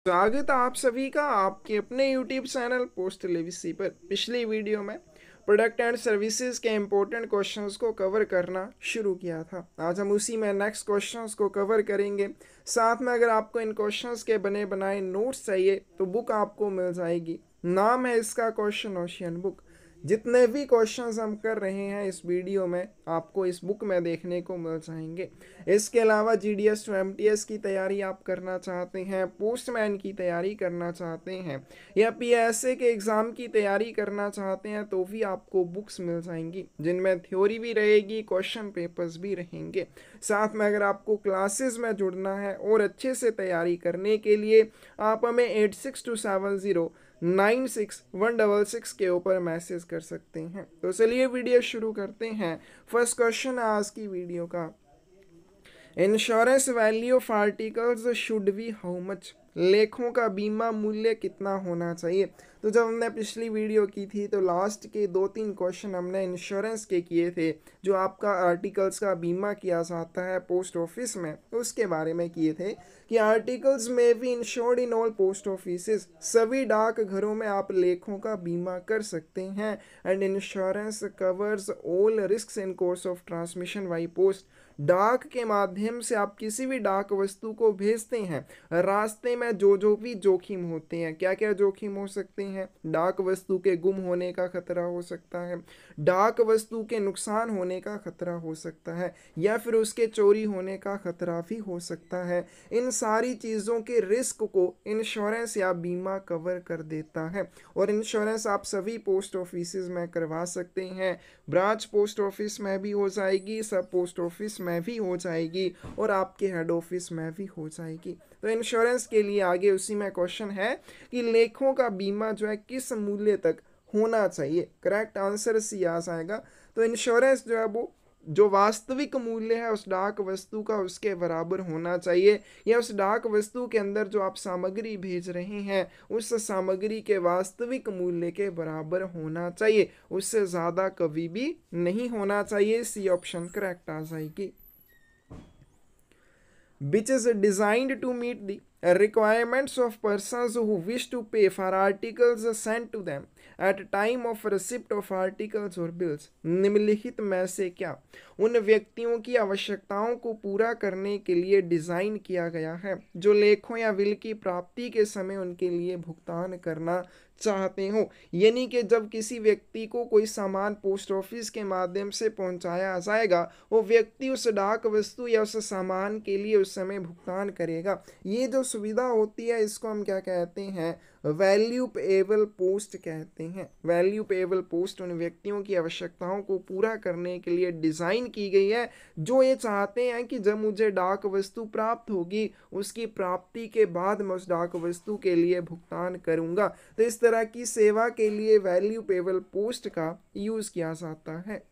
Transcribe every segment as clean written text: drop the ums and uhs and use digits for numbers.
स्वागत है आप सभी का आपके अपने YouTube चैनल पोस्ट लेविसी पर। पिछली वीडियो में प्रोडक्ट एंड सर्विसेज के इम्पोर्टेंट क्वेश्चंस को कवर करना शुरू किया था। आज हम उसी में नेक्स्ट क्वेश्चंस को कवर करेंगे। साथ में अगर आपको इन क्वेश्चंस के बने बनाए नोट्स चाहिए तो बुक आपको मिल जाएगी। नाम है इसका क्वेश्चन ओशियन बुक। जितने भी क्वेश्चंस हम कर रहे हैं इस वीडियो में आपको इस बुक में देखने को मिल जाएंगे। इसके अलावा जीडीएस टू एमटीएस की तैयारी आप करना चाहते हैं, पोस्टमैन की तैयारी करना चाहते हैं या पीएसए के एग्ज़ाम की तैयारी करना चाहते हैं तो भी आपको बुक्स मिल जाएंगी जिनमें थ्योरी भी रहेगी, क्वेश्चन पेपर्स भी रहेंगे। साथ में अगर आपको क्लासेस में जुड़ना है और अच्छे से तैयारी करने के लिए आप हमें 8627096166 के ऊपर मैसेज कर सकते हैं। तो चलिए वीडियो शुरू करते हैं। फर्स्ट क्वेश्चन है आज की वीडियो का, insurance value of articles should be how much. लेखों का बीमा मूल्य कितना होना चाहिए। तो जब हमने पिछली वीडियो की थी तो लास्ट के 2-3 क्वेश्चन हमने इंश्योरेंस के किए थे, जो आपका आर्टिकल्स का बीमा किया जाता है पोस्ट ऑफिस में, उसके बारे में किए थे कि आर्टिकल्स में भी insured in all post offices, सभी डाक घरों में आप लेखों का बीमा कर सकते हैं। And insurance covers all risk in course of transmission by post. डाक के माध्यम से आप किसी भी डाक वस्तु को भेजते हैं, रास्ते में जो भी जोखिम होते हैं, क्या क्या जोखिम हो सकते हैं। डाक वस्तु के गुम होने का खतरा हो सकता है, डाक वस्तु के नुकसान होने का खतरा हो सकता है, या फिर उसके चोरी होने का खतरा भी हो सकता है। इन सारी चीज़ों के रिस्क को इंश्योरेंस या बीमा कवर कर देता है। और इंश्योरेंस आप सभी पोस्ट ऑफिस में करवा सकते हैं। ब्रांच पोस्ट ऑफिस में भी हो जाएगी, सब पोस्ट ऑफिस में भी हो जाएगी और आपके हेड ऑफिस में भी हो जाएगी। तो इंश्योरेंस के लिए आगे उसी में क्वेश्चन है कि लेखों का बीमा जो है किस मूल्य तक होना चाहिए। करेक्ट आंसर सी आ जाएगा। तो इंश्योरेंस जो है वो जो वास्तविक मूल्य है उस डाक वस्तु का उसके बराबर होना चाहिए, या उस डाक वस्तु के अंदर जो आप सामग्री भेज रहे हैं उस सामग्री के वास्तविक मूल्य के बराबर होना चाहिए, उससे ज़्यादा कभी भी नहीं होना चाहिए। सी ऑप्शन करेक्ट आ जाएगी। Which is designed to meet the requirements of persons who wish to pay for articles sent to them at time of receipt of articles or bills। निम्नलिखित में से क्या उन व्यक्तियों की आवश्यकताओं को पूरा करने के लिए डिज़ाइन किया गया है जो लेखों या बिल की प्राप्ति के समय उनके लिए भुगतान करना चाहते हो। यानी कि जब किसी व्यक्ति को कोई सामान पोस्ट ऑफिस के माध्यम से पहुंचाया जाएगा, वो व्यक्ति उस डाक वस्तु या उस सामान के लिए उस समय भुगतान करेगा। ये जो सुविधा होती है इसको हम क्या कहते हैं, वैल्यू पेएबल पोस्ट कहते हैं। वैल्यू पेएबल पोस्ट उन व्यक्तियों की आवश्यकताओं को पूरा करने के लिए डिज़ाइन की गई है जो ये चाहते हैं कि जब मुझे डाक वस्तु प्राप्त होगी उसकी प्राप्ति के बाद मैं उस डाक वस्तु के लिए भुगतान करूंगा। तो इस तरह की सेवा के लिए वैल्यू पेएबल पोस्ट का यूज़ किया जाता है।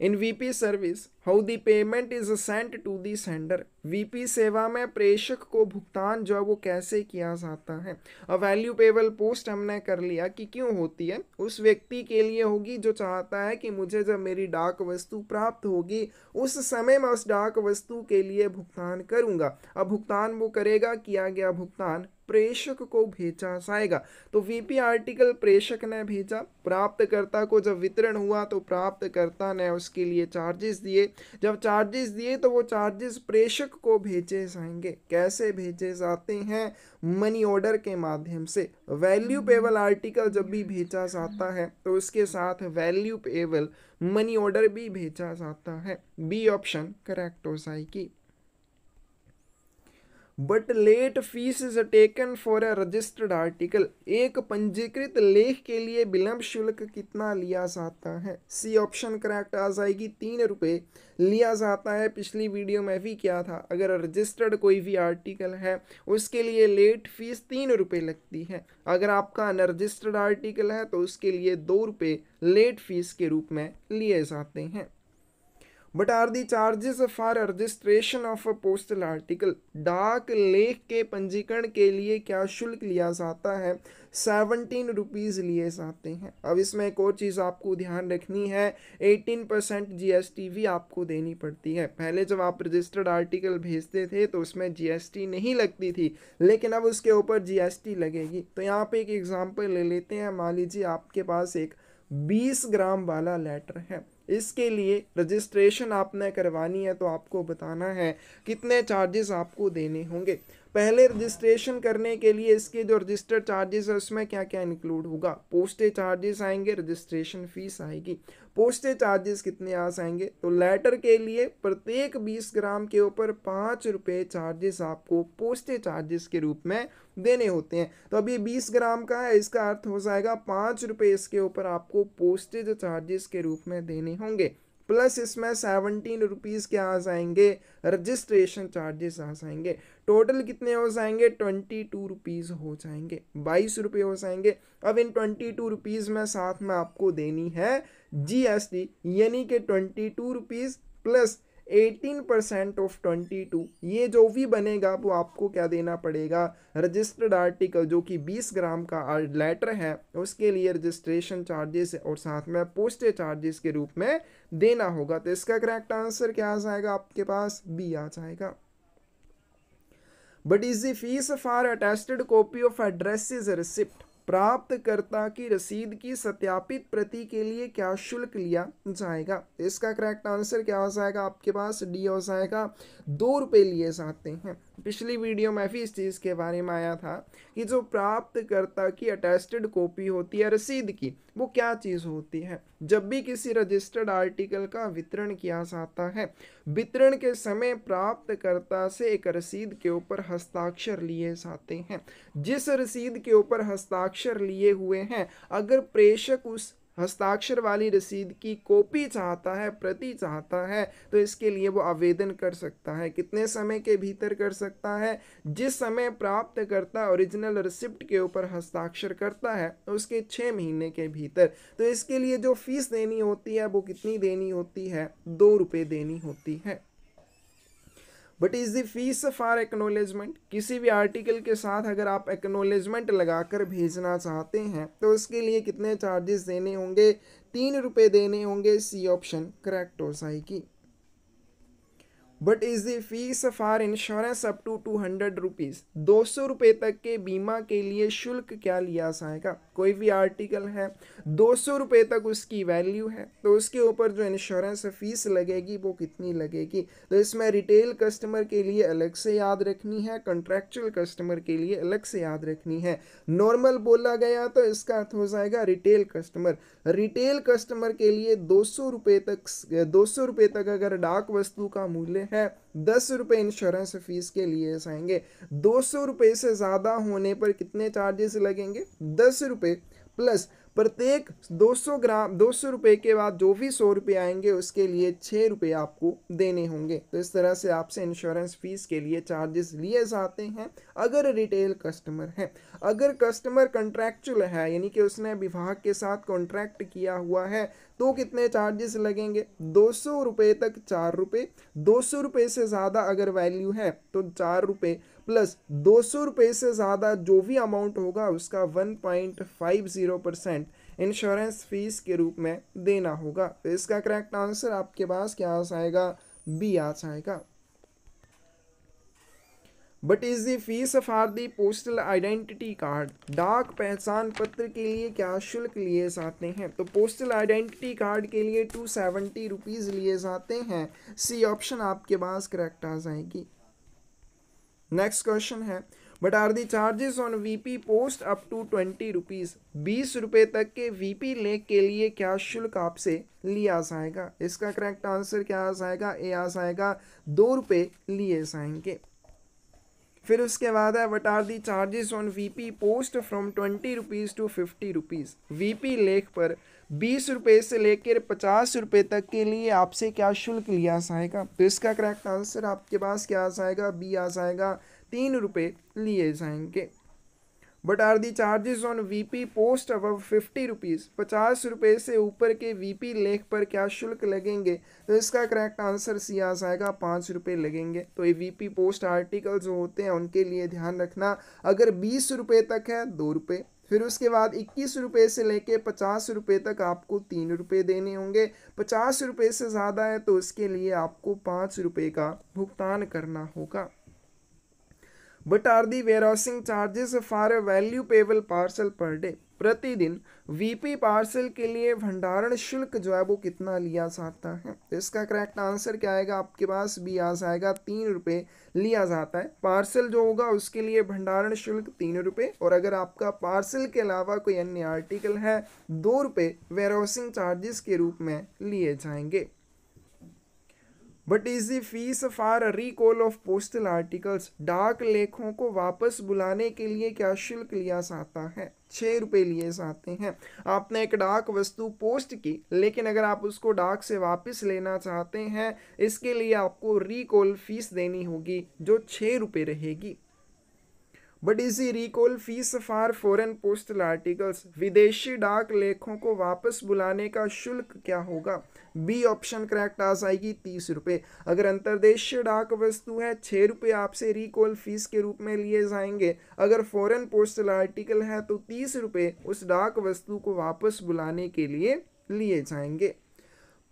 In VP service how the payment is sent to the sender. VP सेवा में प्रेषक को भुगतान जो है वो कैसे किया जाता है। अब वैल्यू पेएबल पोस्ट हमने कर लिया कि क्यों होती है, उस व्यक्ति के लिए होगी जो चाहता है कि मुझे जब मेरी डाक वस्तु प्राप्त होगी उस समय मैं उस डाक वस्तु के लिए भुगतान करूंगा। अब भुगतान वो करेगा, किया गया भुगतान प्रेषक को भेजा जाएगा। तो वीपी आर्टिकल प्रेषक ने भेजा, प्राप्तकर्ता को जब वितरण हुआ तो प्राप्तकर्ता ने उसके लिए चार्जेस दिए। जब चार्जेस दिए तो वो चार्जेस प्रेषक को भेजे जाएंगे। कैसे भेजे जाते हैं, मनी ऑर्डर के माध्यम से। वैल्यू पेएबल आर्टिकल जब भी भेजा जाता है तो उसके साथ वैल्यू पेएबल मनी ऑर्डर भी भेजा जाता है। बी ऑप्शन करेक्ट हो जाएगी। But let fees is taken for a registered article. एक पंजीकृत लेख के लिए विलंब शुल्क कितना लिया जाता है। सी ऑप्शन करेक्ट आ जाएगी, 3 रुपये लिया जाता है। पिछली वीडियो में भी क्या था, अगर रजिस्टर्ड कोई भी आर्टिकल है उसके लिए लेट फीस 3 रुपये लगती है। अगर आपका अनरजिस्टर्ड आर्टिकल है तो उसके लिए 2 रुपये लेट फीस के रूप में लिए जाते हैं। But are the charges for registration of a postal article, डाक लेख के पंजीकरण के लिए क्या शुल्क लिया जाता है? 17 रुपीज़ लिए जाते हैं। अब इसमें एक और चीज़ आपको ध्यान रखनी है, 18% GST भी आपको देनी पड़ती है। पहले जब आप रजिस्टर्ड आर्टिकल भेजते थे तो उसमें GST नहीं लगती थी, लेकिन अब उसके ऊपर GST लगेगी। तो यहाँ पे एक एग्जांपल ले लेते हैं। मान लीजिए आपके पास एक 20 ग्राम वाला लेटर है, इसके लिए रजिस्ट्रेशन आपने करवानी है तो आपको बताना है कितने चार्जेस आपको देने होंगे। पहले रजिस्ट्रेशन करने के लिए इसके जो रजिस्टर्ड चार्जेस है उसमें क्या क्या इंक्लूड होगा? पोस्टेज चार्जेस आएंगे, रजिस्ट्रेशन फीस आएगी। पोस्टेज चार्जेस कितने आ जाएंगे? तो लेटर के लिए प्रत्येक 20 ग्राम के ऊपर 5 रुपये चार्जेस आपको पोस्टेज चार्जेस के रूप में देने होते हैं। तो अब ये 20 ग्राम का है, इसका अर्थ हो जाएगा 5 रुपये इसके ऊपर आपको पोस्टेज चार्जेस के रूप में देने होंगे। प्लस इसमें 17 रुपीज़ क्या आ जाएंगे? रजिस्ट्रेशन चार्जेस आ जाएंगे। टोटल कितने हो जाएंगे? 22 रुपीज़ हो जाएंगे, 22 रुपये हो जाएंगे। अब इन 22 रुपीज़ में साथ में आपको देनी है GST, यानी कि 22 रुपीज़ प्लस 18% ऑफ 22, ये जो भी बनेगा वो आपको क्या देना पड़ेगा? रजिस्टर्ड आर्टिकल जो कि 20 ग्राम का लेटर है उसके लिए रजिस्ट्रेशन चार्जेस और साथ में पोस्टेज चार्जेस के रूप में देना होगा। तो इसका करेक्ट आंसर क्या आ जाएगा आपके पास? बी आ जाएगा। But is the fee for attested copy of address is receipt, प्राप्तकर्ता की रसीद की सत्यापित प्रति के लिए क्या शुल्क लिया जाएगा? इसका करेक्ट आंसर क्या हो जाएगा आपके पास? डी हो जाएगा, 2 रुपये लिए जाते हैं। पिछली वीडियो में भी इस चीज़ के बारे में आया था कि जो प्राप्तकर्ता की अटेस्टेड कॉपी होती है रसीद की, वो क्या चीज़ होती है? जब भी किसी रजिस्टर्ड आर्टिकल का वितरण किया जाता है, वितरण के समय प्राप्तकर्ता से एक रसीद के ऊपर हस्ताक्षर लिए जाते हैं। जिस रसीद के ऊपर हस्ताक्षर लिए हुए हैं, अगर प्रेषक उस हस्ताक्षर वाली रसीद की कॉपी चाहता है, प्रति चाहता है, तो इसके लिए वो आवेदन कर सकता है। कितने समय के भीतर कर सकता है? जिस समय प्राप्तकर्ता ओरिजिनल रिसिप्ट के ऊपर हस्ताक्षर करता है उसके 6 महीने के भीतर। तो इसके लिए जो फीस देनी होती है वो कितनी देनी होती है? 2 रुपये देनी होती है। But is the fee for acknowledgement, किसी भी आर्टिकल के साथ अगर आप एक्नोलेजमेंट लगाकर भेजना चाहते हैं तो उसके लिए कितने चार्जेस देने होंगे? 3 रुपये देने होंगे। सी ऑप्शन करेक्ट हो जाएगी। But is the fee for insurance up to 200 rupees, 200 रुपये तक के बीमा के लिए शुल्क क्या लिया जाएगा? कोई भी आर्टिकल है, 200 रुपये तक उसकी वैल्यू है, तो उसके ऊपर जो इंश्योरेंस फीस लगेगी वो कितनी लगेगी? तो इसमें रिटेल कस्टमर के लिए अलग से याद रखनी है, कॉन्ट्रैक्चुअल कस्टमर के लिए अलग से याद रखनी है। नॉर्मल बोला गया तो इसका अर्थ हो जाएगा रिटेल कस्टमर। रिटेल कस्टमर के लिए 200 रुपये तक अगर डाक वस्तु का मूल्य है, 10 रुपये इंश्योरेंस फीस के लिए जाएंगे। 200 रुपये से ज़्यादा होने पर कितने चार्जेस लगेंगे? 10 रुपये प्लस प्रत्येक 200 रुपये के बाद जो भी 100 रुपये आएंगे उसके लिए 6 रुपये आपको देने होंगे। तो इस तरह से आपसे इंश्योरेंस फीस के लिए चार्जेस लिए जाते हैं अगर रिटेल कस्टमर है। अगर कस्टमर कॉन्ट्रैक्चुअल है, यानी कि उसने विभाग के साथ कॉन्ट्रैक्ट किया हुआ है, तो कितने चार्जेस लगेंगे? 200 रुपये तक 4 रुपये, 200 रुपये से ज़्यादा अगर वैल्यू है तो 4 रुपये प्लस 200 रुपये से ज़्यादा जो भी अमाउंट होगा उसका 1.50% इंश्योरेंस फीस के रूप में देना होगा। तो इसका करेक्ट आंसर आपके पास क्या आ जाएगा? बी आ जाएगा। But is the fee for the postal identity card, डाक पहचान पत्र के लिए क्या शुल्क लिए जाते हैं? तो पोस्टल आइडेंटिटी कार्ड के लिए 270 रुपीज़ लिए जाते हैं। सी ऑप्शन आपके पास करेक्ट आ जाएगी। नेक्स्ट क्वेश्चन है, but are the charges on VP post up to 20 rupees, 20 रुपये तक के वीपी लेख के लिए क्या शुल्क आपसे लिया जाएगा? इसका करेक्ट आंसर क्या आ जाएगा? ए आ जाएगा, 2 रुपये लिए जाएंगे। फिर उसके बाद है, what are the charges on VP post from 20 rupees to 50 rupees, VP लेख पर 20 रुपये से लेकर 50 रुपये तक के लिए आपसे क्या शुल्क लिया जाएगा? तो इसका करेक्ट आंसर आपके पास क्या आ जाएगा? बी आ जाएगा, 3 रुपये लिए जाएंगे। But are the charges on VP post above 50 rupees, 50 रुपये से ऊपर के वीपी लेख पर क्या शुल्क लगेंगे? तो इसका करेक्ट आंसर सी आ जाएगा 5 रुपये लगेंगे। तो ये वीपी पोस्ट आर्टिकल जो होते हैं उनके लिए ध्यान रखना, अगर 20 रुपये तक है 2 रुपये, फिर उसके बाद 21 रुपये से लेके 50 रुपये तक आपको 3 रुपये देने होंगे, 50 रुपये से ज़्यादा है तो उसके लिए आपको 5 रुपये का भुगतान करना होगा। But are the warehousing charges for a value payable parcel per day, प्रतिदिन वीपी पार्सल के लिए भंडारण शुल्क जो है वो कितना लिया जाता है? तो इसका करेक्ट आंसर क्या आएगा आपके पास? भी आ जाएगा 3 रुपये लिया जाता है। पार्सल जो होगा उसके लिए भंडारण शुल्क 3 रुपये, और अगर आपका पार्सल के अलावा कोई अन्य आर्टिकल है 2 रुपये वेयरहाउसिंग चार्जेस के रूप में लिए जाएंगे। But is the fee for recall of postal articles, डाक लेखों को वापस बुलाने के लिए क्या शुल्क लिया जाता है? 6 रुपये लिए जाते हैं। आपने एक डाक वस्तु पोस्ट की, लेकिन अगर आप उसको डाक से वापस लेना चाहते हैं, इसके लिए आपको रिकॉल फीस देनी होगी जो 6 रुपये रहेगी। But is the recall fees for foreign postal articles, विदेशी डाक लेखों को वापस बुलाने का शुल्क क्या होगा? बी ऑप्शन करेक्ट आ जाएगी 30 रुपये। अगर अंतर्देशीय डाक वस्तु है 6 रुपये आपसे रिकॉल फीस के रूप में लिए जाएंगे, अगर फॉरेन पोस्टल आर्टिकल है तो 30 रुपये उस डाक वस्तु को वापस बुलाने के लिए लिए जाएंगे।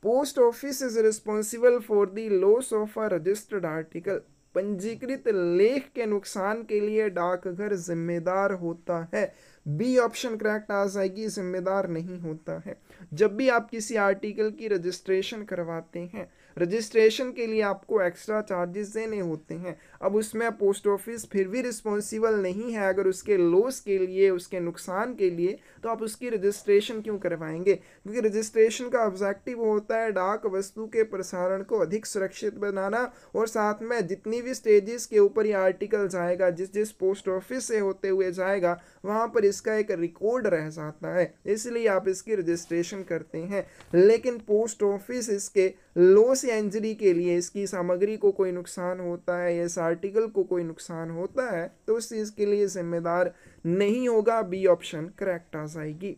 Post office is responsible for the loss of a registered article, पंजीकृत लेख के नुकसान के लिए डाकघर जिम्मेदार होता है। बी ऑप्शन करेक्ट आ जाएगी, जिम्मेदार नहीं होता है। जब भी आप किसी आर्टिकल की रजिस्ट्रेशन करवाते हैं, रजिस्ट्रेशन के लिए आपको एक्स्ट्रा चार्जेस देने होते हैं। अब उसमें पोस्ट ऑफिस फिर भी रिस्पॉन्सिबल नहीं है, अगर उसके लॉस के लिए, उसके नुकसान के लिए, तो आप उसकी रजिस्ट्रेशन क्यों करवाएंगे? क्योंकि रजिस्ट्रेशन का ऑब्जेक्टिव होता है डाक वस्तु के प्रसारण को अधिक सुरक्षित बनाना, और साथ में जितनी भी स्टेजेस के ऊपर ये आर्टिकल जाएगा, जिस जिस पोस्ट ऑफिस से होते हुए जाएगा, वहाँ पर इसका एक रिकॉर्ड रह जाता है, इसलिए आप इसकी रजिस्ट्रेशन करते हैं। लेकिन पोस्ट ऑफिस इसके लॉस या इंजरी के लिए, इसकी सामग्री को कोई नुकसान होता है या इस आर्टिकल को कोई नुकसान होता है, तो उस चीज़ के लिए जिम्मेदार नहीं होगा। बी ऑप्शन करेक्ट आ जाएगी।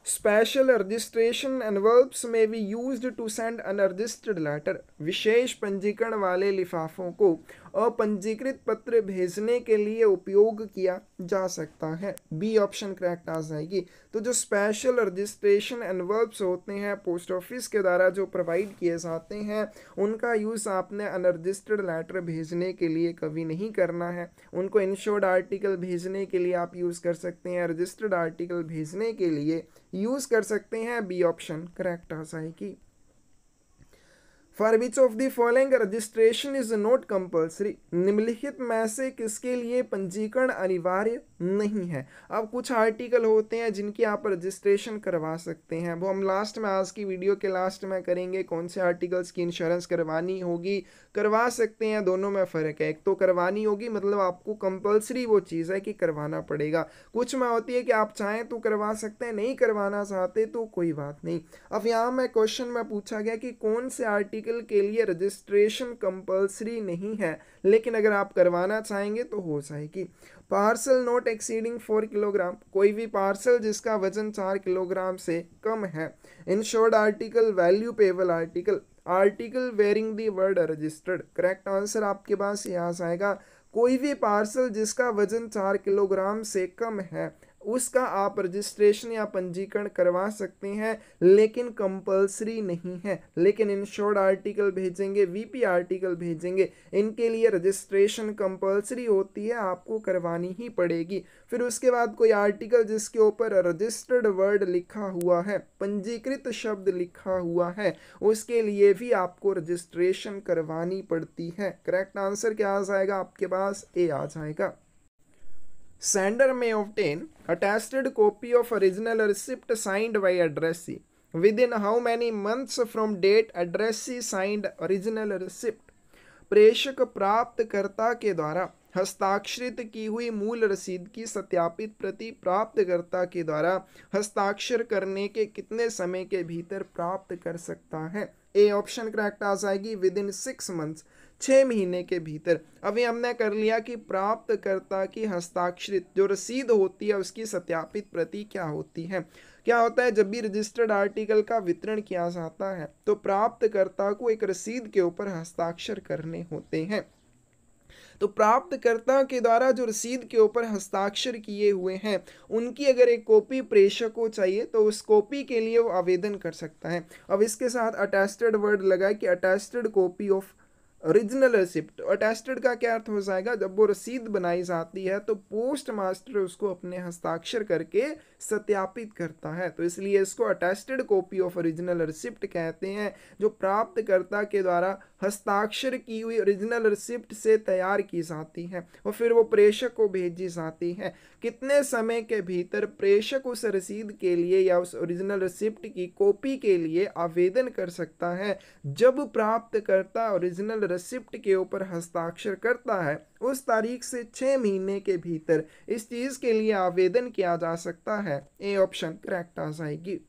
Special registration envelopes may be used to send unregistered letter, विशेष पंजीकरण वाले लिफाफों को अपंजीकृत पत्र भेजने के लिए उपयोग किया जा सकता है। बी ऑप्शन करेक्ट आ जाएगी। तो जो स्पेशल रजिस्ट्रेशन एनवल्प्स होते हैं पोस्ट ऑफिस के द्वारा जो प्रोवाइड किए जाते हैं, उनका यूज़ आपने अनरजिस्टर्ड लेटर भेजने के लिए कभी नहीं करना है। उनको इंश्योर्ड आर्टिकल भेजने के लिए आप यूज़ कर सकते हैं, रजिस्टर्ड आर्टिकल भेजने के लिए यूज़ कर सकते हैं। बी ऑप्शन करेक्ट आ जाएगी। For which of the following registration is not compulsory, निम्नलिखित में से किसके लिए पंजीकरण अनिवार्य नहीं है? अब कुछ आर्टिकल होते हैं जिनकी आप रजिस्ट्रेशन करवा सकते हैं, वो हम लास्ट में, आज की वीडियो के लास्ट में करेंगे। कौन से आर्टिकल्स की इंश्योरेंस करवानी होगी, करवा सकते हैं, दोनों में फ़र्क है। एक तो करवानी होगी मतलब आपको कंपल्सरी वो चीज़ है कि करवाना पड़ेगा। कुछ में होती है कि आप चाहें तो करवा सकते हैं, नहीं करवाना चाहते तो कोई बात नहीं। अब यहाँ में क्वेश्चन में पूछा गया कि कौन से आर्टिकल के लिए रजिस्ट्रेशन कंपल्सरी नहीं है, लेकिन अगर आप करवाना चाहेंगे तो हो जाएगी। पार्सल नॉट एक्सीडिंग 4 किलोग्राम, कोई भी पार्सल जिसका वजन 4 किलोग्राम से कम है। Insured article, value payable article, article wearing the word registered. Correct answer आपके पास ये आ जाएगा, कोई भी पार्सल जिसका वजन 4 किलोग्राम से कम है उसका आप रजिस्ट्रेशन या पंजीकरण करवा सकते हैं, लेकिन कंपल्सरी नहीं है। लेकिन इंश्योर्ड आर्टिकल भेजेंगे, वीपी आर्टिकल भेजेंगे, इनके लिए रजिस्ट्रेशन कंपल्सरी होती है, आपको करवानी ही पड़ेगी। फिर उसके बाद कोई आर्टिकल जिसके ऊपर रजिस्टर्ड वर्ड लिखा हुआ है, पंजीकृत शब्द लिखा हुआ है, उसके लिए भी आपको रजिस्ट्रेशन करवानी पड़ती है। करेक्ट आंसर क्या आ जाएगा आपके पास? ए आ जाएगा। Sender may obtain attested copy of original receipt signed by addressee within how many months from date addressee signed original receipt? प्रेषक प्राप्तकर्ता के द्वारा हस्ताक्षरित की हुई मूल रसीद की सत्यापित प्रति प्राप्तकर्ता के द्वारा हस्ताक्षर करने के कितने समय के भीतर प्राप्त कर सकता है? ए ऑप्शन करेक्ट आ जाएगी विद इन 6 मंथ्स, 6 महीने के भीतर। अभी हमने कर लिया कि प्राप्तकर्ता की हस्ताक्षरित जो रसीद होती है उसकी सत्यापित प्रति क्या होती है। क्या होता है, जब भी रजिस्टर्ड आर्टिकल का वितरण किया जाता है तो प्राप्तकर्ता को एक रसीद के ऊपर हस्ताक्षर करने होते हैं। तो प्राप्तकर्ता के द्वारा जो रसीद के ऊपर हस्ताक्षर किए हुए हैं उनकी अगर एक कॉपी प्रेषक को चाहिए तो उस कॉपी के लिए वो आवेदन कर सकता है। अब इसके साथ अटेस्टेड वर्ड लगाए कि attested copy of original receipt. Attested का क्या अर्थ हो जाएगा, जब वो रसीद बनाई जाती है तो पोस्ट मास्टर उसको अपने हस्ताक्षर करके सत्यापित करता है, तो इसलिए इसको attested copy of original receipt कहते हैं, जो प्राप्तकर्ता के द्वारा हस्ताक्षर की हुई ओरिजिनल रिसिप्ट से तैयार की जाती है और फिर वो प्रेषक को भेजी जाती है। कितने समय के भीतर प्रेषक उस रसीद के लिए या उस ओरिजिनल रिसिप्ट की कॉपी के लिए आवेदन कर सकता है, जब प्राप्तकर्ता ओरिजिनल रिसिप्ट के ऊपर हस्ताक्षर करता है उस तारीख से 6 महीने के भीतर इस चीज के लिए आवेदन किया जा सकता है। ए ऑप्शन करेक्ट आ जाएगी।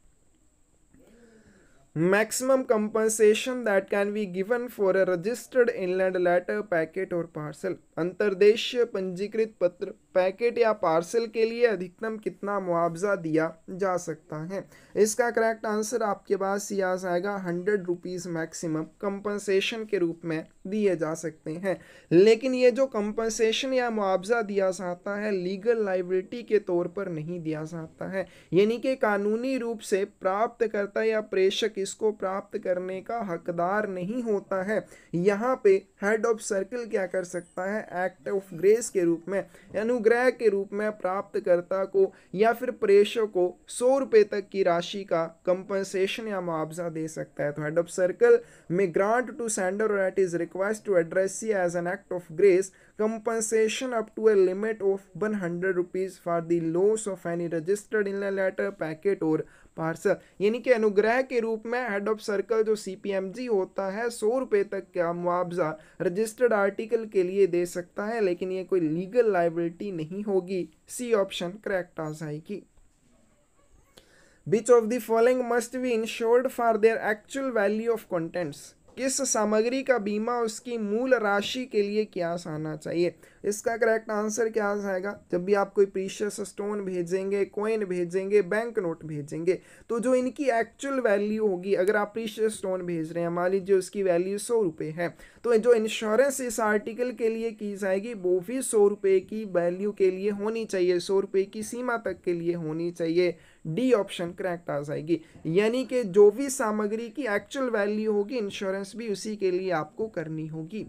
Maximum compensation that can be given for a registered inland letter, packet और पार्सल। अंतर्देशीय पंजीकृत पत्र, पैकेट या पार्सल के लिए अधिकतम कितना मुआवजा दिया जा सकता है। इसका करेक्ट आंसर आपके पास ये आ जाएगा 100 रुपीज़ मैक्सिमम कंपनसेशन के रूप में दिए जा सकते हैं। लेकिन ये जो कंपनसेशन या मुआवजा दिया जाता है लीगल लाइबिलिटी के तौर पर नहीं दिया जाता है, यानी कि कानूनी रूप से प्राप्तकर्ता या प्रेषक इसको प्राप्त करने का हकदार नहीं होता है। यहाँ पे हेड ऑफ सर्कल क्या कर सकता है, एक्ट ऑफ ग्रेस के रूप में, अनुग्रह के रूप में प्राप्तकर्ता को या फिर प्रेषक को 100 रुपये तक की राशि का कंपनसेशन या मुआवजा दे सकता है। तो head of circle may grant to sender or at his request to address as an act of grace compensation up to a limit of 100 rupees for the loss of any registered inland letter, packet और parcel. यानी कि अनुग्रह के रूप में head of circle जो CPMG होता है 100 रुपये तक का मुआवजा रजिस्टर्ड आर्टिकल के लिए दे सकता है, लेकिन ये कोई लीगल लाइबिलिटी नहीं होगी। सी ऑप्शन करेक्ट आ जाएगी। Which of the following must be insured for their actual value of contents? किस सामग्री का बीमा उसकी मूल राशि के लिए किया जाना चाहिए। इसका करेक्ट आंसर क्या आ जाएगा, जब भी आप कोई प्रीशियस स्टोन भेजेंगे, कॉइन भेजेंगे, बैंक नोट भेजेंगे, तो जो इनकी एक्चुअल वैल्यू होगी, अगर आप प्रीशियस स्टोन भेज रहे हैं, मान लीजिए उसकी वैल्यू 100 रुपये है, तो जो इंश्योरेंस इस आर्टिकल के लिए की जाएगी वो भी 100 रुपये की वैल्यू के लिए होनी चाहिए, 100 रुपये की सीमा तक के लिए होनी चाहिए। डी ऑप्शन करेक्ट आ जाएगी। यानी कि जो भी सामग्री की एक्चुअल वैल्यू होगी इंश्योरेंस भी उसी के लिए आपको करनी होगी।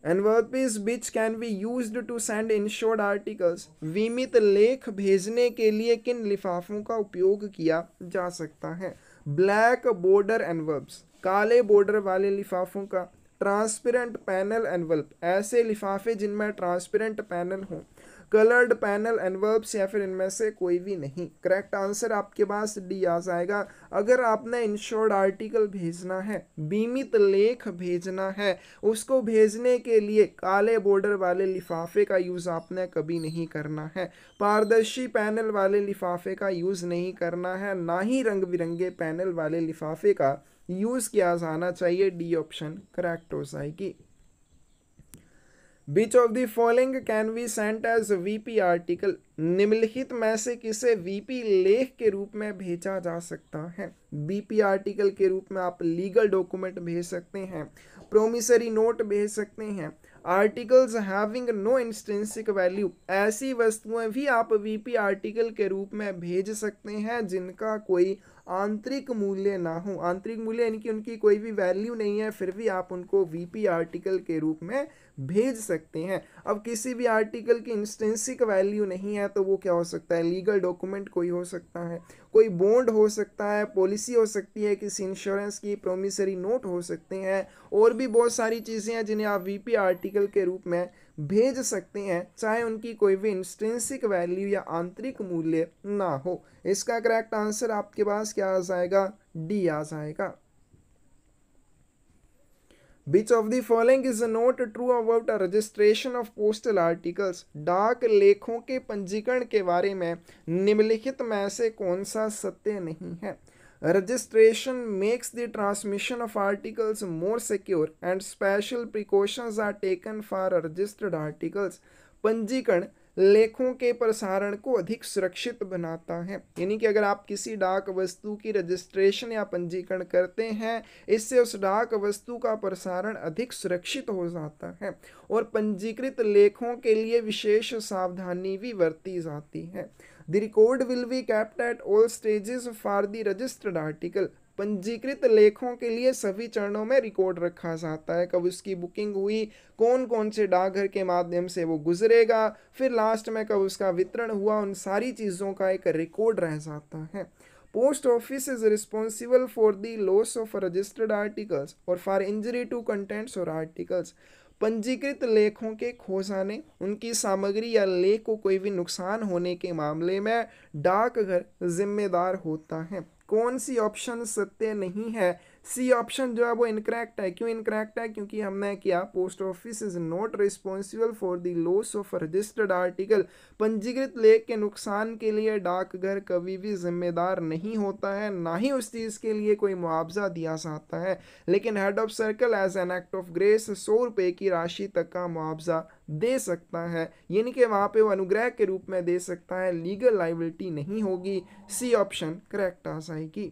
एनवर्पीज which can be used to send insured articles. बीमित लेख भेजने के लिए किन लिफाफों का उपयोग किया जा सकता है। ब्लैक बॉर्डर एनवर्ब्स, काले बॉर्डर वाले लिफाफों का। ट्रांसपेरेंट पैनल एनवल्प, ऐसे लिफाफे जिनमें ट्रांसपेरेंट पैनल हो। कलर्ड पैनल एनवर्ब्स, या फिर इनमें से कोई भी नहीं। करेक्ट आंसर आपके पास डी आ जाएगा। अगर आपने इंश्योर्ड आर्टिकल भेजना है, बीमित लेख भेजना है, उसको भेजने के लिए काले बॉर्डर वाले लिफाफे का यूज़ आपने कभी नहीं करना है, पारदर्शी पैनल वाले लिफाफे का यूज़ नहीं करना है, ना ही रंग बिरंगे पैनल वाले लिफाफे का यूज़ किया जाना चाहिए। डी ऑप्शन करेक्ट हो जाएगी। Which of the following can be sent as VP article? निम्नलिखित में से किसे VP लेख के रूप में भेजा जा सकता है। VP आर्टिकल के रूप में आप लीगल डॉक्यूमेंट भेज सकते हैं, प्रोमिसरी नोट भेज सकते हैं, articles having no intrinsic value, ऐसी वस्तुएं भी आप VP आर्टिकल के रूप में भेज सकते हैं जिनका कोई आंतरिक मूल्य ना हो। आंतरिक मूल्य यानी कि उनकी कोई भी वैल्यू नहीं है, फिर भी आप उनको VP आर्टिकल के रूप में भेज सकते हैं। अब किसी भी आर्टिकल की इंस्ट्रिंसिक वैल्यू नहीं है तो वो क्या हो सकता है, लीगल डॉक्यूमेंट कोई हो सकता है, कोई बॉन्ड हो सकता है, पॉलिसी हो सकती है किसी इंश्योरेंस की, प्रोमिसरी नोट हो सकते हैं, और भी बहुत सारी चीज़ें हैं जिन्हें आप VP आर्टिकल के रूप में भेज सकते हैं, चाहे उनकी कोई भी इंस्ट्रिंसिक वैल्यू या आंतरिक मूल्य ना हो। इसका करेक्ट आंसर आपके पास क्या आ जाएगा, डी आ जाएगा। Which of the following is not true about a registration of postal articles? डाक लेखों के पंजीकरण के बारे में निम्नलिखित में से कौन सा सत्य नहीं है। Registration makes the transmission of articles more secure and special precautions are taken for registered articles. पंजीकरण लेखों के प्रसारण को अधिक सुरक्षित बनाता है। यानी कि अगर आप किसी डाक वस्तु की रजिस्ट्रेशन या पंजीकरण करते हैं, इससे उस डाक वस्तु का प्रसारण अधिक सुरक्षित हो जाता है और पंजीकृत लेखों के लिए विशेष सावधानी भी बरती जाती है। The record will be kept at all stages for the registered article. पंजीकृत लेखों के लिए सभी चरणों में रिकॉर्ड रखा जाता है, कब उसकी बुकिंग हुई, कौन कौन से डाकघर के माध्यम से वो गुजरेगा, फिर लास्ट में कब उसका वितरण हुआ, उन सारी चीज़ों का एक रिकॉर्ड रह जाता है। Post office is responsible for the loss of registered articles और फॉर इंजरी टू कंटेंट्स और आर्टिकल्स। पंजीकृत लेखों के खो जाने, उनकी सामग्री या लेख को कोई भी नुकसान होने के मामले में डाकघर जिम्मेदार होता है। कौन सी ऑप्शन सत्य नहीं है? सी ऑप्शन जो है वो इनकरेक्ट है। क्यों इनकरेक्ट है? क्योंकि हमने किया post office is not responsible for the loss of registered article. पंजीकृत लेख के नुकसान के लिए डाकघर कभी भी जिम्मेदार नहीं होता है, ना ही उस चीज़ के लिए कोई मुआवजा दिया जाता है। लेकिन head of circle as an act of grace 100 रुपये की राशि तक का मुआवजा दे सकता है, यानी कि वहाँ पे वो अनुग्रह के रूप में दे सकता है, लीगल लाइबिलिटी नहीं होगी। सी ऑप्शन करेक्ट आ जाएगी।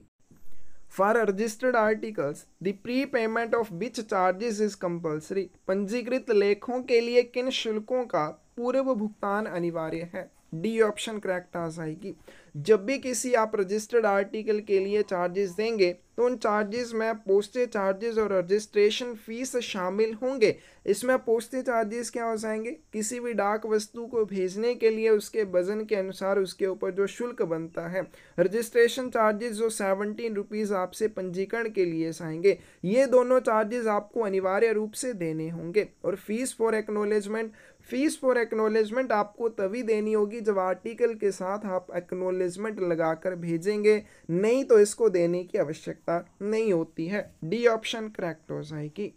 For registered articles the pre payment of which charges is compulsory. पंजीकृत लेखों के लिए किन शुल्कों का पूर्व भुगतान अनिवार्य है? डी ऑप्शन करेक्ट आ जाएगी। जब भी किसी आप रजिस्टर्ड आर्टिकल के लिए चार्जेस देंगे तो उन चार्जेस में पोस्टेज चार्जेस और रजिस्ट्रेशन फीस शामिल होंगे। इसमें पोस्टेज चार्जेस क्या हो जाएंगे? किसी भी डाक वस्तु को भेजने के लिए उसके वजन के अनुसार उसके ऊपर जो शुल्क बनता है। रजिस्ट्रेशन चार्जेस जो 17 रुपीज़ आपसे पंजीकरण के लिए आएंगे, ये दोनों चार्जेस आपको अनिवार्य रूप से देने होंगे। और फीस फॉर एक्नॉलेजमेंट आपको तभी देनी होगी जब आर्टिकल के साथ आप एक्नॉलेजमेंट लगाकर भेजेंगे, नहीं तो इसको देने की आवश्यकता नहीं होती है। डी ऑप्शन करेक्ट हो जाएगी।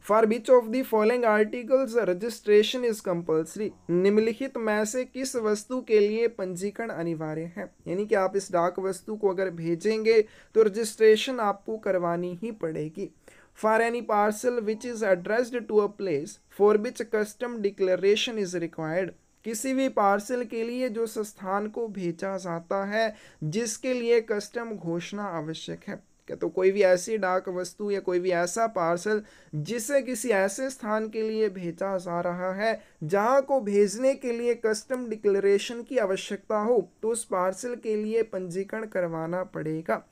For which of the following articles registration is compulsory. निम्नलिखित में से किस वस्तु के लिए पंजीकरण अनिवार्य है? यानी कि आप इस डाक वस्तु को अगर भेजेंगे तो रजिस्ट्रेशन आपको करवानी ही पड़ेगी। For any parcel which is addressed to a place for which custom declaration is required. किसी भी पार्सल के लिए जो स्थान को भेजा जाता है जिसके लिए कस्टम घोषणा आवश्यक है। तो कोई भी ऐसी डाक वस्तु या कोई भी ऐसा पार्सल जिसे किसी ऐसे स्थान के लिए भेजा जा रहा है जहां को भेजने के लिए कस्टम डिक्लेरेशन की आवश्यकता हो, तो उस पार्सल के लिए पंजीकरण करवाना पड़ेगा।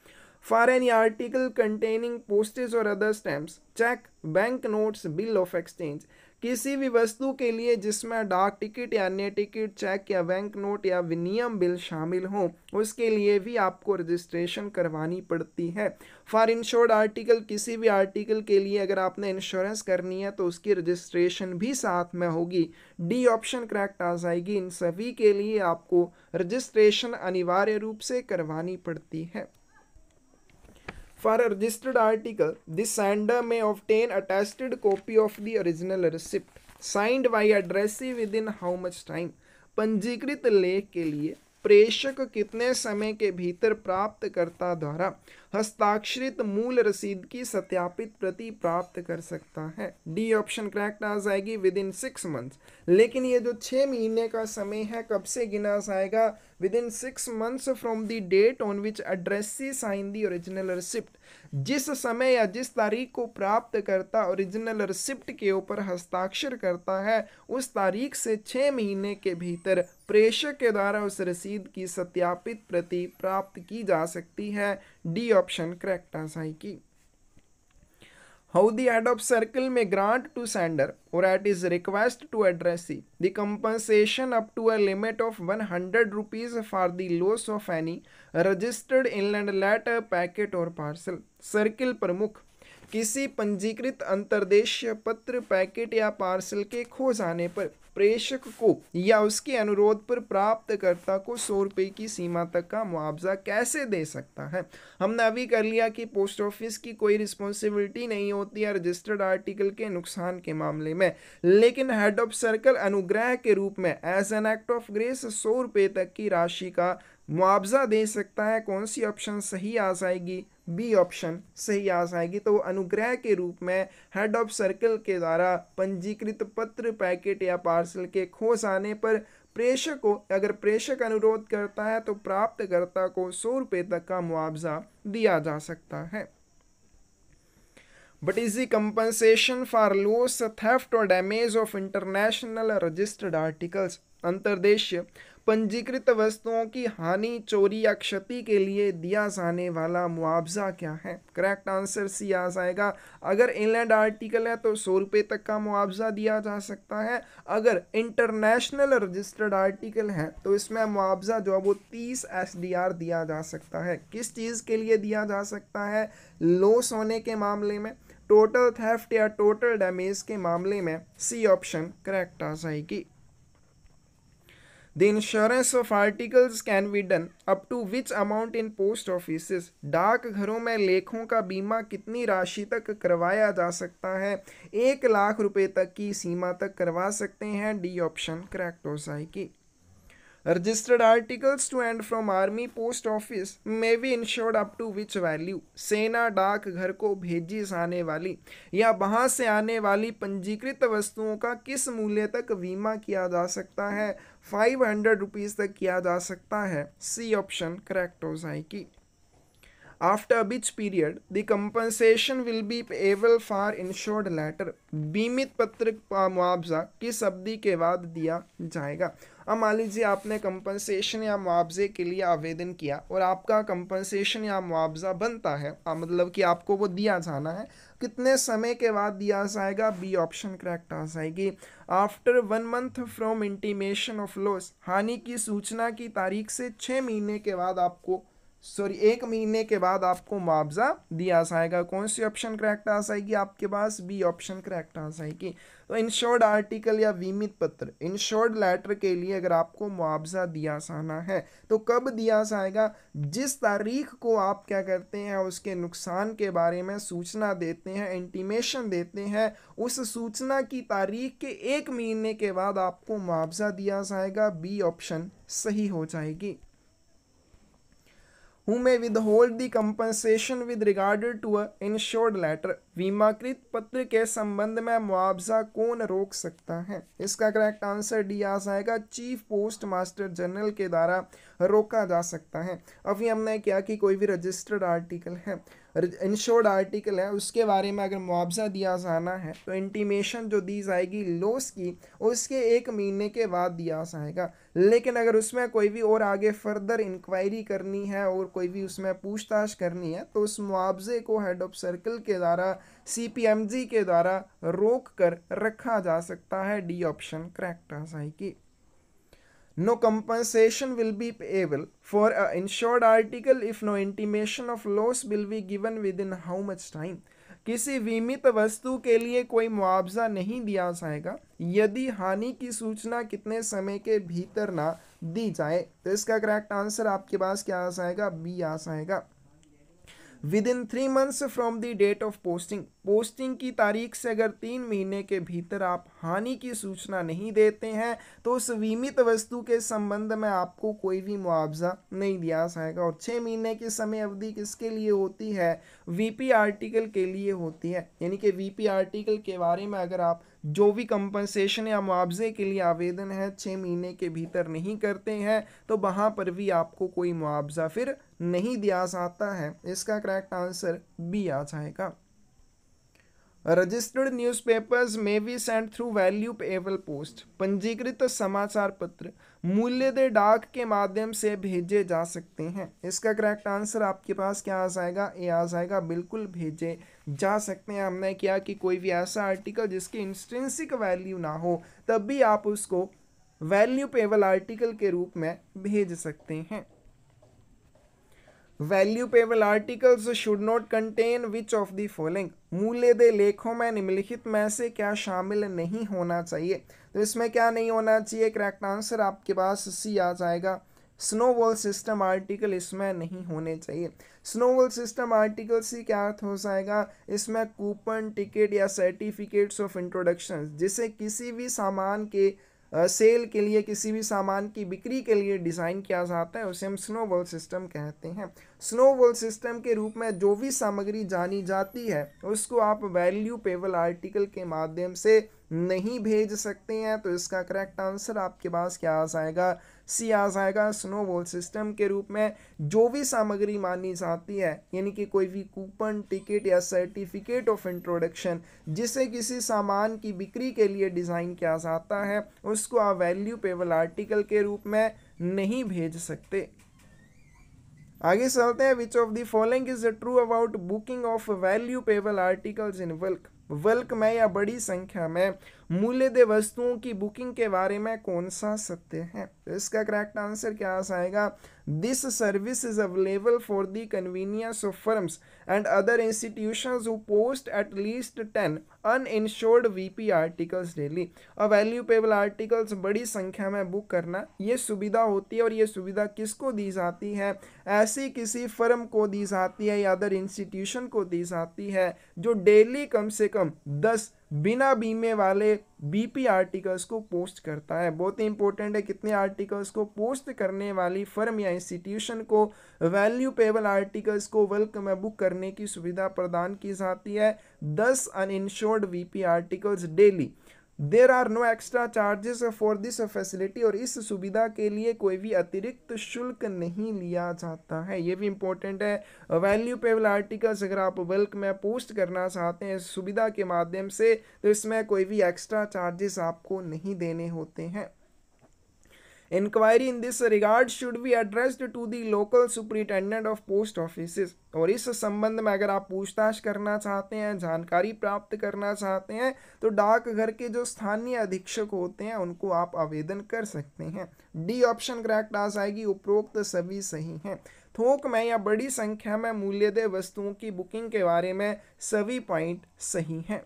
For any article containing postage और other stamps, cheque, bank notes, bill of exchange. किसी भी वस्तु के लिए जिसमें डाक टिकट या अन्य टिकट, चेक या बैंक नोट या विनिमय बिल शामिल हो, उसके लिए भी आपको रजिस्ट्रेशन करवानी पड़ती है। फॉर इंश्योर्ड आर्टिकल, किसी भी आर्टिकल के लिए अगर आपने इंश्योरेंस करनी है तो उसकी रजिस्ट्रेशन भी साथ में होगी। डी ऑप्शन करेक्ट आ जाएगी। इन सभी के लिए आपको रजिस्ट्रेशन अनिवार्य रूप से करवानी पड़ती है। For a registered article, the sender may obtain attested copy of the original receipt signed by addressee within how much time। पंजीकृत लेख के लिए प्रेषक कितने समय के भीतर प्राप्तकर्ता द्वारा हस्ताक्षरित मूल रसीद की सत्यापित प्रति प्राप्त कर सकता है? डी ऑप्शन करेक्ट आ जाएगी, विद इन 6 मंथ्स। लेकिन ये जो 6 महीने का समय है कब से गिना जाएगा? Within 6 months from the date on which addressee sign the original receipt. जिस समय या जिस तारीख को प्राप्त करता ओरिजिनल रिसिप्ट के ऊपर हस्ताक्षर करता है, उस तारीख से 6 महीने के भीतर प्रेषक के द्वारा उस रसीद की सत्यापित प्रति प्राप्त की जा सकती है। डी ऑप्शन करेक्ट आ जाएगी। How the head of circle may grant to sender or at his request to addressee the compensation up to a limit of 100 rupees for the loss of any registered inland letter, packet और parcel. Circle प्रमुख किसी पंजीकृत अंतर्देशीय पत्र, packet या parcel के खो जाने पर प्रेषक को या उसके अनुरोध पर प्राप्तकर्ता को 100 रुपये की सीमा तक का मुआवजा कैसे दे सकता है? हमने अभी कर लिया कि पोस्ट ऑफिस की कोई रिस्पॉन्सिबिलिटी नहीं होती है रजिस्टर्ड आर्टिकल के नुकसान के मामले में, लेकिन हेड ऑफ सर्कल अनुग्रह के रूप में as an act of grace 100 रुपये तक की राशि का मुआवजा दे सकता है। कौन सी ऑप्शन सही आ जाएगी? बी ऑप्शन सही आ जाएगी। तो अनुग्रह के रूप में हेड ऑफ सर्कल के द्वारा पंजीकृत पत्र, पैकेट या पार्सल के खो जाने पर प्रेषक को, अगर प्रेषक अनुरोध करता है तो प्राप्तकर्ता को 100 रुपये तक का मुआवजा दिया जा सकता है। But is the compensation for loss, theft or damage of international registered articles? अंतर्देशीय पंजीकृत वस्तुओं की हानि, चोरी या क्षति के लिए दिया जाने वाला मुआवजा क्या है? करेक्ट आंसर सी आ जाएगा। अगर इनलैंड आर्टिकल है तो 100 रुपये तक का मुआवजा दिया जा सकता है। अगर इंटरनेशनल रजिस्टर्ड आर्टिकल है तो इसमें मुआवजा जो है वो 30 SDR दिया जा सकता है। किस चीज़ के लिए दिया जा सकता है? लॉस होने के मामले में, टोटल थेफ्ट या टोटल डैमेज के मामले में। सी ऑप्शन करेक्ट आ जाएगी। The insurance of articles can be done up to which amount in post offices? डाक घरों में लेखों का बीमा कितनी राशि तक करवाया जा सकता है? 1 लाख रुपए तक की सीमा तक करवा सकते हैं। डी ऑप्शन करेक्ट हो जाएगी। Registered articles to and from army, post office may be insured up to which value? सेना, डाक घर को भेजी जाने वाली या वहां से आने वाली पंजीकृत वस्तुओं का किस मूल्य तक बीमा किया जा सकता है? 500 रुपीज तक किया जा सकता है। सी ऑप्शन करेक्ट हो जाएगी। After which period the compensation will be payable for insured letter? बीमित पत्र का मुआवजा किस अवधि के बाद दिया जाएगा? अब मान लीजिए आपने कंपनसेशन या मुआवजे के लिए आवेदन किया और आपका कंपनसेशन या मुआवजा बनता है, मतलब कि आपको वो दिया जाना है, कितने समय के बाद दिया जाएगा? बी ऑप्शन करेक्ट आ जाएगी। After 1 month from intimation of loss, हानि की सूचना की तारीख से 6 महीने के बाद आपको 1 महीने के बाद आपको मुआवजा दिया जाएगा। कौन सी ऑप्शन करेक्ट आ जाएगी आपके पास? बी ऑप्शन करेक्ट आ जाएगी। तो इंश्योर्ड आर्टिकल या बीमित पत्र, इंश्योर्ड लेटर के लिए अगर आपको मुआवजा दिया जाना है तो कब दिया जाएगा? जिस तारीख को आप क्या करते हैं, उसके नुकसान के बारे में सूचना देते हैं, इंटीमेशन देते हैं, उस सूचना की तारीख के 1 महीने के बाद आपको मुआवजा दिया जाएगा। बी ऑप्शन सही हो जाएगी। Who may withhold the compensation with regard to a insured letter? बीमाकृत पत्र के संबंध में मुआवजा कौन रोक सकता है? इसका करेक्ट आंसर डी आ जाएगा। चीफ पोस्ट मास्टर जनरल के द्वारा रोका जा सकता है। अभी हमने क्या कि कोई भी रजिस्टर्ड आर्टिकल है, इंश्योर्ड आर्टिकल है, उसके बारे में अगर मुआवजा दिया जाना है तो इंटीमेशन जो दी जाएगी लॉस की, उसके 1 महीने के बाद दिया जाएगा। लेकिन अगर उसमें कोई भी और आगे फर्दर इंक्वायरी करनी है और कोई भी उसमें पूछताछ करनी है तो उस मुआवजे को हेड ऑफ सर्कल के द्वारा, CPMG के द्वारा रोक कर रखा जा सकता है। डी ऑप्शन करेक्ट आ जाएगी। No compensation will be payable for an insured article if no intimation of loss will be given within how much time? किसी बीमित वस्तु के लिए कोई मुआवजा नहीं दिया जाएगा यदि हानि की सूचना कितने समय के भीतर ना दी जाए। तो इसका करेक्ट आंसर आपके पास क्या आ जाएगा? बी आ जाएगा। Within 3 months from the date of posting, posting की तारीख से अगर 3 महीने के भीतर आप हानि की सूचना नहीं देते हैं तो उस बीमित वस्तु के संबंध में आपको कोई भी मुआवजा नहीं दिया जाएगा। और 6 महीने की समय अवधि किसके लिए होती है? VP आर्टिकल के लिए होती है। यानी कि VP आर्टिकल के बारे में अगर आप जो भी कंपनसेशन या मुआवजे के लिए आवेदन है 6 महीने के भीतर नहीं करते हैं तो वहाँ पर भी आपको कोई मुआवजा फिर नहीं दिया जाता है। इसका करेक्ट आंसर बी आ जाएगा। रजिस्टर्ड न्यूज़पेपर्स में B sent through value payable post, पंजीकृत समाचार पत्र मूल्यदेय डाक के माध्यम से भेजे जा सकते हैं। इसका करेक्ट आंसर आपके पास क्या आ जाएगा? ए आ जाएगा। बिल्कुल भेजे जा सकते हैं। हमने किया कि कोई भी ऐसा आर्टिकल जिसकी इंस्ट्रिंसिक वैल्यू ना हो तब भी आप उसको वैल्यू पेएबल आर्टिकल के रूप में भेज सकते हैं। Value payable articles should not contain which of the following, मूल्यदेय लेखों में निम्नलिखित में से क्या शामिल नहीं होना चाहिए? तो इसमें क्या नहीं होना चाहिए? करेक्ट आंसर आपके पास सी आ जाएगा। स्नोबॉल सिस्टम आर्टिकल इसमें नहीं होने चाहिए। स्नोबॉल सिस्टम आर्टिकल से क्या अर्थ हो जाएगा? इसमें कूपन, टिकट या सर्टिफिकेट्स ऑफ इंट्रोडक्शन, जिसे किसी भी सामान के सेल के लिए, किसी भी सामान की बिक्री के लिए डिज़ाइन किया जाता है, उसे हम स्नोबॉल सिस्टम कहते हैं। स्नोबॉल सिस्टम के रूप में जो भी सामग्री जानी जाती है उसको आप वैल्यूपेबल आर्टिकल के माध्यम से नहीं भेज सकते हैं। तो इसका करेक्ट आंसर आपके पास क्या आ जाएगा, सी आ जाएगा। स्नोबॉल सिस्टम के रूप में जो भी सामग्री मानी जाती है, यानी कि कोई भी कूपन, टिकट या सर्टिफिकेट ऑफ इंट्रोडक्शन जिसे किसी सामान की बिक्री के लिए डिज़ाइन किया जाता है, उसको आप वैल्यूपेबल आर्टिकल के रूप में नहीं भेज सकते। आगे चलते हैं। Which of the following is true about booking of value payable articles in bulk. Bulk में या बड़ी संख्या में मूल्यदेय वस्तुओं की बुकिंग के बारे में कौन सा सत्य है। तो इसका करेक्ट आंसर क्या आ जाएगा, this service is available for the convenience of firms and other institutions who post at least 10 uninsured VP articles daily. और वैल्यूपेबल आर्टिकल्स बड़ी संख्या में बुक करना ये सुविधा होती है, और ये सुविधा किसको दी जाती है, ऐसी किसी फर्म को दी जाती है या अदर इंस्टीट्यूशन को दी जाती है जो डेली कम से कम 10 बिना बीमे वाले बीपी आर्टिकल्स को पोस्ट करता है। बहुत ही इंपॉर्टेंट है, कितने आर्टिकल्स को पोस्ट करने वाली फर्म या इंस्टीट्यूशन को वैल्यूपेबल आर्टिकल्स को बल्क में बुक करने की सुविधा प्रदान की जाती है, 10 uninsured VP articles daily. There are no extra charges for this facility, और इस सुविधा के लिए कोई भी अतिरिक्त शुल्क नहीं लिया जाता है। ये भी इंपॉर्टेंट है। वैल्यूपेबल आर्टिकल्स अगर आप बल्क में पोस्ट करना चाहते हैं इस सुविधा के माध्यम से, तो इसमें कोई भी एक्स्ट्रा चार्जेस आपको नहीं देने होते हैं। Inquiry in this regard should be addressed to the local superintendent of post offices, और इस संबंध में अगर आप पूछताछ करना चाहते हैं, जानकारी प्राप्त करना चाहते हैं, तो डाकघर के जो स्थानीय अधीक्षक होते हैं उनको आप आवेदन कर सकते हैं। डी ऑप्शन करेक्ट आ जाएगी, उपरोक्त सभी सही हैं। थोक में या बड़ी संख्या में मूल्यदेय वस्तुओं की बुकिंग के बारे में सभी पॉइंट सही हैं।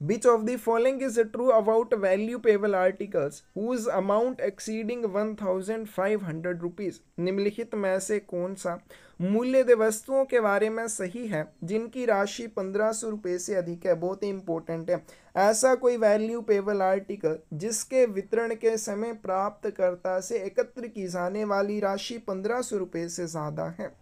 Which of the following is true about valuable articles whose amount exceeding 1500 rupees? निम्नलिखित में से कौन सा मूल्यदेय वस्तुओं के बारे में सही है जिनकी राशि 1500 रुपये से अधिक है। बहुत ही इंपॉर्टेंट है, ऐसा कोई वैल्यूपेबल आर्टिकल जिसके वितरण के समय प्राप्तकर्ता से एकत्र की जाने वाली राशि 1500 रुपये से ज़्यादा है।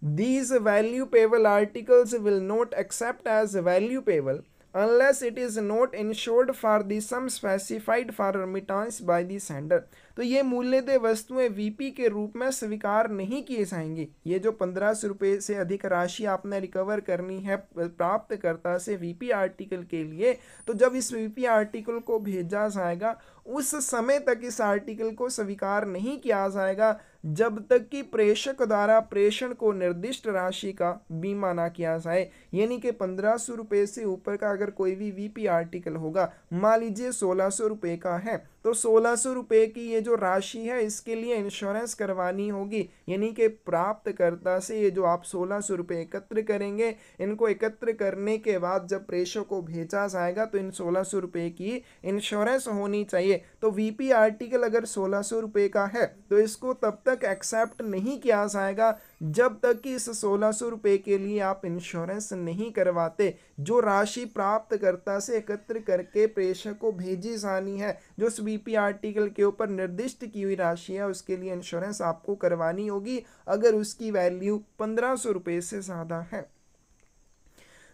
These valuable articles will not accept as valuable unless it is not insured for the sum specified for remittance by the sender। तो ये मूल्यदेय वस्तुएं वीपी के रूप में स्वीकार नहीं किए जाएंगे। ये जो 1500 रुपये से अधिक राशि आपने रिकवर करनी है प्राप्तकर्ता से वीपी आर्टिकल के लिए, तो जब इस वीपी आर्टिकल को भेजा जाएगा उस समय तक इस आर्टिकल को स्वीकार नहीं किया जाएगा जब तक कि प्रेषक द्वारा प्रेषण को निर्दिष्ट राशि का बीमा ना किया जाए। यानी कि 1500 रुपये से ऊपर का अगर कोई भी वीपी आर्टिकल होगा, मान लीजिए 1600 रुपये का है, तो 1600 रुपये की ये जो राशि है इसके लिए इंश्योरेंस करवानी होगी। यानी कि प्राप्तकर्ता से ये जो आप 1600 रुपये एकत्र करेंगे, इनको एकत्र करने के बाद जब प्रेषक को भेजा जाएगा तो इन 1600 रुपये की इंश्योरेंस होनी चाहिए। तो वीपी आर्टिकल अगर 1600 रुपये का है तो इसको तब तक एक्सेप्ट नहीं किया जाएगा जब तक कि इस 1600 रुपये के लिए आप इंश्योरेंस नहीं करवाते। जो राशि प्राप्तकर्ता से एकत्र करके प्रेषक को भेजी जानी है, जो वीपी आर्टिकल के ऊपर निर्दिष्ट की हुई राशि है, उसके लिए इंश्योरेंस आपको करवानी होगी अगर उसकी वैल्यू 1500 रुपये से ज़्यादा है।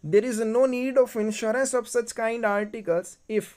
There is no need of insurance of such kind articles if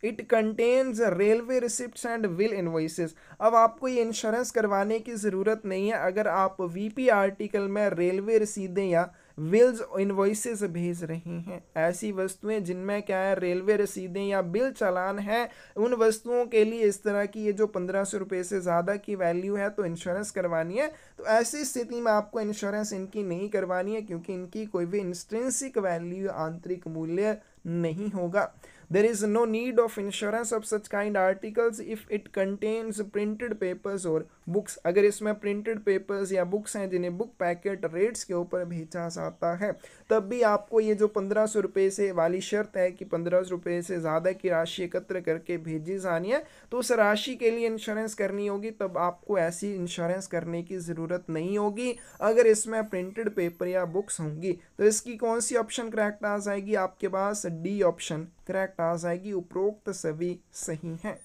it contains railway receipts and will invoices. अब आपको ये इंश्योरेंस करवाने की ज़रूरत नहीं है अगर आप वीपी आर्टिकल में रेलवे रसीदें या बिल्स इन्वॉइसेस भेज रहे हैं। ऐसी वस्तुएं जिनमें क्या है, रेलवे रसीदें या बिल चालान है, उन वस्तुओं के लिए इस तरह की ये जो 1500 रुपये से ज़्यादा की वैल्यू है तो इंश्योरेंस करवानी है। तो ऐसी स्थिति में आपको इंश्योरेंस इनकी नहीं करवानी है क्योंकि इनकी कोई भी इंस्ट्रिंसिक वैल्यू, आंतरिक मूल्य नहीं होगा। There is no need of insurance of such kind articles if it contains printed papers or books। अगर इसमें printed papers या books हैं जिन्हें बुक पैकेट रेट्स के ऊपर भेजा जाता है, तब भी आपको ये जो 1500 रुपये से वाली शर्त है कि 1500 रुपये से ज़्यादा की राशि एकत्र करके भेजी जानी है, तो उस राशि के लिए इंश्योरेंस करनी होगी। तब आपको ऐसी इंश्योरेंस करने की ज़रूरत ज़रूरत नहीं होगी अगर इसमें प्रिंटेड पेपर या बुक्स होंगी। तो इसकी कौन सी ऑप्शन करेक्ट आ जाएगी आपके पास? डी ऑप्शन करेक्ट आ जाएगी। उपरोक्त सभी सही हैं।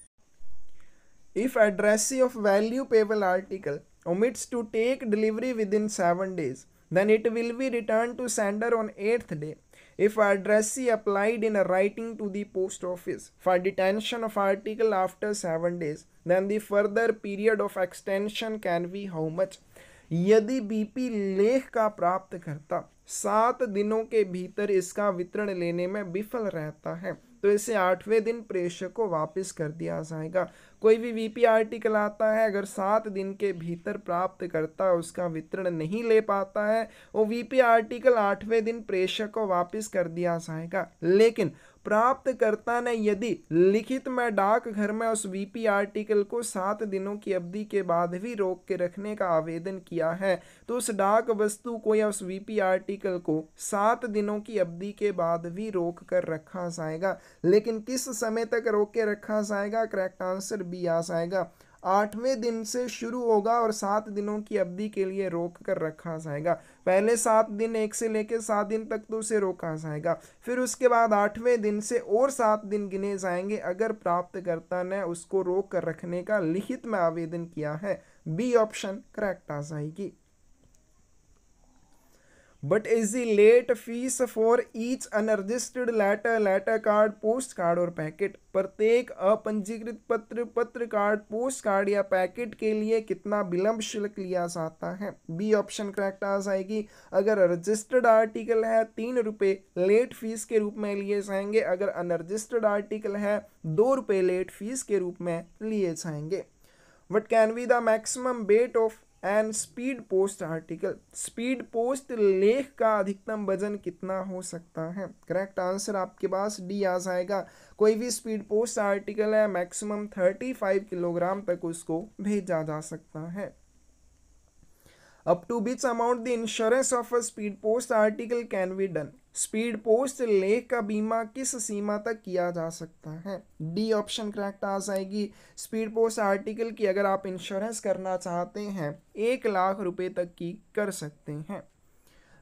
If addressee of value payable article omits to take delivery within 7 days, then it will be returned to sender on 8th day. If addressee applied in writing to the post office for detention of article after 7 days, then the further period of extension can be how much? यदि BP लेख का प्राप्तकर्ता 7 दिनों के भीतर इसका वितरण लेने में विफल रहता है तो इसे 8वें दिन प्रेषक को वापस कर दिया जाएगा। कोई भी वीपी आर्टिकल आता है, अगर 7 दिन के भीतर प्राप्त करता उसका वितरण नहीं ले पाता है, वो वीपी आर्टिकल 8वें दिन प्रेषक को वापस कर दिया जाएगा। लेकिन प्राप्तकर्ता ने यदि लिखित में डाकघर में उस वीपी आर्टिकल को 7 दिनों की अवधि के बाद भी रोक के रखने का आवेदन किया है तो उस डाक वस्तु को या उस वीपी आर्टिकल को 7 दिनों की अवधि के बाद भी रोक कर रखा जाएगा। लेकिन किस समय तक रोक के रखा जाएगा? करेक्ट आंसर बी आ जाएगा। 8वें दिन से शुरू होगा और 7 दिनों की अवधि के लिए रोक कर रखा जाएगा। पहले 7 दिन 1 से लेकर 7 दिन तक तो उसे रोका जाएगा, फिर उसके बाद 8वें दिन से और 7 दिन गिने जाएंगे अगर प्राप्तकर्ता ने उसको रोक कर रखने का लिखित में आवेदन किया है। बी ऑप्शन करेक्ट आ जाएगी। But is the late fees for each unregistered letter, letter card, post card और पैकेट? प्रत्येक अपंजीकृत पत्र, पत्र कार्ड, पोस्ट कार्ड या पैकेट के लिए कितना विलंब शुल्क लिया जाता है? बी ऑप्शन करेक्ट आ जाएगी। अगर रजिस्टर्ड आर्टिकल है 3 रुपये लेट फीस के रूप में लिए जाएंगे, अगर अनरजिस्टर्ड आर्टिकल है 2 रुपये लेट फीस के रूप में लिए जाएंगे। What can be the maximum weight of and speed post article? Speed post लेख का अधिकतम वजन कितना हो सकता है? करेक्ट आंसर आपके पास डी आ जाएगा। कोई भी स्पीड पोस्ट आर्टिकल है मैक्सिमम 35 किलोग्राम तक उसको भेजा जा सकता है। Up to which amount the insurance of a speed post article can be done? Speed post लेख का बीमा किस सीमा तक किया जा सकता है? डी ऑप्शन करेक्ट आ जाएगी। स्पीड पोस्ट आर्टिकल की अगर आप इंश्योरेंस करना चाहते हैं 1 लाख रुपए तक की कर सकते हैं।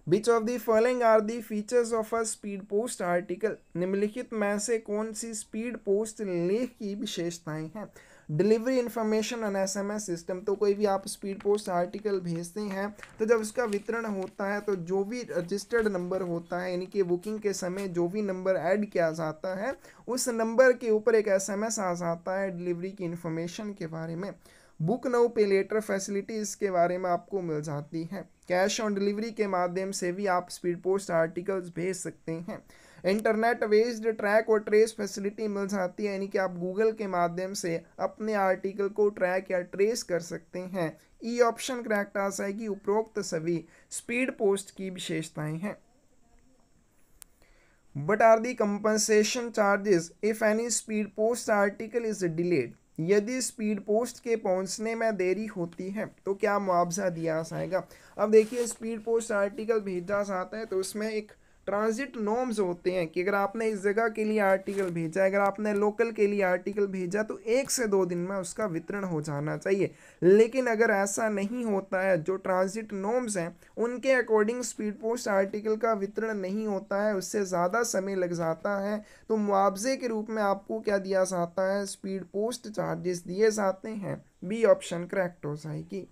Which of the following are the features of a speed post article? निम्नलिखित में से कौन सी स्पीड पोस्ट लेख की विशेषताएं हैं? Delivery information on SMS system. तो कोई भी आप स्पीड पोस्ट आर्टिकल भेजते हैं तो जब उसका वितरण होता है तो जो भी रजिस्टर्ड नंबर होता है, यानी कि बुकिंग के समय जो भी नंबर ऐड किया जाता है उस नंबर के ऊपर एक SMS आ जाता है डिलीवरी की इंफॉर्मेशन के बारे में। बुक नाउ पे लेटर फैसिलिटी इसके बारे में आपको मिल जाती है। कैश ऑन डिलीवरी के माध्यम से भी आप स्पीड पोस्ट आर्टिकल्स भेज सकते हैं। इंटरनेट बेस्ड ट्रैक और ट्रेस फैसिलिटी मिल जाती है, यानी कि आप गूगल के माध्यम से अपने आर्टिकल को ट्रैक या ट्रेस कर सकते हैं। ई ऑप्शन करेक्ट आ जाएगी। उपरोक्त सभी स्पीड पोस्ट की विशेषताएं हैं। What are the compensation charges if any speed post article is delayed? यदि स्पीड पोस्ट के पहुंचने में देरी होती है तो क्या मुआवजा दिया जाएगा? अब देखिए स्पीड पोस्ट आर्टिकल भेजा जाता है तो उसमें एक ट्रांजिट नॉर्म्स होते हैं कि अगर आपने इस जगह के लिए आर्टिकल भेजा है, अगर आपने लोकल के लिए आर्टिकल भेजा तो 1 से 2 दिन में उसका वितरण हो जाना चाहिए। लेकिन अगर ऐसा नहीं होता है, जो ट्रांजिट नॉर्म्स हैं उनके अकॉर्डिंग स्पीड पोस्ट आर्टिकल का वितरण नहीं होता है, उससे ज़्यादा समय लग जाता है, तो मुआवजे के रूप में आपको क्या दिया जाता है? स्पीड पोस्ट चार्जेस दिए जाते हैं। बी ऑप्शन करेक्ट हो जाएगी।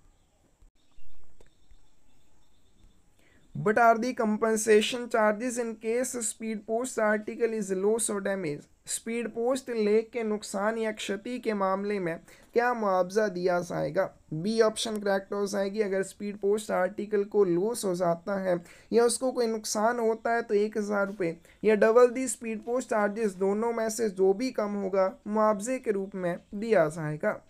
But are the compensation charges in case speed post article is loss or damage? Speed post लेख के नुकसान या क्षति के मामले में क्या मुआवजा दिया जाएगा? बी ऑप्शन करेक्ट हो जाएगी। अगर स्पीड पोस्ट आर्टिकल को लॉस हो जाता है या उसको कोई नुकसान होता है तो 1000 रुपये या डबल दी स्पीड पोस्ट चार्जेस, दोनों में से जो भी कम होगा मुआवजे के रूप में दिया जाएगा।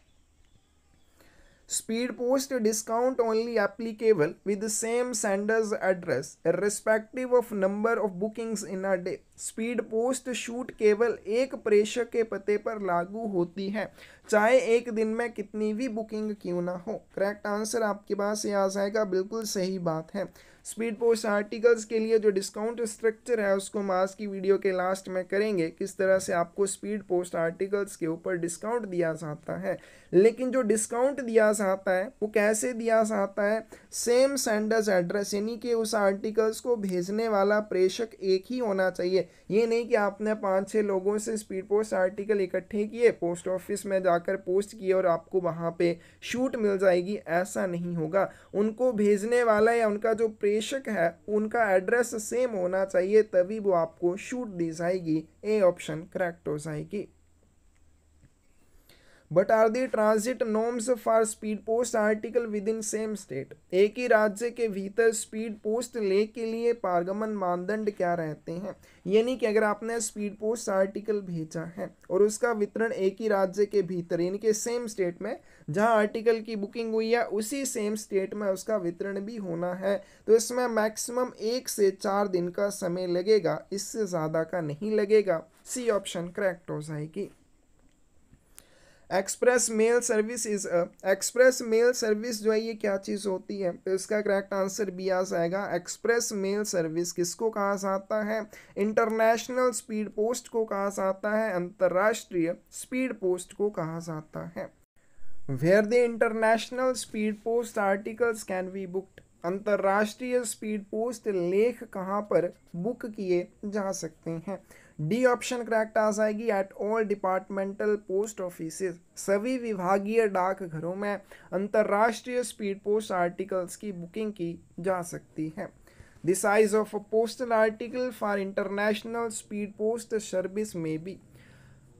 Speed post discount only applicable with the same sender's address irrespective of number of bookings in a day. Speed post छूट केवल एक प्रेषक के पते पर लागू होती है, चाहे एक दिन में कितनी भी बुकिंग क्यों ना हो। करेक्ट आंसर आपके पास ये आ जाएगा, बिल्कुल सही बात है। स्पीड पोस्ट आर्टिकल्स के लिए जो डिस्काउंट स्ट्रक्चर है उसको हम आज की वीडियो के लास्ट में करेंगे, किस तरह से आपको स्पीड पोस्ट आर्टिकल्स के ऊपर डिस्काउंट दिया जाता है। लेकिन जो डिस्काउंट दिया जाता है वो कैसे दिया जाता है, सेम सेंडर्स एड्रेस, यानी कि उस आर्टिकल्स को भेजने वाला प्रेषक एक ही होना चाहिए। ये नहीं कि आपने 5-6 लोगों से स्पीड पोस्ट आर्टिकल इकट्ठे किए, पोस्ट ऑफिस में जाकर पोस्ट किए और आपको वहाँ पे छूट मिल जाएगी, ऐसा नहीं होगा। उनको भेजने वाला या उनका जो प्रेषक है उनका एड्रेस सेम होना चाहिए, तभी वो आपको छूट दी जाएगी। ए ऑप्शन करेक्ट हो जाएगी। But are the transit norms for speed post article within same state. एक ही राज्य के भीतर स्पीड पोस्ट ले के लिए पारगमन मानदंड क्या रहते हैं, यानी कि अगर आपने स्पीड पोस्ट आर्टिकल भेजा है और उसका वितरण एक ही राज्य के भीतर यानी कि सेम स्टेट में जहां आर्टिकल की बुकिंग हुई है उसी सेम स्टेट में उसका वितरण भी होना है, तो इसमें मैक्सिमम 1 से 4 दिन का समय लगेगा, इससे ज़्यादा का नहीं लगेगा। सी ऑप्शन करेक्ट हो जाएगी। Express mail service is express mail service जो है ये क्या चीज़ होती है, तो इसका करेक्ट आंसर भी आ जाएगा। एक्सप्रेस मेल सर्विस किसको कहा जाता है, इंटरनेशनल स्पीड पोस्ट को कहा जाता है, अंतर्राष्ट्रीय स्पीड पोस्ट को कहा जाता है। Where the international speed post articles can be booked, अंतर्राष्ट्रीय स्पीड पोस्ट लेख कहाँ पर बुक किए जा सकते हैं। डी ऑप्शन करेक्ट आ जाएगी, at all departmental post offices, सभी विभागीय डाकघरों में अंतर्राष्ट्रीय स्पीड पोस्ट आर्टिकल्स की बुकिंग की जा सकती है। The size of a postal article for international speed post service में बी,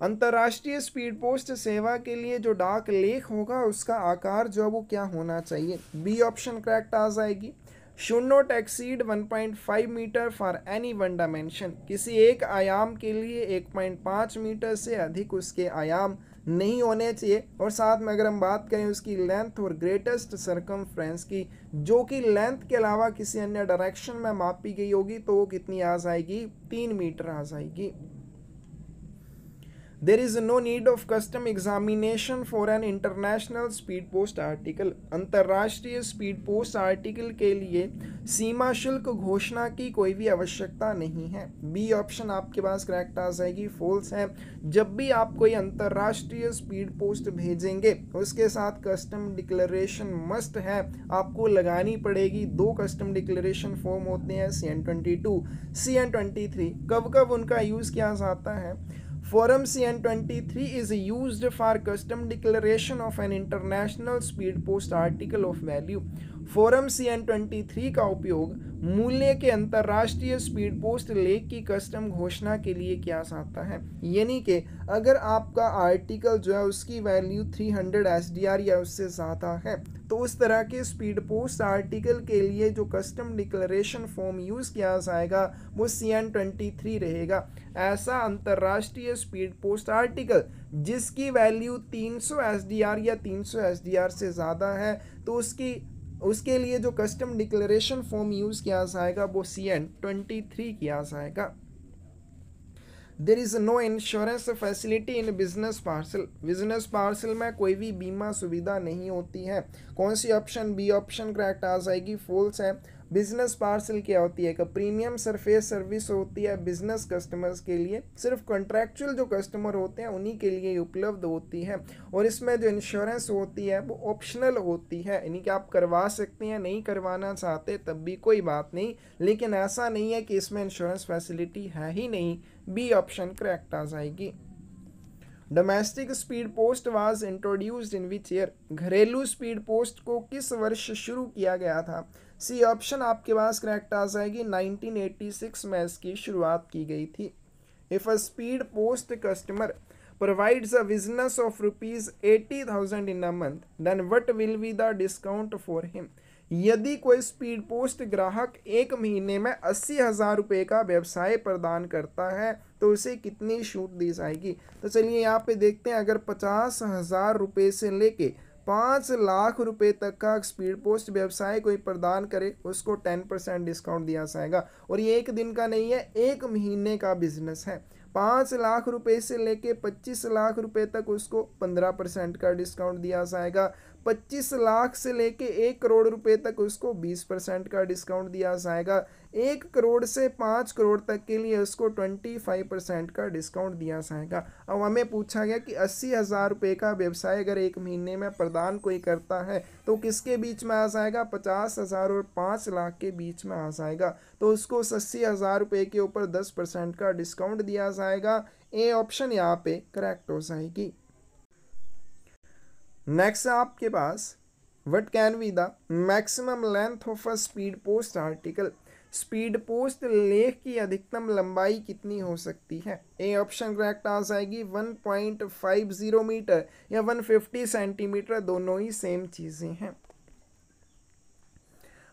अंतर्राष्ट्रीय स्पीड पोस्ट सेवा के लिए जो डाक लेख होगा उसका आकार जो है वो क्या होना चाहिए। बी ऑप्शन करेक्ट आ जाएगी, should not exceed 1.5 metre for any one dimension, किसी एक आयाम के लिए 1.5 मीटर से अधिक उसके आयाम नहीं होने चाहिए। और साथ में अगर हम बात करें उसकी लेंथ और ग्रेटेस्ट सरकमफ्रेंस की, जो कि लेंथ के अलावा किसी अन्य डायरेक्शन में मापी गई होगी, तो वो कितनी आ जाएगी, 3 मीटर आ जाएगी। There is no need of custom examination for an international speed post article, अंतर्राष्ट्रीय स्पीड पोस्ट आर्टिकल के लिए सीमा शुल्क घोषणा की कोई भी आवश्यकता नहीं है। बी ऑप्शन आपके पास करेक्ट आ जाएगी, फॉल्स है। जब भी आप कोई अंतर्राष्ट्रीय स्पीड पोस्ट भेजेंगे उसके साथ कस्टम डिक्लेरेशन मस्ट है, आपको लगानी पड़ेगी। 2 कस्टम डिक्लेरेशन फॉर्म होते हैं, CN22, CN23। कब कब उनका यूज़ किया जाता है, Form CN23 is used for custom declaration of an international speed post article of value। Form CN23 का उपयोग मूल्य के अंतर्राष्ट्रीय स्पीड पोस्ट लेख की कस्टम घोषणा के लिए किया जाता है, यानी कि अगर आपका आर्टिकल जो है उसकी वैल्यू 300 SDR या उससे ज़्यादा है, तो उस तरह के स्पीड पोस्ट आर्टिकल के लिए जो कस्टम डिक्लेरेशन फॉर्म यूज़ किया जाएगा वो CN23 रहेगा। ऐसा अंतर्राष्ट्रीय स्पीड पोस्ट आर्टिकल जिसकी वैल्यू 300 SDR या 300 SDR से ज़्यादा है, तो उसके लिए जो कस्टम डिक्लेरेशन फॉर्म यूज़ किया जाएगा वो CN23 किया जाएगा। There is no insurance facility in business parcel, business parcel में कोई भी बीमा सुविधा नहीं होती है। कौन सी ऑप्शन, बी ऑप्शन करेक्ट आ जाएगी, फॉल्स है। बिजनेस पार्सल क्या होती है, कि प्रीमियम सरफेस सर्विस होती है बिजनेस कस्टमर्स के लिए, सिर्फ कॉन्ट्रैक्चुअल जो कस्टमर होते हैं उन्हीं के लिए उपलब्ध होती है, और इसमें जो इंश्योरेंस होती है वो ऑप्शनल होती है, यानी कि आप करवा सकते हैं, नहीं करवाना चाहते तब भी कोई बात नहीं, लेकिन ऐसा नहीं है कि इसमें इंश्योरेंस फैसिलिटी है ही नहीं। बी ऑप्शन करेक्ट आ जाएगी। Domestic speed post was introduced in which year, घरेलू स्पीड पोस्ट को किस वर्ष शुरू किया गया था। सी ऑप्शन आपके पास करेक्ट आ जाएगी, 1986 में इसकी शुरुआत की गई थी। If a speed post customer provides a business of rupees 80,000 in a month, then what will be the discount for him। यदि कोई स्पीड पोस्ट ग्राहक एक महीने में 80,000 रुपये का व्यवसाय प्रदान करता है तो उसे कितनी छूट दी जाएगी। तो चलिए यहाँ पे देखते हैं, अगर 50,000 रुपये से लेके 5 लाख रुपए तक का स्पीड पोस्ट व्यवसाय कोई प्रदान करे उसको 10% डिस्काउंट दिया जाएगा। और ये एक दिन का नहीं है, एक महीने का बिजनेस है। 5 लाख रुपए से लेके 25 लाख रुपए तक उसको 15% का डिस्काउंट दिया जाएगा। 25 लाख से लेके 1 करोड़ रुपए तक उसको 20% का डिस्काउंट दिया जाएगा। 1 करोड़ से 5 करोड़ तक के लिए उसको 25% का डिस्काउंट दिया जाएगा। अब हमें पूछा गया कि 80,000 रुपये का व्यवसाय अगर एक महीने में प्रदान कोई करता है तो किसके बीच में आ जाएगा, 50,000 और 5 लाख के बीच में आ जाएगा। तो उसको 80,000 रुपये के ऊपर 10% का डिस्काउंट दिया जाएगा। ए ऑप्शन यहाँ पे करेक्ट हो जाएगी। नेक्स्ट है आपके पास, what can be the maximum length of a speed post article. Speed post लेख की अधिकतम लंबाई कितनी हो सकती है। ए ऑप्शन करेक्ट आ जाएगी 1.50 मीटर या 150 सेंटीमीटर, दोनों ही सेम चीज़ें हैं।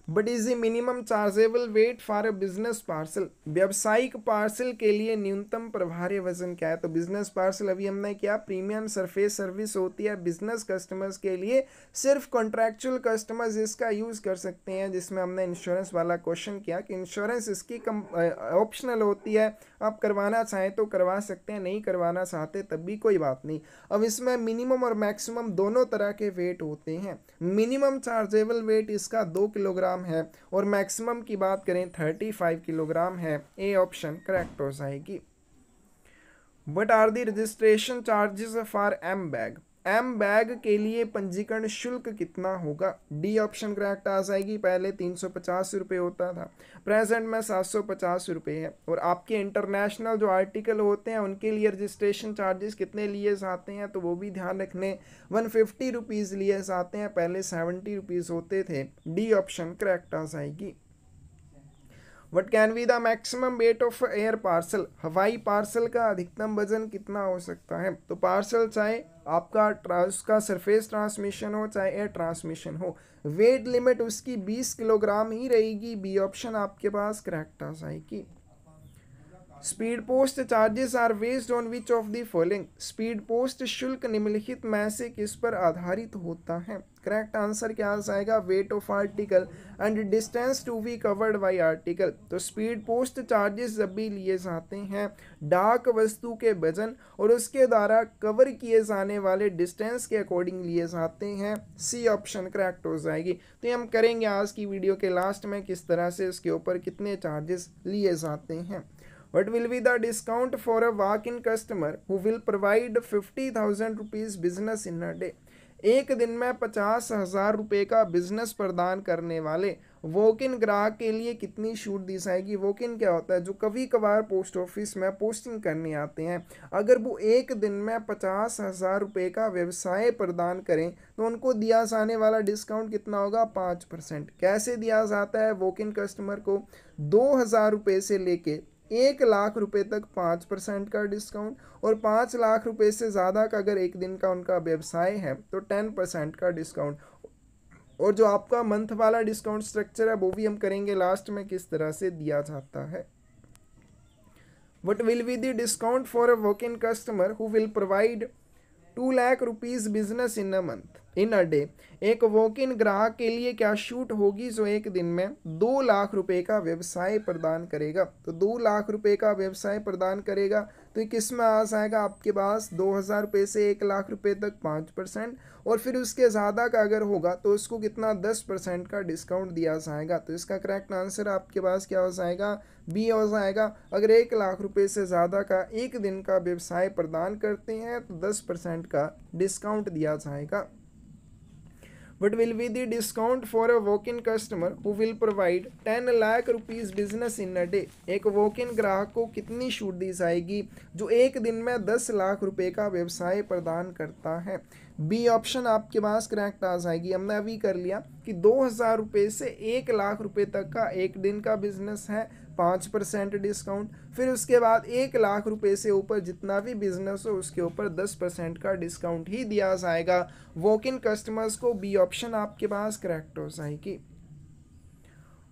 But is the minimum chargeable weight for a business parcel. व्यावसायिक पार्सल के लिए न्यूनतम प्रभार्य वजन क्या है। तो बिजनेस पार्सल अभी हमने क्या, प्रीमियम सरफेस सर्विस होती है बिजनेस कस्टमर्स के लिए। सिर्फ कॉन्ट्रैक्चुअल कस्टमर्स इसका यूज़ कर सकते हैं, जिसमें हमने इंश्योरेंस वाला क्वेश्चन किया कि इंश्योरेंस इसकी ऑप्शनल होती है, आप करवाना चाहें तो करवा सकते हैं, नहीं करवाना चाहते तब भी कोई बात नहीं। अब इसमें मिनिमम और मैक्सिमम दोनों तरह के वेट होते हैं। मिनिमम चार्जेबल वेट इसका 2 किलोग्राम है और मैक्सिमम की बात करें 35 किलोग्राम है। ए ऑप्शन करेक्ट हो जाएगी। What are the registration charges for M bag. M bag के लिए पंजीकरण शुल्क कितना होगा। डी ऑप्शन करेक्ट आ जाएगी। पहले 350 रुपये होता था, प्रेजेंट में 750 रुपये है। और आपके इंटरनेशनल जो आर्टिकल होते हैं उनके लिए रजिस्ट्रेशन चार्जेस कितने लिए जाते हैं तो वो भी ध्यान रखने, 150 रुपीज़ लिए जाते हैं, पहले 70 रुपीज़ होते थे। डी ऑप्शन करेक्ट आ जाएगी। What can be the maximum weight of air parcel. हवाई पार्सल का अधिकतम वजन कितना हो सकता है। तो पार्सल चाहे आपका उसका सरफेस ट्रांसमिशन हो चाहे एयर ट्रांसमिशन हो, वेट लिमिट उसकी 20 किलोग्राम ही रहेगी। बी ऑप्शन आपके पास करेक्ट आ जाएगी। Speed post charges are based on which of the following. Speed post शुल्क निम्नलिखित में से किस पर आधारित होता है। करेक्ट आंसर क्या आ जाएगा, weight of article and distance to be covered by article. तो स्पीड पोस्ट चार्जेस जब भी लिए जाते हैं डाक वस्तु के वजन और उसके द्वारा कवर किए जाने वाले डिस्टेंस के अकॉर्डिंग लिए जाते हैं। सी ऑप्शन करेक्ट हो जाएगी। तो ये हम करेंगे आज की वीडियो के लास्ट में किस तरह से इसके ऊपर कितने चार्जेस लिए जाते हैं। What will be the discount for a walk-in customer who will provide 50,000 rupees business in a day? एक दिन में 50,000 रुपये का बिजनेस प्रदान करने वाले वॉक इन ग्राहक के लिए कितनी छूट दी जाएगी। वॉक इन क्या होता है, जो कभी कभार पोस्ट ऑफिस में पोस्टिंग करने आते हैं, अगर वो एक दिन में 50,000 रुपये का व्यवसाय प्रदान करें तो उनको दिया जाने वाला डिस्काउंट कितना होगा, 5%। कैसे दिया जाता है वॉक इन कस्टमर को, 2,000 रुपये से लेके 1 लाख रुपए तक 5% का डिस्काउंट, और 5 लाख रुपए से ज़्यादा का अगर एक दिन का उनका व्यवसाय है तो 10% का डिस्काउंट। और जो आपका मंथ वाला डिस्काउंट स्ट्रक्चर है वो भी हम करेंगे लास्ट में किस तरह से दिया जाता है। What will be the discount for a walk in customer who will provide 2 lakh rupees business in a month in a day. एक वॉक इन ग्राहक के लिए क्या छूट होगी जो एक दिन में 2 लाख रुपए का व्यवसाय प्रदान करेगा। तो 2 लाख रुपए का व्यवसाय प्रदान करेगा तो ये किस में आ जाएगा आपके पास, 2,000 रुपये से 1 लाख रुपए तक 5%, और फिर उसके ज़्यादा का अगर होगा तो उसको कितना 10% का डिस्काउंट दिया जाएगा। तो इसका करेक्ट आंसर आपके पास क्या हो जाएगा, बी हो जाएगा। अगर 1 लाख रुपए से ज़्यादा का एक दिन का व्यवसाय प्रदान करते हैं तो 10% का डिस्काउंट दिया जाएगा। What will be the discount for a walk-in customer who will provide 10 lakh rupees business in a day. एक वॉक-इन ग्राहक को कितनी छूट दी जाएगी जो एक दिन में 10 लाख रुपए का व्यवसाय प्रदान करता है। बी ऑप्शन आपके पास करेक्ट आ जाएगी। हमने अभी कर लिया कि 2,000 रुपये से 1 लाख रुपए तक का एक दिन का बिजनेस है, 5% डिस्काउंट। फिर उसके बाद 1 लाख रुपए से ऊपर जितना भी बिजनेस हो उसके ऊपर 10% का डिस्काउंट ही दिया जाएगा वॉक इन कस्टमर्स को। बी ऑप्शन आपके पास करेक्ट हो जाएगी।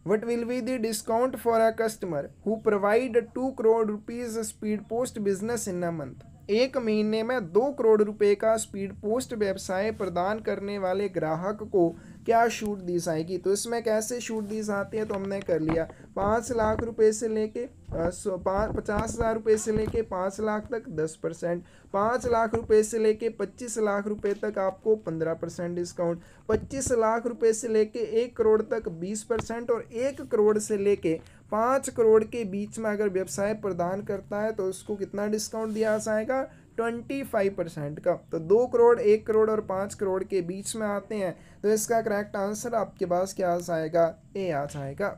What will be the discount for a customer who provide 2 crore rupees speed post business in a month? एक महीने में 2 करोड़ रुपए का स्पीड पोस्ट व्यवसाय प्रदान करने वाले ग्राहक को क्या छूट दी जाएगी। तो इसमें कैसे छूट दी जाती है तो हमने कर लिया 5 लाख रुपए से लेके 50,000 रुपये से लेके 5 लाख तक 10%, 5 लाख रुपए से लेके 25 लाख रुपए तक आपको 15% डिस्काउंट, 25 लाख रुपए से लेके 1 करोड़ तक 20% और 1 करोड़ से लेके 5 करोड़ के बीच में अगर व्यवसाय प्रदान करता है तो उसको कितना डिस्काउंट दिया जाएगा 25% का। तो 2 करोड़ 1 करोड़ और 5 करोड़ के बीच में आते हैं तो इसका करेक्ट आंसर आपके पास क्या आ जाएगा, ए आ जाएगा।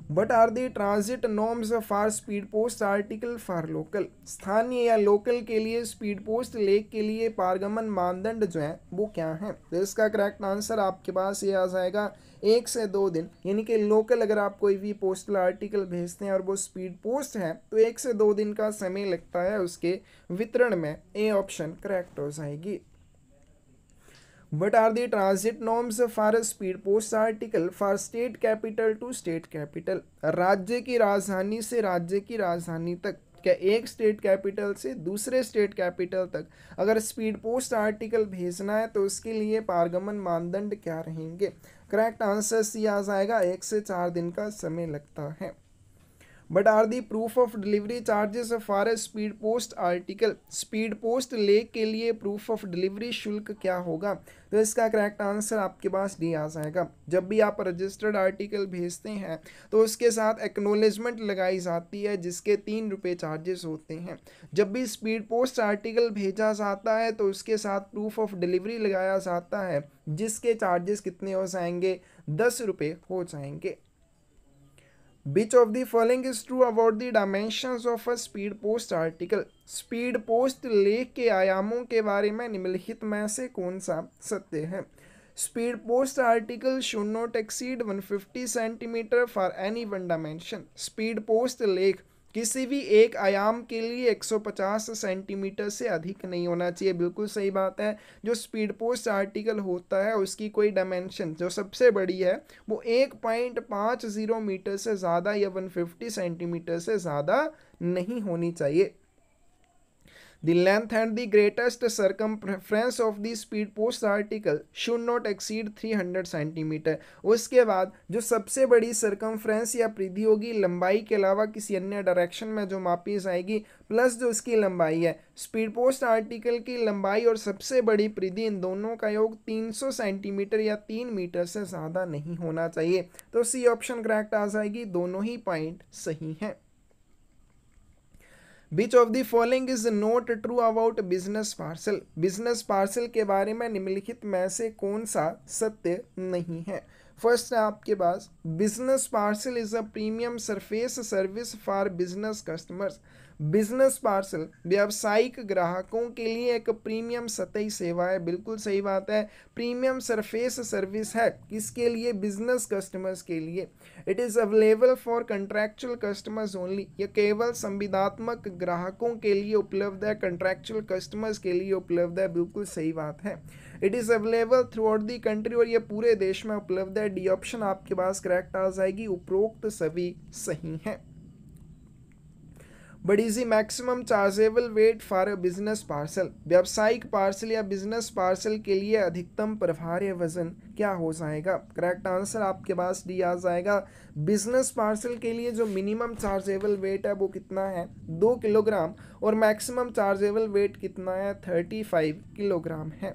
What are the transit norms for speed post article for local? स्थानीय या लोकल के लिए स्पीड पोस्ट लेख के लिए पारगमन मानदंड जो है वो क्या है। तो इसका करेक्ट आंसर आपके पास ये आ जाएगा 1 से 2 दिन, यानी कि लोकल अगर आप कोई भी पोस्टल आर्टिकल भेजते हैं और वो स्पीड पोस्ट है तो 1 से 2 दिन का समय लगता है उसके वितरण में। ए ऑप्शन करेक्ट हो जाएगी। What are the transit norms for a speed post article for state capital to state capital? राज्य की राजधानी से राज्य की राजधानी तक, क्या एक स्टेट कैपिटल से दूसरे स्टेट कैपिटल तक अगर स्पीड पोस्ट आर्टिकल भेजना है तो उसके लिए पारगमन मानदंड क्या रहेंगे। करेक्ट आंसर सी आ जाएगा, 1 से 4 दिन का समय लगता है। But are the proof of delivery charges for a speed post article? Speed post लेख के लिए प्रूफ ऑफ डिलीवरी शुल्क क्या होगा। तो इसका करेक्ट आंसर आपके पास डी आ जाएगा। जब भी आप रजिस्टर्ड आर्टिकल भेजते हैं तो उसके साथ एक्नोलेजमेंट लगाई जाती है जिसके 3 रुपये चार्जेस होते हैं। जब भी स्पीड पोस्ट आर्टिकल भेजा जाता है तो उसके साथ प्रूफ ऑफ डिलीवरी लगाया जाता है जिसके चार्जेस कितने हो जाएंगे, 10 रुपये हो जाएंगे। Which of the following is true about the dimensions of a speed post article? Speed post लेख के आयामों के बारे में निम्नलिखित में से कौन सा सत्य है। Speed post article should not exceed 150 centimetre for any one dimension. Speed post लेख किसी भी एक आयाम के लिए 150 सेंटीमीटर से अधिक नहीं होना चाहिए। बिल्कुल सही बात है। जो स्पीड पोस्ट आर्टिकल होता है उसकी कोई डायमेंशन जो सबसे बड़ी है वो 1.50 मीटर से ज़्यादा या 150 सेंटीमीटर से ज़्यादा नहीं होनी चाहिए। The length and the greatest circumference of the speed post article should not exceed 300 centimetre. उसके बाद जो सबसे बड़ी सर्कमफ्रेंस या परिधि होगी लंबाई के अलावा किसी अन्य डायरेक्शन में जो मापी जाएगी प्लस जो उसकी लंबाई है। स्पीड पोस्ट आर्टिकल की लंबाई और सबसे बड़ी परिधि इन दोनों का योग 300 सेंटीमीटर या 3 मीटर से ज़्यादा नहीं होना चाहिए। तो सी ऑप्शन करेक्ट आ जाएगी। दोनों ही पॉइंट सही हैं। Which of the following is not true about business parcel? Business parcel के बारे में निम्नलिखित में से कौन सा सत्य नहीं है। फर्स्ट है आपके पास business parcel is a premium surface service for business customers. Business parcel व्यावसायिक ग्राहकों के लिए एक प्रीमियम सतही सेवा है। बिल्कुल सही बात है। प्रीमियम सरफेस सर्विस है किसके लिए, बिजनेस कस्टमर्स के लिए। It is available for contractual customers only. यह केवल संविदात्मक ग्राहकों के लिए उपलब्ध है, कंट्रैक्चुअल कस्टमर्स के लिए उपलब्ध है। बिल्कुल सही बात है। It is available through out the country और ये पूरे देश में उपलब्ध है। डी ऑप्शन आपके पास करेक्ट आ जाएगी। उपरोक्त सभी सही हैं। But is the maximum chargeable weight for a business parcel? व्यावसायिक पार्सल या बिजनेस पार्सल के लिए अधिकतम प्रभार्य वजन क्या हो जाएगा। करेक्ट आंसर आपके पास डी आ जाएगा। बिजनेस पार्सल के लिए जो मिनिमम चार्जेबल वेट है वो कितना है, 2 किलोग्राम और मैक्सिमम चार्जेबल वेट कितना है, 35 किलोग्राम है।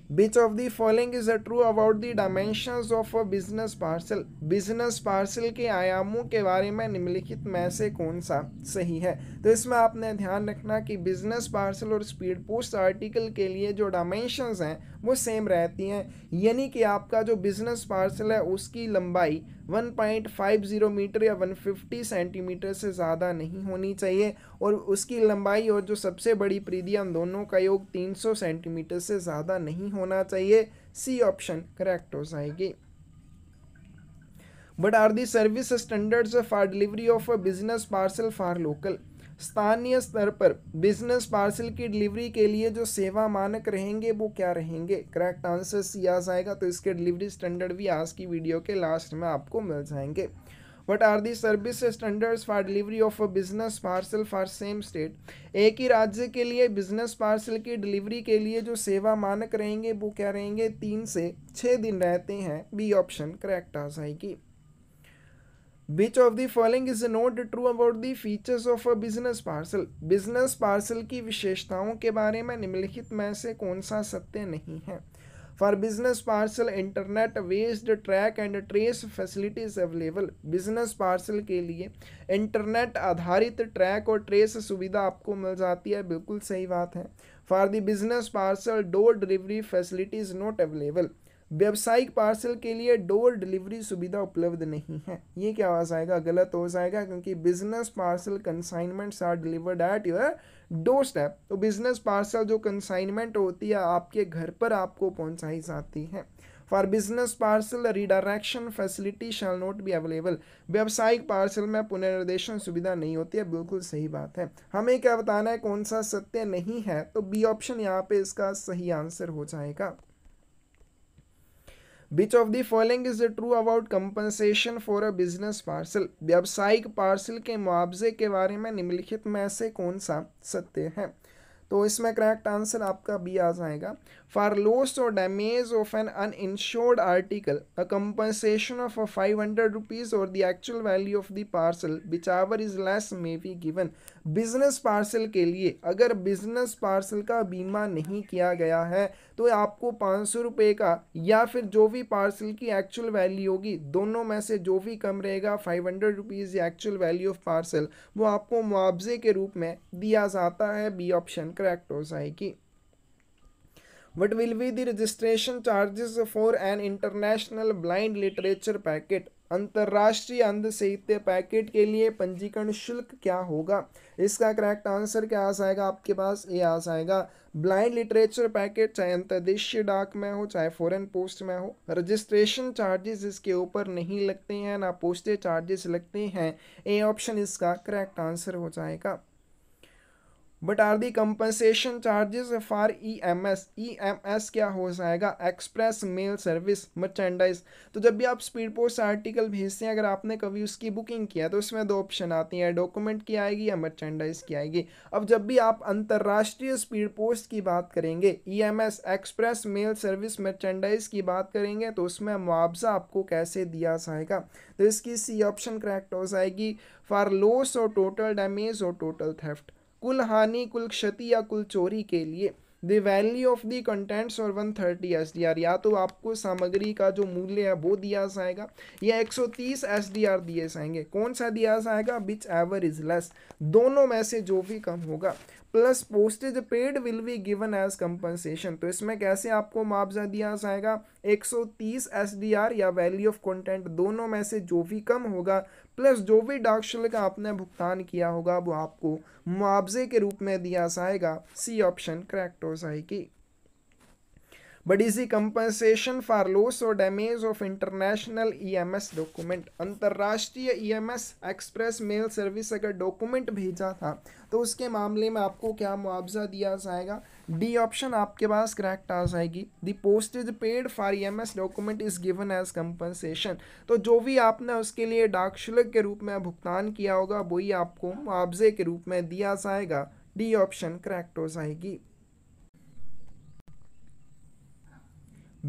Which of the following is true about the dimensions of a business parcel? Business parcel के आयामों के बारे में निम्नलिखित में से कौन सा सही है। तो इसमें आपने ध्यान रखना कि बिजनेस पार्सल और स्पीड पोस्ट आर्टिकल के लिए जो डायमेंशंस हैं वो सेम रहती हैं, यानी कि आपका जो बिजनेस पार्सल है उसकी लंबाई 1.50 मीटर या 150 सेंटीमीटर से ज़्यादा नहीं होनी चाहिए और उसकी लंबाई और जो सबसे बड़ी परिधि उन दोनों का योग 300 सेंटीमीटर से ज़्यादा नहीं होना चाहिए। सी ऑप्शन करेक्ट हो जाएगी। But are the service standards for delivery of a business parcel for local? स्थानीय स्तर पर बिजनेस पार्सल की डिलीवरी के लिए जो सेवा मानक रहेंगे वो क्या रहेंगे। करेक्ट आंसर सी आ जाएगा। तो इसके डिलीवरी स्टैंडर्ड भी आज की वीडियो के लास्ट में आपको मिल जाएंगे। What are the service standards for delivery of a business parcel for same state? एक ही राज्य के लिए बिजनेस पार्सल की डिलीवरी के लिए जो सेवा मानक रहेंगे वो क्या रहेंगे, 3 से 6 दिन रहते हैं। बी ऑप्शन करेक्ट आ जाएगी। Which of the following is not true about the features of a business parcel? Business parcel की विशेषताओं के बारे में निम्नलिखित में से कौन सा सत्य नहीं है? For business parcel internet based track and trace facilities available. Business parcel के लिए इंटरनेट आधारित ट्रैक और ट्रेस सुविधा आपको मिल जाती है, बिल्कुल सही बात है। For the business parcel door delivery facilities not available. व्यावसायिक पार्सल के लिए डोर डिलीवरी सुविधा उपलब्ध नहीं है। ये क्या हो जाएगा, गलत हो जाएगा, क्योंकि business parcel consignments are delivered at your doorstep. तो बिजनेस पार्सल जो कंसाइनमेंट होती है आपके घर पर आपको पहुंचाई जाती है। For business parcel redirection facility shall not be available. व्यावसायिक पार्सल में पुनर्निर्देशन सुविधा नहीं होती है, बिल्कुल सही बात है। हमें क्या बताना है कौन सा सत्य नहीं है, तो बी ऑप्शन यहाँ पे इसका सही आंसर हो जाएगा। Which of the following is true about compensation for a business parcel? व्यावसायिक पार्सल के मुआवजे के बारे में निम्नलिखित में से कौन सा सत्य है? तो इसमें करेक्ट आंसर आपका बी आ जाएगा। फॉर लॉस और damage of an uninsured article a compensation of 500 rupees और the actual value of the parcel whichever is less may be given. Business parcel के लिए अगर बिजनेस पार्सल का बीमा नहीं किया गया है तो आपको 500 रुपये का या फिर जो भी पार्सल की एक्चुअल वैल्यू होगी दोनों में से जो भी कम रहेगा 500 रुपीज़ या एक्चुअल वैल्यू ऑफ पार्सल वो आपको मुआवजे के रूप में दिया जाता है। बी ऑप्शन करेक्ट हो जाएगी। What will be the registration charges for an international blind literature packet? अंतर्राष्ट्रीय अंध साहित्य पैकेट के लिए पंजीकरण शुल्क क्या होगा? इसका करेक्ट आंसर क्या आ जाएगा आपके पास, ए आ जाएगा। ब्लाइंड लिटरेचर पैकेट चाहे अंतर्देशीय डाक में हो चाहे फॉरेन पोस्ट में हो, रजिस्ट्रेशन चार्जेस इसके ऊपर नहीं लगते हैं, ना पोस्टेज चार्जेस लगते हैं। ए ऑप्शन इसका करेक्ट आंसर हो जाएगा। But are the compensation charges for EMS? EMS क्या हो जाएगा, एक्सप्रेस मेल सर्विस मर्चेंडाइज। तो जब भी आप स्पीड पोस्ट आर्टिकल भेजते हैं, अगर आपने कभी उसकी बुकिंग किया तो उसमें 2 ऑप्शन आती हैं, डॉक्यूमेंट की आएगी या मर्चेंडाइज की आएगी। अब जब भी आप अंतर्राष्ट्रीय स्पीड पोस्ट की बात करेंगे, EMS express mail service merchandise की बात करेंगे, तो उसमें मुआवजा आपको कैसे दिया जाएगा? तो इसकी सी ऑप्शन करेक्ट हो जाएगी। फॉर लॉस और टोटल डैमेज और टोटल थेफ्ट, कुल हानि, कुल क्षति या कुल चोरी के लिए the value of the contents और 130 SDR, या तो आपको सामग्री का जो मूल्य है वो दिया जाएगा या 130 SDR दिए जाएंगे। कौन सा दिया जाएगा? विच एवर इज लेस, दोनों में से जो भी कम होगा। Plus postage paid will be given as compensation. तो इसमें कैसे आपको मुआवजा दिया जाएगा? 130 SDR या वैल्यू ऑफ कंटेंट, दोनों में से जो भी कम होगा प्लस जो भी डाक शुल्क आपने भुगतान किया होगा वो आपको मुआवजे के रूप में दिया जाएगा। सी ऑप्शन करेक्ट हो जाएगी। But is the compensation for loss और damage of international EMS document? अंतर्राष्ट्रीय EMS एक्सप्रेस मेल सर्विस अगर डॉक्यूमेंट भेजा था तो उसके मामले में आपको क्या मुआवजा दिया जाएगा? डी ऑप्शन आपके पास करेक्ट आ जाएगी। The postage paid for EMS document is given as compensation. तो जो भी आपने उसके लिए डाक शुल्क के रूप में भुगतान किया होगा वही आपको मुआवजे के रूप में दिया जाएगा। डी ऑप्शन करेक्ट हो जाएगी।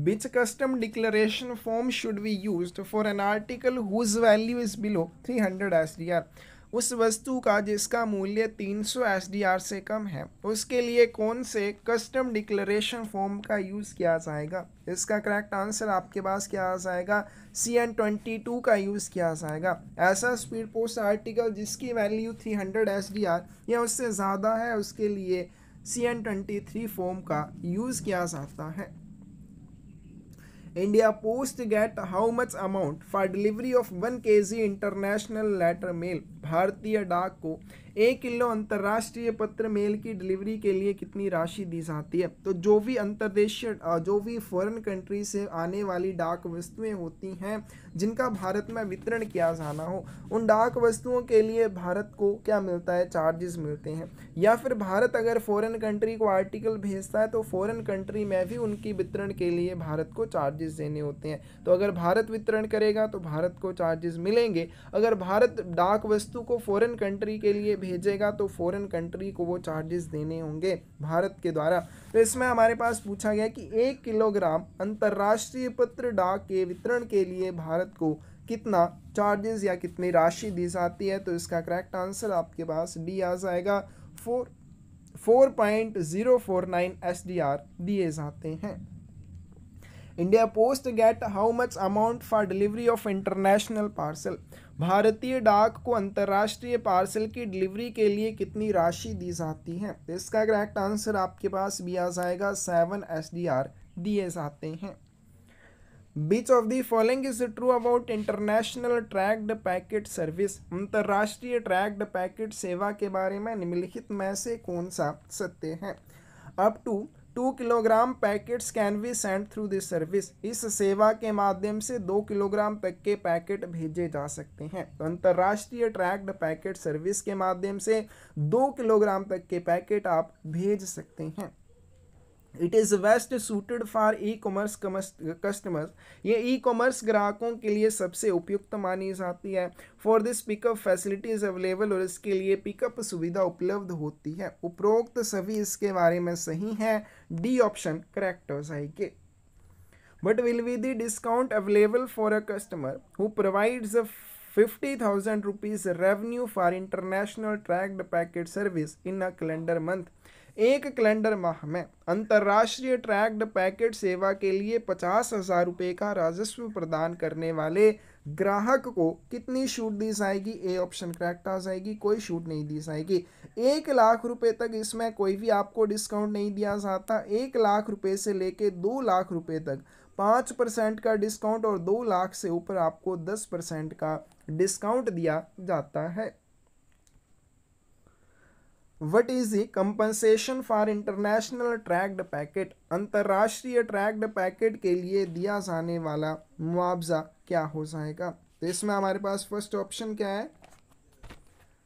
Which custom declaration form should be used for an article whose value is below 300 SDR? उस वस्तु का जिसका मूल्य 300 SDR से कम है उसके लिए कौन से कस्टम डिक्लेरेशन फॉर्म का यूज़ किया जाएगा? इसका करेक्ट आंसर आपके पास क्या आ जाएगा? CN22 का यूज़ किया जाएगा। ऐसा स्पीड पोस्ट आर्टिकल जिसकी वैल्यू 300 SDR या उससे ज़्यादा है उसके लिए CN23 फॉर्म का यूज़ किया जाता है। India Post get how much amount for delivery of 1 kg international letter mail? भारतीय डाक को 1 किलो अंतर्राष्ट्रीय पत्र मेल की डिलीवरी के लिए कितनी राशि दी जाती है? तो जो भी फॉरेन कंट्री से आने वाली डाक वस्तुएं होती हैं जिनका भारत में वितरण किया जाना हो, उन डाक वस्तुओं के लिए भारत को क्या मिलता है? चार्जेस मिलते हैं। या फिर भारत अगर फॉरेन कंट्री को आर्टिकल भेजता है तो फॉरेन कंट्री में भी उनकी वितरण के लिए भारत को चार्जेस देने होते हैं। तो अगर भारत वितरण करेगा तो भारत को चार्जेस मिलेंगे, अगर भारत डाक वस्तु को फॉरेन कंट्री के लिए भेजेगा तो फॉरेन कंट्री को वो चार्जेस देने होंगे भारत के द्वारा। तो इसमें हमारे पास पूछा गया कि 1 किलोग्राम अंतर्राष्ट्रीय पत्र डाक के वितरण के लिए भारत को कितना चार्जेस या कितनी राशि दी जाती है? तो इसका करेक्ट आंसर आपके पास डी आ जाएगा। 4.049 SDR दिए जाते हैं। India post gate how much amount for delivery of international parcel? भारतीय डाक को अंतर्राष्ट्रीय पार्सल की डिलीवरी के लिए कितनी राशि दी जाती है? तो इसका करेक्ट आंसर आपके पास भी आ जाएगा 7 SDR दिए जाते हैं। Which of the following is true about international tracked packet service? अंतर्राष्ट्रीय ट्रैक्ड पैकेट सेवा के बारे में निम्नलिखित में से कौन सा सत्य है? Up to 2 kilogram packets can be sent through this service? इस सेवा के माध्यम से 2 किलोग्राम तक के पैकेट भेजे जा सकते हैं। तो अंतर्राष्ट्रीय ट्रैक्ड पैकेट सर्विस के माध्यम से 2 किलोग्राम तक के पैकेट आप भेज सकते हैं। It is best suited for e commerce customers? ये ई कॉमर्स ग्राहकों के लिए सबसे उपयुक्त मानी जाती है। For this pickup facilities available, और इसके लिए पिकअप सुविधा उपलब्ध होती है। उपरोक्त सभी इसके बारे में सही हैं, डी ऑप्शन करेक्ट हो जाएगी। But will be the discount available for a customer who provides 50,000 rupees revenue for international tracked packet service in a calendar month? एक कैलेंडर माह में अंतर्राष्ट्रीय ट्रैक्ड पैकेट सेवा के लिए 50,000 रुपये का राजस्व प्रदान करने वाले ग्राहक को कितनी छूट दी जाएगी? ए ऑप्शन करेक्ट आ जाएगी, कोई छूट नहीं दी जाएगी। 1 लाख रुपए तक इसमें कोई भी आपको डिस्काउंट नहीं दिया जाता। 1 लाख रुपए से लेके 2 लाख रुपए तक 5% का डिस्काउंट, और 2 लाख से ऊपर आपको 10% का डिस्काउंट दिया जाता है। What is the compensation for international tracked packet? अंतर्राष्ट्रीय ट्रैक्ड पैकेट के लिए दिया जाने वाला मुआवजा क्या हो जाएगा? तो इसमें हमारे पास फर्स्ट ऑप्शन क्या है?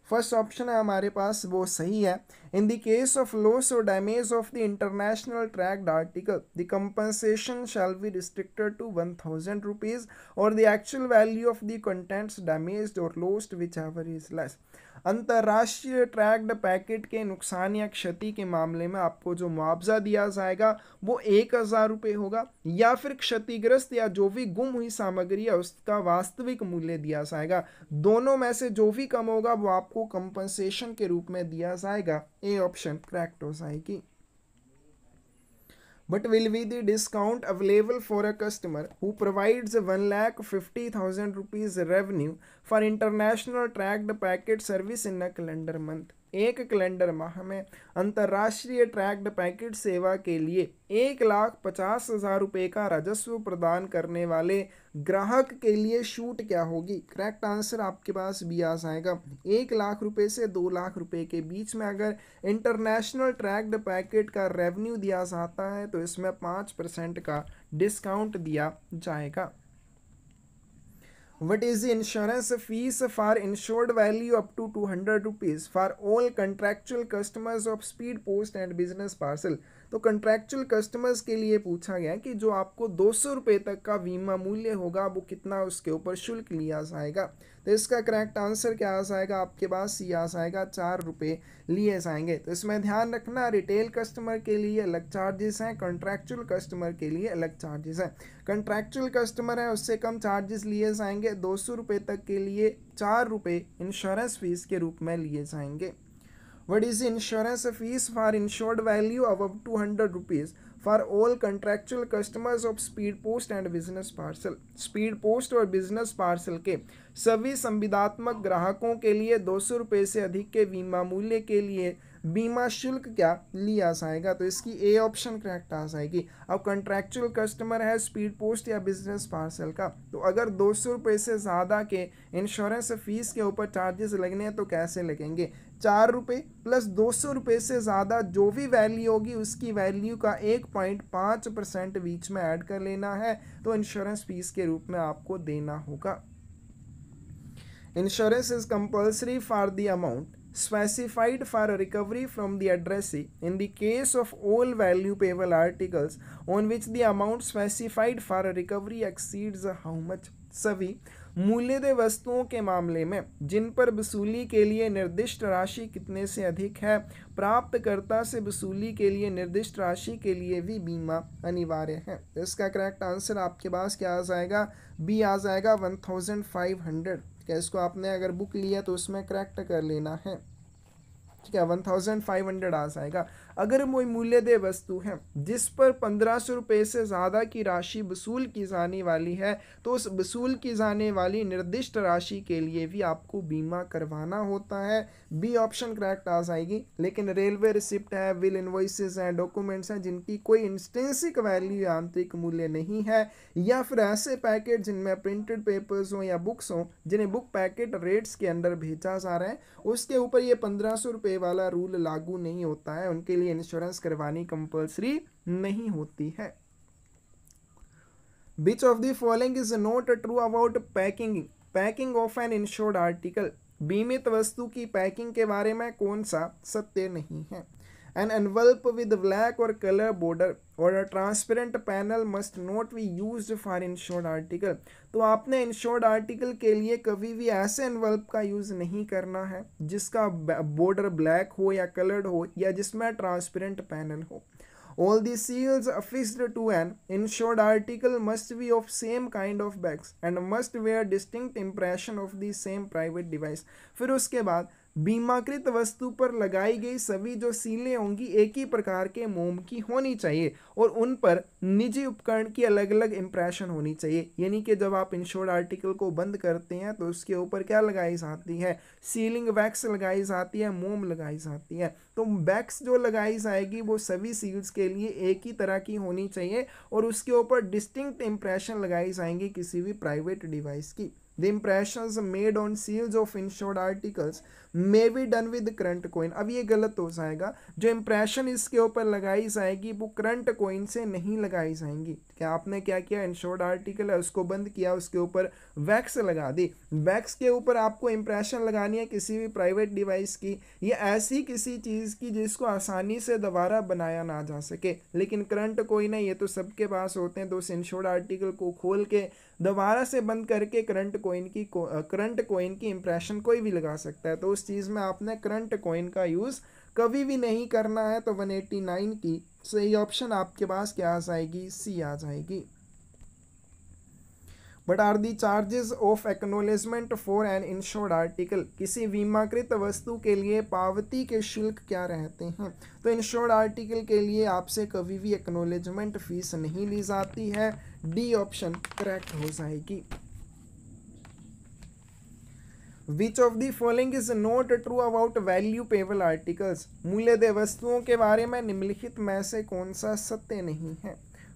फर्स्ट ऑप्शन है हमारे पास वो सही है। In the case of loss और damage of the international tracked article the compensation shall be restricted to 1,000 rupees और the actual value of the contents damaged और lost whichever is less. अंतर्राष्ट्रीय tracked packet के नुकसान या क्षति के मामले में आपको जो मुआवजा दिया जाएगा वो 1,000 रुपये होगा, या फिर क्षतिग्रस्त या जो भी गुम हुई सामग्री है उसका वास्तविक मूल्य दिया जाएगा। दोनों में से जो भी कम होगा वो आपको कंपनसेशन के रूप में दिया जाएगा। ए ऑप्शन करेक्ट हो जाएगी। But will be the discount available for a customer who provides 1,50,000 rupees revenue for international tracked packet service in a calendar month? एक कैलेंडर माह में अंतर्राष्ट्रीय ट्रैक्ड पैकेट सेवा के लिए 1,50,000 रुपये का राजस्व प्रदान करने वाले ग्राहक के लिए छूट क्या होगी? करेक्ट आंसर आपके पास भी आ जाएगा। 1 लाख रुपये से 2 लाख रुपये के बीच में अगर इंटरनेशनल ट्रैक्ड पैकेट का रेवेन्यू दिया जाता है तो इसमें 5% का डिस्काउंट दिया जाएगा। What is the insurance fees for insured value up to 200 rupees for all contractual customers of speed post and business parcel? तो कंट्रैक्चुअल कस्टमर्स के लिए पूछा गया कि जो आपको 200 रुपये तक का बीमा मूल्य होगा वो कितना उसके ऊपर शुल्क लिया जाएगा? तो इसका करेक्ट आंसर क्या आ जाएगा आपके पास? ये आ जाएगा 4 रुपये लिए जाएंगे। तो इसमें ध्यान रखना, रिटेल कस्टमर के लिए अलग चार्जेस हैं, कॉन्ट्रैक्चुअल कस्टमर के लिए अलग चार्जेस हैं। कॉन्ट्रैक्चुअल कस्टमर है उससे कम चार्जेस लिए जाएंगे। 200 रुपये तक के लिए 4 रुपये इंश्योरेंस फीस के रूप में लिए जाएंगे। What is the insurance fees for insured value of up to 200 rupees for all contractual customers of speed post and business parcel. Speed post और बिजनेस पार्सल के सभी संविदात्मक ग्राहकों के लिए 200 रुपये से अधिक के बीमा मूल्य के लिए बीमा शुल्क क्या लिया जाएगा, तो इसकी ए ऑप्शन करेक्ट आ जाएगी। अब कंट्रैक्चुअल कस्टमर है स्पीड पोस्ट या बिजनेस पार्सल का, तो अगर 200 रुपये से ज़्यादा के इंश्योरेंस फीस के ऊपर चार्जेस लगने हैं तो कैसे लगेंगे, 4 रुपये प्लस 200 रुपये से ज़्यादा जो भी वैल्यू होगी उसकी वैल्यू का 1.5% बीच में ऐड कर लेना है, तो इंश्योरेंस फीस के रूप में आपको देना होगा। Insurance is compulsory for the amount specified for recovery from the addressee in the case of all value payable articles on which the amount specified for recovery exceeds how much। सभी मूल्यदेय वस्तुओं के मामले में जिन पर वसूली के लिए निर्दिष्ट राशि कितने से अधिक है, प्राप्तकर्ता से वसूली के लिए निर्दिष्ट राशि के लिए भी बीमा अनिवार्य है। इसका करेक्ट आंसर आपके पास क्या आ जाएगा, बी आ जाएगा 1500। क्या इसको आपने अगर बुक लिया तो उसमें करेक्ट कर लेना है, ठीक है, 1500 आ जाएगा। अगर कोई मूल्यदेय वस्तु है जिस पर 1500 रुपये से ज़्यादा की राशि वसूल की जाने वाली है, तो उस वसूल की जाने वाली निर्दिष्ट राशि के लिए भी आपको बीमा करवाना होता है, बी ऑप्शन करेक्ट आ जाएगी। लेकिन रेलवे रिसिप्ट है, बिल इनवॉइसेस हैं, डॉक्यूमेंट्स हैं जिनकी कोई इंस्टेंसिक वैल्यू या आंतरिक मूल्य नहीं है, या फिर ऐसे पैकेट जिनमें प्रिंटेड पेपर्स हों या बुक्स हों जिन्हें बुक पैकेट रेट्स के अंदर भेजा जा रहा है, उसके ऊपर ये 1500 रुपये वाला रूल लागू नहीं होता है, उनके लिए इंश्योरेंस करवानी कंपल्सरी नहीं होती है। Which of the following is not true about packing of an insured article. बीमित वस्तु की पैकिंग के बारे में कौन सा सत्य नहीं है। एन एनवल्प विद ब्लैक और कलर बॉर्डर और a transparent panel must not be used for insured article. तो आपने इंश्योर्ड आर्टिकल के लिए कभी भी ऐसे एनवल्प का यूज़ नहीं करना है जिसका बॉर्डर ब्लैक हो या कलर्ड हो या जिसमें ट्रांसपेरेंट पैनल हो। All the seals affixed to an insured article must be of same kind of bags and must bear distinct impression of the same private device। फिर उसके बाद बीमाकृत वस्तु पर लगाई गई सभी जो सीलें होंगी एक ही प्रकार के मोम की होनी चाहिए और उन पर निजी उपकरण की अलग अलग इंप्रेशन होनी चाहिए। यानी कि जब आप इंश्योर्ड आर्टिकल को बंद करते हैं तो उसके ऊपर क्या लगाई जाती है, सीलिंग वैक्स लगाई जाती है, मोम लगाई जाती है। तो वैक्स जो लगाई जाएगी वो सभी सील्स के लिए एक ही तरह की होनी चाहिए और उसके ऊपर डिस्टिंक्ट इंप्रेशन लगाई जाएंगी किसी भी प्राइवेट डिवाइस की। The impressions made on seals of insured articles may be done with current coin। अब ये गलत हो जाएगा, जो इंप्रेशन इसके ऊपर लगाई जाएगी वो करंट कोइन से नहीं लगाई जाएंगी। क्या आपने क्या किया, इंश्योर्ड आर्टिकल है उसको बंद किया, उसके ऊपर वैक्स लगा दी। वैक्स के ऊपर आपको इंप्रेशन लगानी है किसी भी प्राइवेट डिवाइस की या ऐसी किसी चीज़ की जिसको आसानी से दोबारा बनाया ना जा सके। लेकिन करंट कोइन है, ये तो सबके पास होते हैं, तो उस इंश्योर्ड आर्टिकल को खोल के दोबारा से बंद करके करंट कोइन की इंप्रेशन कोई भी लगा सकता है। तो उस चीज़ में आपने करंट कोइन का यूज़ कभी भी नहीं करना है। तो 189 की सही ऑप्शन आपके पास क्या आ जाएगी, सी आ जाएगी। But are the charges of acknowledgement for an insured article. किसी बीमाकृत वस्तु के लिए पावती के शुल्क क्या रहते हैं। तो इंश्योर्ड आर्टिकल के लिए आपसे कभी भी एक्नोलेजमेंट फीस नहीं ली जाती है, डी ऑप्शन करेक्ट हो जाएगी। Which of the following is not true about value payable articles। मूल्यदेय वस्तुओं के बारे में निम्नलिखित में से कौन सा सत्य नहीं है।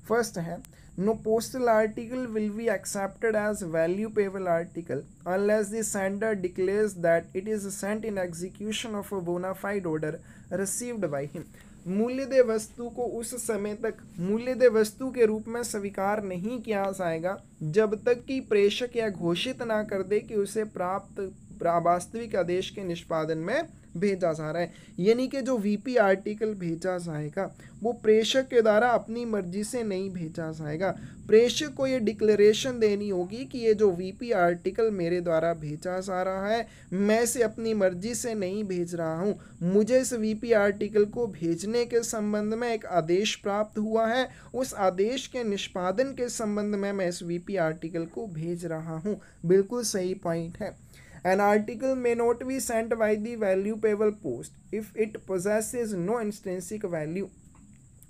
फर्स्ट है, no postal article will be accepted as value payable article unless the sender declares that it is sent in execution of a bona fide order received by him. मूल्यदेय वस्तु को उस समय तक मूल्यदेय वस्तु के रूप में स्वीकार नहीं किया जाएगा जब तक कि प्रेषक यह घोषित ना कर दे कि उसे प्राप्त वास्तविक आदेश के निष्पादन में भेजा जा रहा है। यानी कि जो वीपी आर्टिकल भेजा जाएगा वो प्रेषक के द्वारा अपनी मर्जी से नहीं भेजा जाएगा। प्रेषक को ये डिक्लेरेशन देनी होगी कि ये जो वीपी आर्टिकल मेरे द्वारा भेजा जा रहा है मैं इसे अपनी मर्जी से नहीं भेज रहा हूँ, मुझे इस वीपी आर्टिकल को भेजने के संबंध में एक आदेश प्राप्त हुआ है, उस आदेश के निष्पादन के संबंध में मैं इस वीपी आर्टिकल को भेज रहा हूँ। बिल्कुल सही पॉइंट है। An article may not be sent by the value payable post if it possesses no intrinsic value।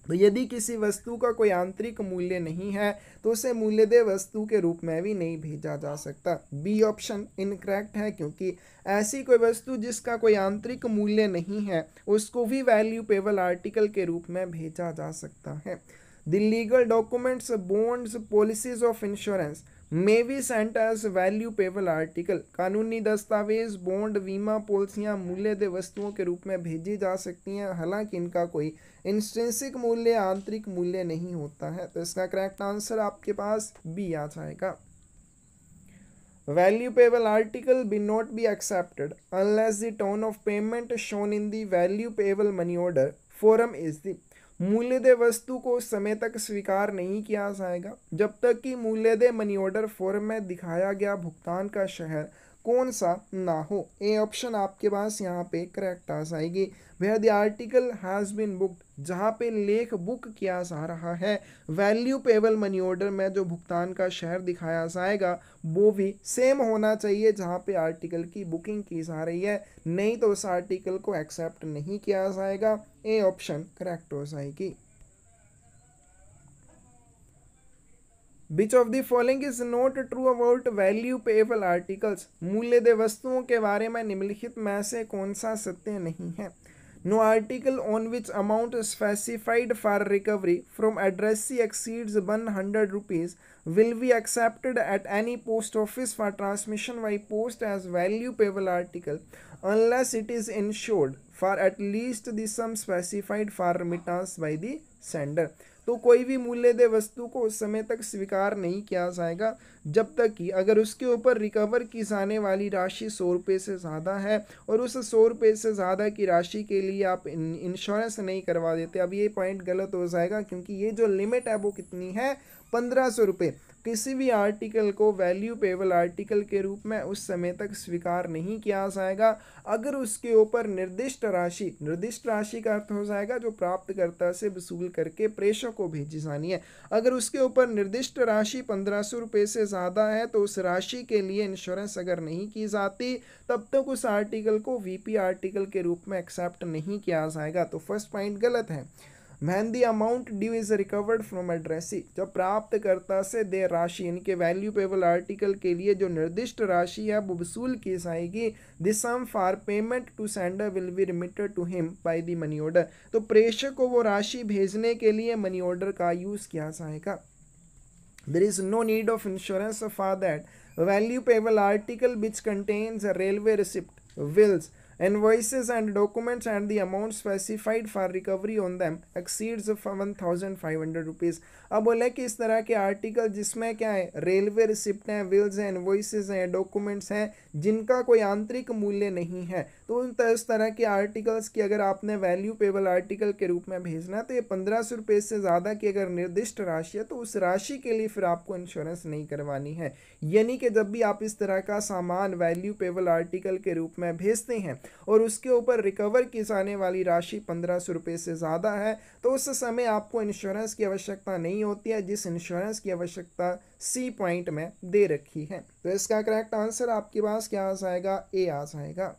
तो यदि किसी वस्तु का कोई आंतरिक मूल्य नहीं है तो उसे मूल्यदेय वस्तु के रूप में भी नहीं भेजा जा सकता। बी ऑप्शन इनकरेक्ट है, क्योंकि ऐसी कोई वस्तु जिसका कोई आंतरिक मूल्य नहीं है उसको भी वैल्यू पेबल आर्टिकल के रूप में भेजा जा सकता है। The legal documents, bonds, policies of insurance may be sent as value payable article. कानूनी दस्तावेज, बॉन्ड, बीमा पॉलिसियां मूल्यदेय वस्तुओं के रूप में भेजी जा सकती हैं, हालांकि इनका कोई इंस्ट्रिंसिक मूल्य, आंतरिक मूल्य नहीं होता है। तो इसका करेक्ट आंसर आपके पास बी आ जाएगा। Value payable article be not be accepted unless the tone of payment shown in the value payable money order form is the. मूल्यदेय वस्तु को उस समय तक स्वीकार नहीं किया जाएगा जब तक कि मूल्यदेय मनी ऑर्डर फॉर्म में दिखाया गया भुगतान का शहर कौन सा ना हो। ए ऑप्शन आपके पास यहाँ पे करेक्ट आ जाएगी। Where the article has been booked, जहाँ पे लेख बुक किया जा रहा है, वैल्यू पेबल मनी ऑर्डर में जो भुगतान का शहर दिखाया जाएगा वो भी सेम होना चाहिए जहाँ पे आर्टिकल की बुकिंग की जा रही है, नहीं तो उस आर्टिकल को एक्सेप्ट नहीं किया जाएगा। ए ऑप्शन करेक्ट हो जाएगी। Which of the following is not true about value payable articles? मूल्यदेय वस्तुओं के बारे में निम्नलिखित में से कौन सा सत्य नहीं है? No article on which amount specified for recovery from addressee exceeds 100 rupees will be accepted at any post office for transmission by post as value payable article unless it is insured for at least the sum specified for remittance by the sender। तो कोई भी मूल्यदेय वस्तु को उस समय तक स्वीकार नहीं किया जाएगा जब तक कि अगर उसके ऊपर रिकवर की जाने वाली राशि 100 रुपये से ज़्यादा है और उस 100 रुपये से ज़्यादा की राशि के लिए आप इंश्योरेंस नहीं करवा देते। अब ये पॉइंट गलत हो जाएगा क्योंकि ये जो लिमिट है वो कितनी है, 1500 रुपये। किसी भी आर्टिकल को वैल्यू पेबल आर्टिकल के रूप में उस समय तक स्वीकार नहीं किया जाएगा अगर उसके ऊपर निर्दिष्ट राशि का अर्थ हो जाएगा जो प्राप्तकर्ता से वसूल करके प्रेषक को भेजी जानी है। अगर उसके ऊपर निर्दिष्ट राशि 1500 रुपये से ज़्यादा है तो उस राशि के लिए इंश्योरेंस अगर नहीं की जाती तब तक उस आर्टिकल को वीपी आर्टिकल के रूप में एक्सेप्ट नहीं किया जाएगा। तो फर्स्ट पॉइंट गलत है। When the amount due is recovered from addressee, जब प्राप्तकर्ता से देय राशि यानी कि वैल्यू पेबल आर्टिकल के लिए जो निर्दिष्ट राशि है वो वसूल की जाएगी, the sum for payment to sender will be remitted to him by the money order। तो प्रेषक को वो राशि भेजने के लिए मनी ऑर्डर का यूज़ किया जाएगा। There is no need of insurance for that value payable article which contains a railway receipt, wills, invoices and documents and the amount specified for recovery on them exceeds 1500 rupees. अब बोला कि इस तरह के article जिसमें क्या है, railway receipt हैं, विल्स हैं, इन्वॉइसेस हैं, डॉक्यूमेंट्स हैं जिनका कोई आंतरिक मूल्य नहीं है, तो इस तरह के आर्टिकल्स की अगर आपने वैल्यू पेबल आर्टिकल के रूप में भेजना है तो ये 1500 रुपये से ज़्यादा की अगर निर्दिष्ट राशि है तो उस राशि के लिए फिर आपको इंश्योरेंस नहीं करवानी है। यानी कि जब भी आप इस तरह का सामान वैल्यू पेबल आर्टिकल के रूप में भेजते हैं और उसके ऊपर रिकवर की जाने वाली राशि 1500 रुपये से ज़्यादा है तो उस समय आपको इंश्योरेंस की आवश्यकता नहीं होती है, जिस इंश्योरेंस की आवश्यकता सी पॉइंट में दे रखी है। तो इसका करेक्ट आंसर आपके पास क्या आ जाएगा, ए आ जाएगा।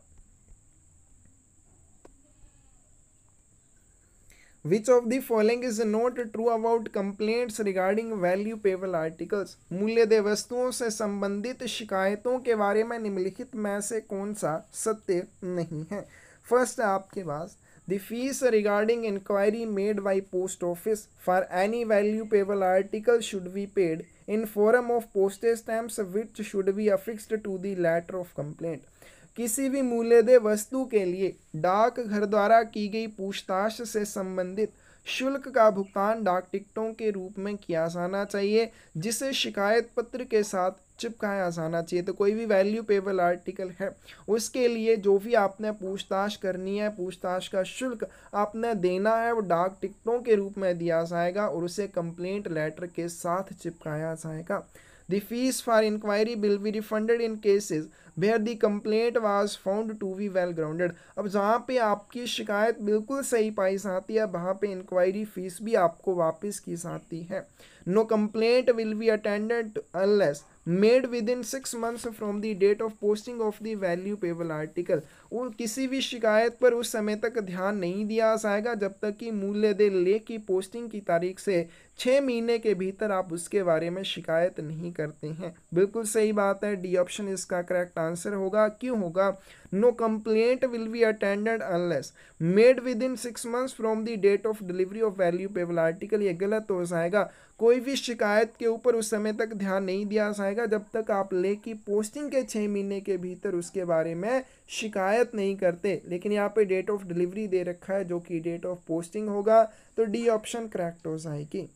Which of the following is not true about complaints regarding value payable articles? मूल्यदेय वस्तुओं से संबंधित शिकायतों के बारे में निम्नलिखित में से कौन सा सत्य नहीं है? फर्स्ट है आपके पास the fees regarding inquiry made by post office for any value payable article should be paid in form of postage stamps which should be affixed to the letter of complaint। किसी भी मूल्यदेय वस्तु के लिए डाकघर द्वारा की गई पूछताछ से संबंधित शुल्क का भुगतान डाक टिकटों के रूप में किया जाना चाहिए जिसे शिकायत पत्र के साथ चिपकाया जाना चाहिए। तो कोई भी वैल्यू पेबल आर्टिकल है उसके लिए जो भी आपने पूछताछ करनी है, पूछताछ का शुल्क आपने देना है वो डाक टिकटों के रूप में दिया जाएगा और उसे कंप्लेंट लेटर के साथ चिपकाया जाएगा। The fees for inquiry will be refunded in cases where the complaint was found to be well grounded। अब जहाँ पे आपकी शिकायत बिल्कुल सही पाई जाती है वहाँ पे इंक्वायरी फीस भी आपको वापस की जाती है। No complaint will be attended unless made within 6 months from the date of posting of the value payable article। वो किसी भी शिकायत पर उस समय तक ध्यान नहीं दिया जाएगा जब तक कि मूल्य दे लेख की पोस्टिंग की तारीख से 6 महीने के भीतर आप उसके बारे में शिकायत नहीं करते हैं। बिल्कुल सही बात है, डी ऑप्शन इसका करेक्ट आंसर होगा। क्यों होगा? No complaint will be attended unless made within 6 months from the date of delivery of valuable article. ये गलत हो जाएगा। कोई भी शिकायत के ऊपर उस समय तक ध्यान नहीं दिया जाएगा जब तक आप लेख की पोस्टिंग के 6 महीने के भीतर उसके बारे में शिकायत नहीं करते। लेकिन यहाँ पे डेट ऑफ डिलीवरी दे रखा है जो कि डेट ऑफ पोस्टिंग होगा, तो डी ऑप्शन करेक्ट हो जाएगी।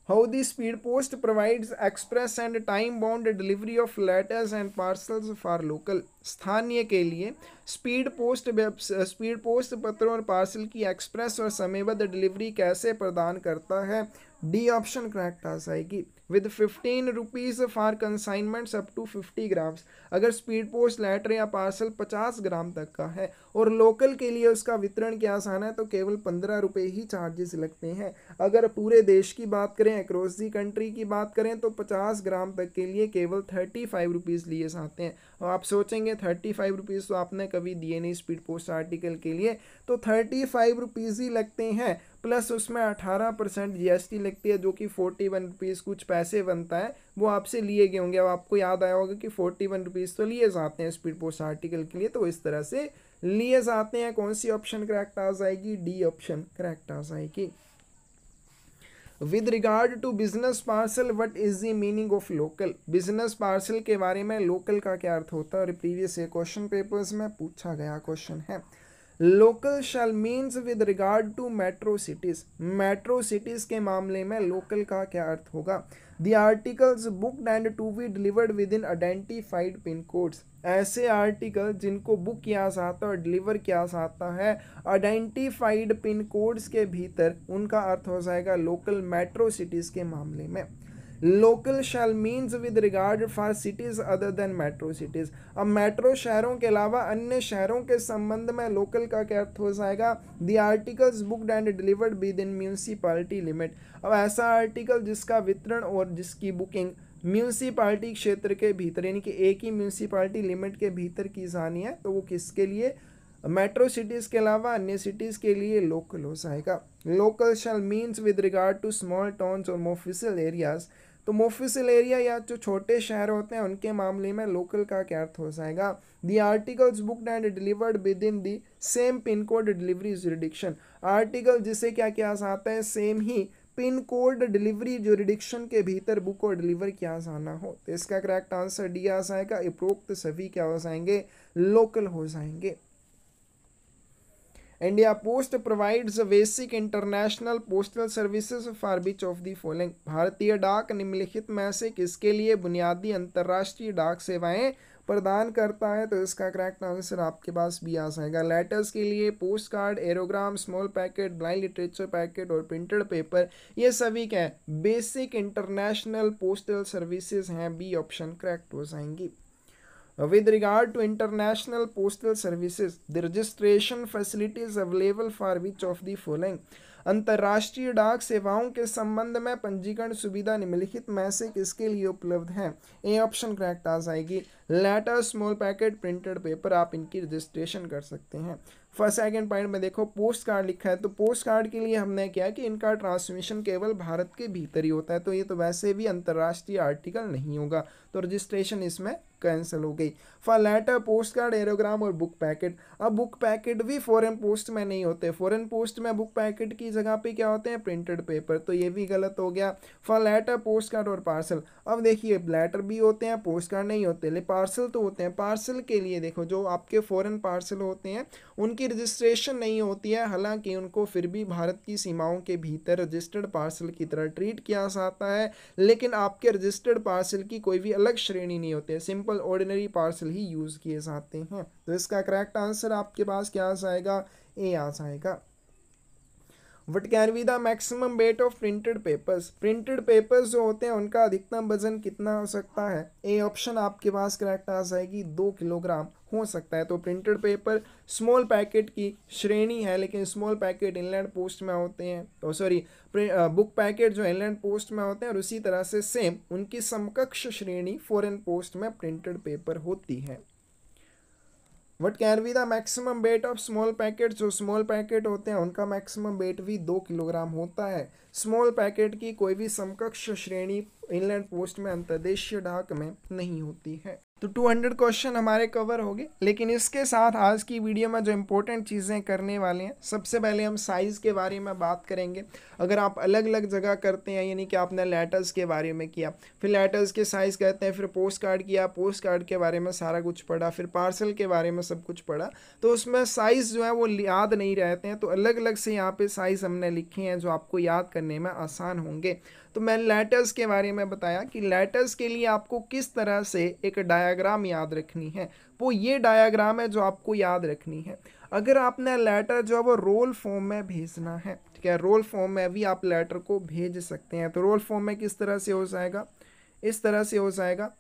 How the speed post provides express and time bound delivery of letters and parcels for local। स्थानीय के लिए स्पीड पोस्ट पत्रों और पार्सल की एक्सप्रेस और समयबद्ध डिलीवरी कैसे प्रदान करता है? डी ऑप्शन करेक्ट आ जाएगी। With 15 rupees for consignments up to 50 grams. अगर स्पीड पोस्ट लेटर या पार्सल 50 ग्राम तक का है और लोकल के लिए उसका वितरण किया आसान है तो केवल 15 रुपये ही चार्जेस लगते हैं। अगर पूरे देश की बात करें, अक्रॉस दी कंट्री की बात करें, तो 50 ग्राम तक के लिए केवल 35 रुपीज़ लिए जाते हैं। और आप सोचेंगे 35 रुपीज़ तो आपने कभी दिए नहीं स्पीड पोस्ट आर्टिकल के लिए, तो 35 रुपीज़ ही लगते हैं, प्लस उसमें 18% जीएसटी लगती है जो कि 41 रुपीज़ कुछ पैसे बनता है, वो आपसे लिए गए होंगे। अब आपको याद आया होगा कि 41 रुपीज़ तो लिए जाते हैं स्पीड पोस्ट आर्टिकल के लिए, तो इस तरह से लिए जाते हैं। कौन सी ऑप्शन करेक्ट आ जाएगी? डी ऑप्शन करेक्ट आ जाएगी। With regard to business parcel what is the meaning of local. Business parcel के बारे में लोकल का क्या अर्थ होता है? और प्रीवियस क्वेश्चन पेपर्स में पूछा गया क्वेश्चन है। Local shall means with regard to metro cities. Metro cities के मामले में लोकल का क्या अर्थ होगा? The articles booked and to be delivered within identified pin codes. ऐसे आर्टिकल जिनको बुक किया जाता है और डिलीवर किया जाता है आइडेंटिफाइड पिन कोड्स के भीतर, उनका अर्थ हो जाएगा लोकल मेट्रो सिटीज के मामले में। Local shall means with regard for cities other than metro cities. अब मेट्रो शहरों के अलावा अन्य शहरों के संबंध में लोकल का क्या अर्थ हो जाएगा? The articles booked and delivered with in municipality limit. अब ऐसा आर्टिकल जिसका वितरण और जिसकी बुकिंग म्यूनिसिपैलिटी क्षेत्र के भीतर, यानी कि एक ही म्यूनिसिपैलिटी लिमिट के भीतर की जानी है, तो वो किसके लिए? मेट्रो सिटीज़ के अलावा अन्य सिटीज़ के लिए लोकल हो जाएगा। Local shall means with regard to small towns और मोफिसल एरियाज। तो मोफिसल एरिया या जो छोटे शहर होते हैं उनके मामले में लोकल का क्या अर्थ हो जाएगा? The articles booked and delivered with in the same pin code delivery jurisdiction. Article जिसे क्या किया जाता है? सेम ही पिन कोड डिलीवरी जुरिडिक्शन के भीतर बुक और डिलीवर किया जाना हो, तो इसका करेक्ट आंसर डी आ जाएगा। उपरोक्त सभी क्या हो जाएंगे? लोकल हो जाएंगे। India post provides basic international postal services for which of the following. भारतीय डाक निम्नलिखित में से किसके लिए बुनियादी अंतर्राष्ट्रीय डाक सेवाएं प्रदान करता है? तो इसका करेक्ट आंसर आपके पास भी आ जाएगा। लेटर्स के लिए post card, aerogramme, small packet, blind literature packet और प्रिंटेड पेपर, ये सभी क्या है? बेसिक इंटरनेशनल पोस्टल सर्विसेज हैं। बी ऑप्शन करेक्ट हो जाएंगी। With regard to international postal services, the registration facilities available for which of the following। अंतर्राष्ट्रीय डाक सेवाओं के संबंध में पंजीकरण सुविधा निम्नलिखित में से किसके लिए उपलब्ध है? ए ऑप्शन करेक्ट आ जाएगी। Letter, small packet, printed paper, आप इनकी रजिस्ट्रेशन कर सकते हैं। फर्स्ट सेकंड पॉइंट में देखो पोस्ट कार्ड लिखा है, तो पोस्ट कार्ड के लिए हमने क्या कि इनका ट्रांसमिशन केवल भारत के भीतर ही होता है, तो ये तो वैसे भी अंतर्राष्ट्रीय आर्टिकल नहीं होगा, तो रजिस्ट्रेशन इसमें कैंसिल हो गई। फॉर लेटर, पोस्ट कार्ड, एरोग्राम और बुक पैकेट। अब बुक पैकेट भी फॉरेन पोस्ट में नहीं होते, फॉरेन पोस्ट में बुक पैकेट की जगह पे क्या होते हैं? प्रिंटेड पेपर, तो ये भी गलत हो गया। फॉर लेटर, पोस्ट कार्ड और पार्सल। अब देखिए लेटर भी होते हैं, पोस्ट कार्ड नहीं होते, लेकिन पार्सल तो होते हैं। पार्सल के लिए देखो जो आपके फॉरेन पार्सल होते हैं उनकी रजिस्ट्रेशन नहीं होती है, हालांकि उनको फिर भी भारत की सीमाओं के भीतर रजिस्टर्ड पार्सल की तरह ट्रीट किया जाता है, लेकिन आपके रजिस्टर्ड पार्सल की कोई भी अलग श्रेणी नहीं होती है, सिंपल ऑर्डिनरी पार्सल ही यूज़ किए जाते हैं। तो इसका करेक्ट आंसर आपके पास क्या आ जाएगा? ए आ जाएगा। What can be the maximum weight of printed papers, printed papers जो होते हैं उनका अधिकतम वजन कितना हो सकता है। ए ऑप्शन आपके पास करेक्ट आ जाएगी, 2 किलोग्राम हो सकता है। तो प्रिंटेड पेपर स्मॉल पैकेट की श्रेणी है, लेकिन स्मॉल पैकेट इनलैंड पोस्ट में होते हैं, तो सॉरी बुक पैकेट जो इनलैंड पोस्ट में होते हैं, और उसी तरह से सेम उनकी समकक्ष श्रेणी फॉरेन पोस्ट में प्रिंटेड पेपर होती है। What can be the maximum weight of small packet, जो स्मॉल पैकेट होते हैं उनका मैक्सिमम वेट भी 2 किलोग्राम होता है। स्मॉल पैकेट की कोई भी समकक्ष श्रेणी इनलैंड पोस्ट में अंतर्देशीय डाक में नहीं होती है। तो 200 क्वेश्चन हमारे कवर हो गए, लेकिन इसके साथ आज की वीडियो में जो इंपॉर्टेंट चीज़ें करने वाले हैं, सबसे पहले हम साइज़ के बारे में बात करेंगे। अगर आप अलग अलग जगह करते हैं, यानी कि आपने लेटर्स के बारे में किया, फिर लेटर्स के साइज़ कहते हैं, फिर पोस्ट कार्ड किया, पोस्ट कार्ड के बारे में सारा कुछ पढ़ा, फिर पार्सल के बारे में सब कुछ पढ़ा, तो उसमें साइज़ जो है वो याद नहीं रहते हैं। तो अलग अलग से यहाँ पे साइज़ हमने लिखे हैं जो आपको याद करने में आसान होंगे। तो मैंने लेटर्स के बारे में बताया कि लेटर्स के लिए आपको किस तरह से एक डायग्राम याद रखनी है, वो ये डायग्राम है जो आपको याद रखनी है। अगर आपने लेटर जो है वो रोल फॉर्म में भेजना है, ठीक है, रोल फॉर्म में भी आप लेटर को भेज सकते हैं। तो रोल फॉर्म में किस तरह से हो जाएगा, इस तरह से हो जाएगा,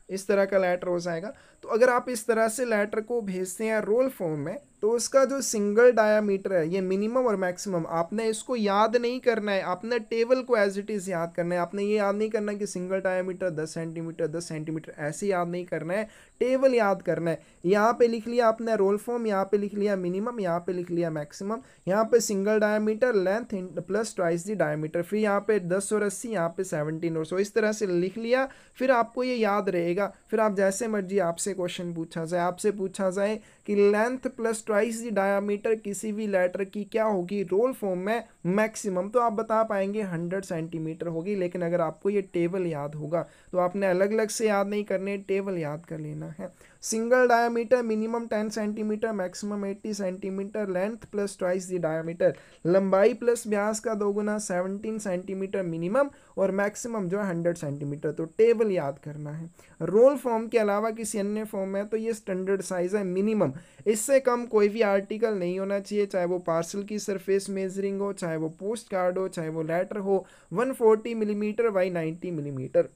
इस तरह का लेटर हो जाएगा। तो अगर आप इस तरह से लेटर को भेजते हैं रोल फॉर्म में, तो उसका जो सिंगल डायामीटर है, ये मिनिमम और मैक्सिमम, आपने इसको याद नहीं करना है, आपने टेबल को एज इट इज़ याद करना है। आपने ये याद नहीं करना कि सिंगल डायामीटर 10 सेंटीमीटर 10 सेंटीमीटर, ऐसे याद नहीं करना है, टेबल याद करना है। यहाँ पे लिख लिया आपने रोल फॉर्म, यहाँ पे लिख लिया मिनिमम, यहाँ पे लिख लिया मैक्सिमम, यहाँ पे single diameter length plus twice दी डायामीटर, फिर यहाँ पे 10 और 80, यहाँ पे 17 और 100, इस तरह से लिख लिया। फिर आपको ये याद रहेगा। फिर आप जैसे मर्जी आपसे क्वेश्चन पूछा जाए, आपसे पूछा जाए कि लेंथ प्लस ट्वाइस दी डायामीटर किसी भी लेटर की क्या होगी रोल फॉर्म में मैक्सिमम, तो आप बता पाएंगे 100 सेंटीमीटर होगी। लेकिन अगर आपको ये टेबल याद होगा, तो आपने अलग अलग से याद नहीं करने, टेबल याद कर लेना है। Single diameter minimum 10 centimetre, maximum 80 centimetre, length plus twice दी डायामीटर, लंबाई प्लस व्यास का 2 गुना 17 सेंटीमीटर मिनिमम, और मैक्सिमम जो है 100 सेंटीमीटर। तो टेबल याद करना है। रोल फॉर्म के अलावा किसी अन्य फॉर्म में तो ये स्टैंडर्ड साइज है मिनिमम, इससे कम कोई भी आर्टिकल नहीं होना चाहिए, चाहे वो पार्सल की सरफेस मेजरिंग हो, चाहे वो पोस्ट कार्ड हो, चाहे वो लेटर हो। 140 मिलीमीटर बाई 90 मिलीमीटर,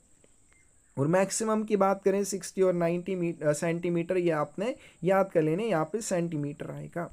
और मैक्सिमम की बात करें 60 और 90 सेंटीमीटर, ये आपने याद कर लेने, यहाँ पे सेंटीमीटर आएगा।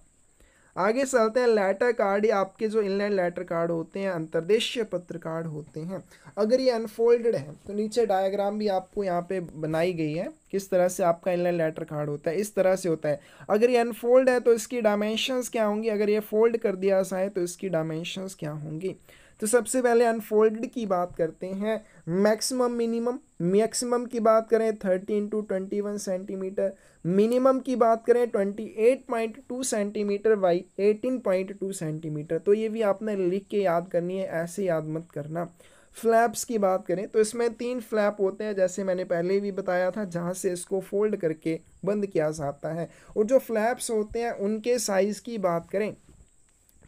आगे चलते हैं लेटर कार्ड, या आपके जो इनलैंड लेटर कार्ड होते हैं, अंतर्देशीय पत्र कार्ड होते हैं। अगर ये अनफोल्डेड है, तो नीचे डायग्राम भी आपको यहाँ पे बनाई गई है किस तरह से आपका इनलैंड लेटर कार्ड होता है, इस तरह से होता है। अगर ये अनफोल्ड है तो इसकी डायमेंशंस क्या होंगी, अगर ये फोल्ड कर दिया जाए तो इसकी डायमेंशंस क्या होंगी। तो सबसे पहले अनफोल्डेड की बात करते हैं। मैक्सिमम मिनिमम, मैक्सिमम की बात करें 30 इंटू 21 सेंटीमीटर, मिनिमम की बात करें 28.2 सेंटीमीटर बाई 18.2 सेंटीमीटर। तो ये भी आपने लिख के याद करनी है, ऐसे याद मत करना। फ्लैप्स की बात करें तो इसमें 3 फ्लैप होते हैं, जैसे मैंने पहले भी बताया था, जहाँ से इसको फोल्ड करके बंद किया जाता है। और जो फ्लैप्स होते हैं उनके साइज़ की बात करें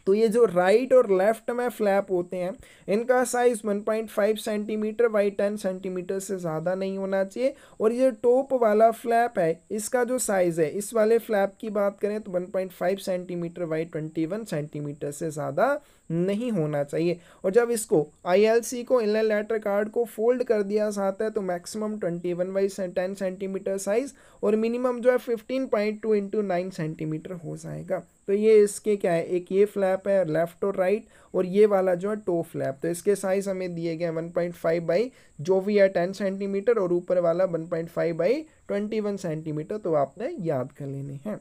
तो ये जो राइट और लेफ्ट में फ्लैप होते हैं, इनका साइज 1.5 सेंटीमीटर बाई 10 सेंटीमीटर से ज़्यादा नहीं होना चाहिए। और ये टॉप वाला फ्लैप है, इसका जो साइज़ है, इस वाले फ्लैप की बात करें तो 1.5 सेंटीमीटर बाई 21 सेंटीमीटर से ज़्यादा नहीं होना चाहिए। और जब इसको ILC को, इनलैंड लेटर कार्ड को फोल्ड कर दिया जाता है, तो मैक्सिमम 21 बाई 10 सेंटीमीटर साइज़, और मिनिमम जो है 15.2 इंटू 9 सेंटीमीटर हो जाएगा। तो ये इसके क्या है, एक ये फ्लैप है लेफ्ट और राइट, और ये वाला जो है टो फ्लैप। तो इसके साइज हमें दिए गए 1.5 बाई जो भी है 10 सेंटीमीटर, और ऊपर वाला 1.5 बाई 21 सेंटीमीटर। तो आपने याद कर लेने हैं।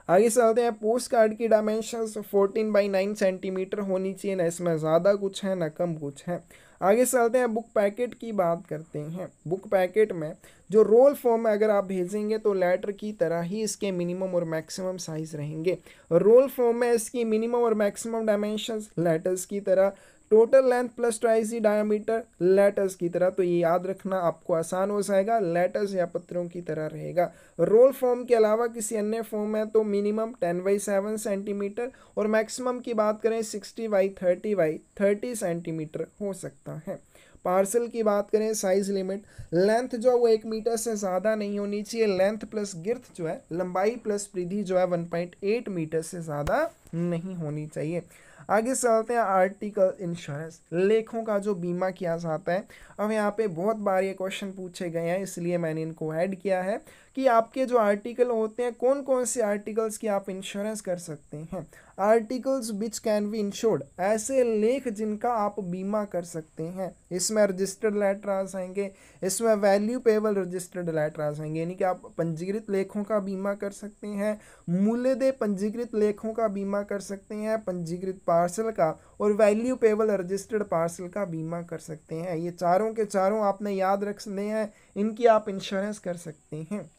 आगे चलते हैं। पोस्ट कार्ड की डायमेंशंस 14 बाई 9 सेंटीमीटर होनी चाहिए, ना इसमें ज़्यादा कुछ है ना कम कुछ है। आगे चलते हैं, बुक पैकेट की बात करते हैं। बुक पैकेट में जो रोल फॉर्म में अगर आप भेजेंगे तो लेटर की तरह ही इसके मिनिमम और मैक्सिमम साइज रहेंगे। रोल फॉर्म में इसकी मिनिमम और मैक्सिमम डायमेंशंस लेटर्स की तरह, टोटल लेंथ प्लस ट्वाइस दी डायमीटर लेटर्स की तरह। तो ये याद रखना आपको आसान हो जाएगा, लेटर्स या पत्रों की तरह रहेगा। रोल फॉर्म के अलावा किसी अन्य फॉर्म में तो मिनिमम 10/7 सेंटीमीटर, और मैक्सिमम की बात करें 60/30 सेंटीमीटर हो सकता है। पार्सल की बात करें, साइज लिमिट, लेंथ जो है वो 1 मीटर से ज़्यादा नहीं होनी चाहिए। लेंथ प्लस गिर्थ जो है, लंबाई प्लस परिधि जो है 1.8 मीटर से ज़्यादा नहीं होनी चाहिए। आगे चलते हैं आर्टिकल इंश्योरेंस, लेखों का जो बीमा किया जाता है। अब यहाँ पे बहुत बार ये क्वेश्चन पूछे गए हैं, इसलिए मैंने इनको ऐड किया है कि आपके जो आर्टिकल होते हैं, कौन कौन से आर्टिकल्स की आप इंश्योरेंस कर सकते हैं। Articles which can B insured, ऐसे लेख जिनका आप बीमा कर सकते हैं। इसमें रजिस्टर्ड लेटर आ जाएंगे, इसमें वैल्यू पेबल रजिस्टर्ड लेटर आ जाएंगे, यानी कि आप पंजीकृत लेखों का बीमा कर सकते हैं, मूल्यदेय पंजीकृत लेखों का बीमा कर सकते हैं, पंजीकृत पार्सल का और वैल्यू पेबल रजिस्टर्ड पार्सल का बीमा कर सकते हैं। ये चारों के चारों आपने याद रखने हैं, इनकी आप इंश्योरेंस कर सकते हैं।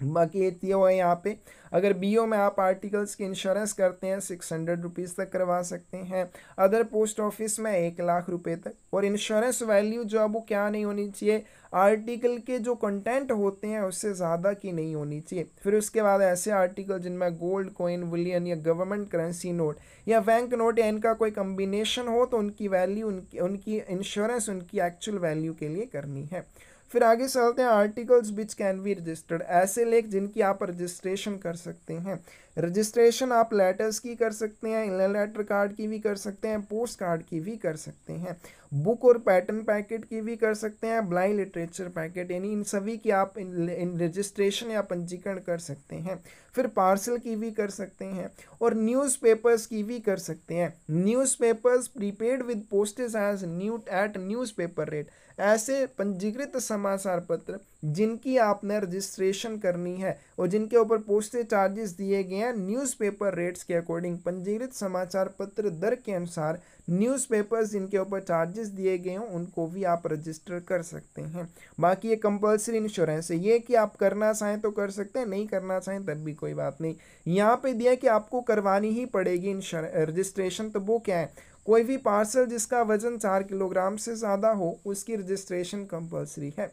बाकी ये है यहाँ पे, अगर बीओ में आप आर्टिकल्स की इंश्योरेंस करते हैं 600 रुपीज़ तक करवा सकते हैं, अदर पोस्ट ऑफिस में 1,00,000 रुपये तक। और इंश्योरेंस वैल्यू जो अब वो क्या नहीं होनी चाहिए, आर्टिकल के जो कंटेंट होते हैं उससे ज़्यादा की नहीं होनी चाहिए। फिर उसके बाद ऐसे आर्टिकल जिनमें गोल्ड कॉइन, बुलियन या गवर्नमेंट करेंसी नोट या बैंक नोट या इनका कोई कम्बिनेशन हो तो उनकी वैल्यू उनकी इंश्योरेंस उनकी एक्चुअल वैल्यू के लिए करनी है। फिर आगे चलते हैं articles which can be registered, ऐसे लेख जिनकी आप रजिस्ट्रेशन कर सकते हैं। रजिस्ट्रेशन आप लेटर्स की कर सकते हैं, इन लेटर कार्ड की भी कर सकते हैं, पोस्ट कार्ड की भी कर सकते हैं, बुक और पैटर्न पैकेट की भी कर सकते हैं, ब्लाइंड लिटरेचर पैकेट, यानी इन सभी की आप इन रजिस्ट्रेशन या पंजीकरण कर सकते हैं। फिर पार्सल की भी कर सकते हैं और न्यूज़पेपर्स की भी कर सकते हैं। Newspapers prepaid with postage as newspaper rate, ऐसे पंजीकृत समाचार पत्र जिनकी आपने रजिस्ट्रेशन करनी है और जिनके ऊपर पोस्टेज चार्जेस दिए गए हैं न्यूज़पेपर रेट्स के अकॉर्डिंग, पंजीकृत समाचार पत्र दर के अनुसार न्यूज़पेपर्स जिनके ऊपर चार्जेस दिए गए हों उनको भी आप रजिस्टर कर सकते हैं। बाकी ये कंपलसरी इंश्योरेंस है, ये कि आप करना चाहें तो कर सकते हैं, नहीं करना चाहें तब भी कोई बात नहीं। यहाँ पे दिया कि आपको करवानी ही पड़ेगी रजिस्ट्रेशन, तो वो क्या है, कोई भी पार्सल जिसका वजन 4 किलोग्राम से ज़्यादा हो उसकी रजिस्ट्रेशन कंपलसरी है।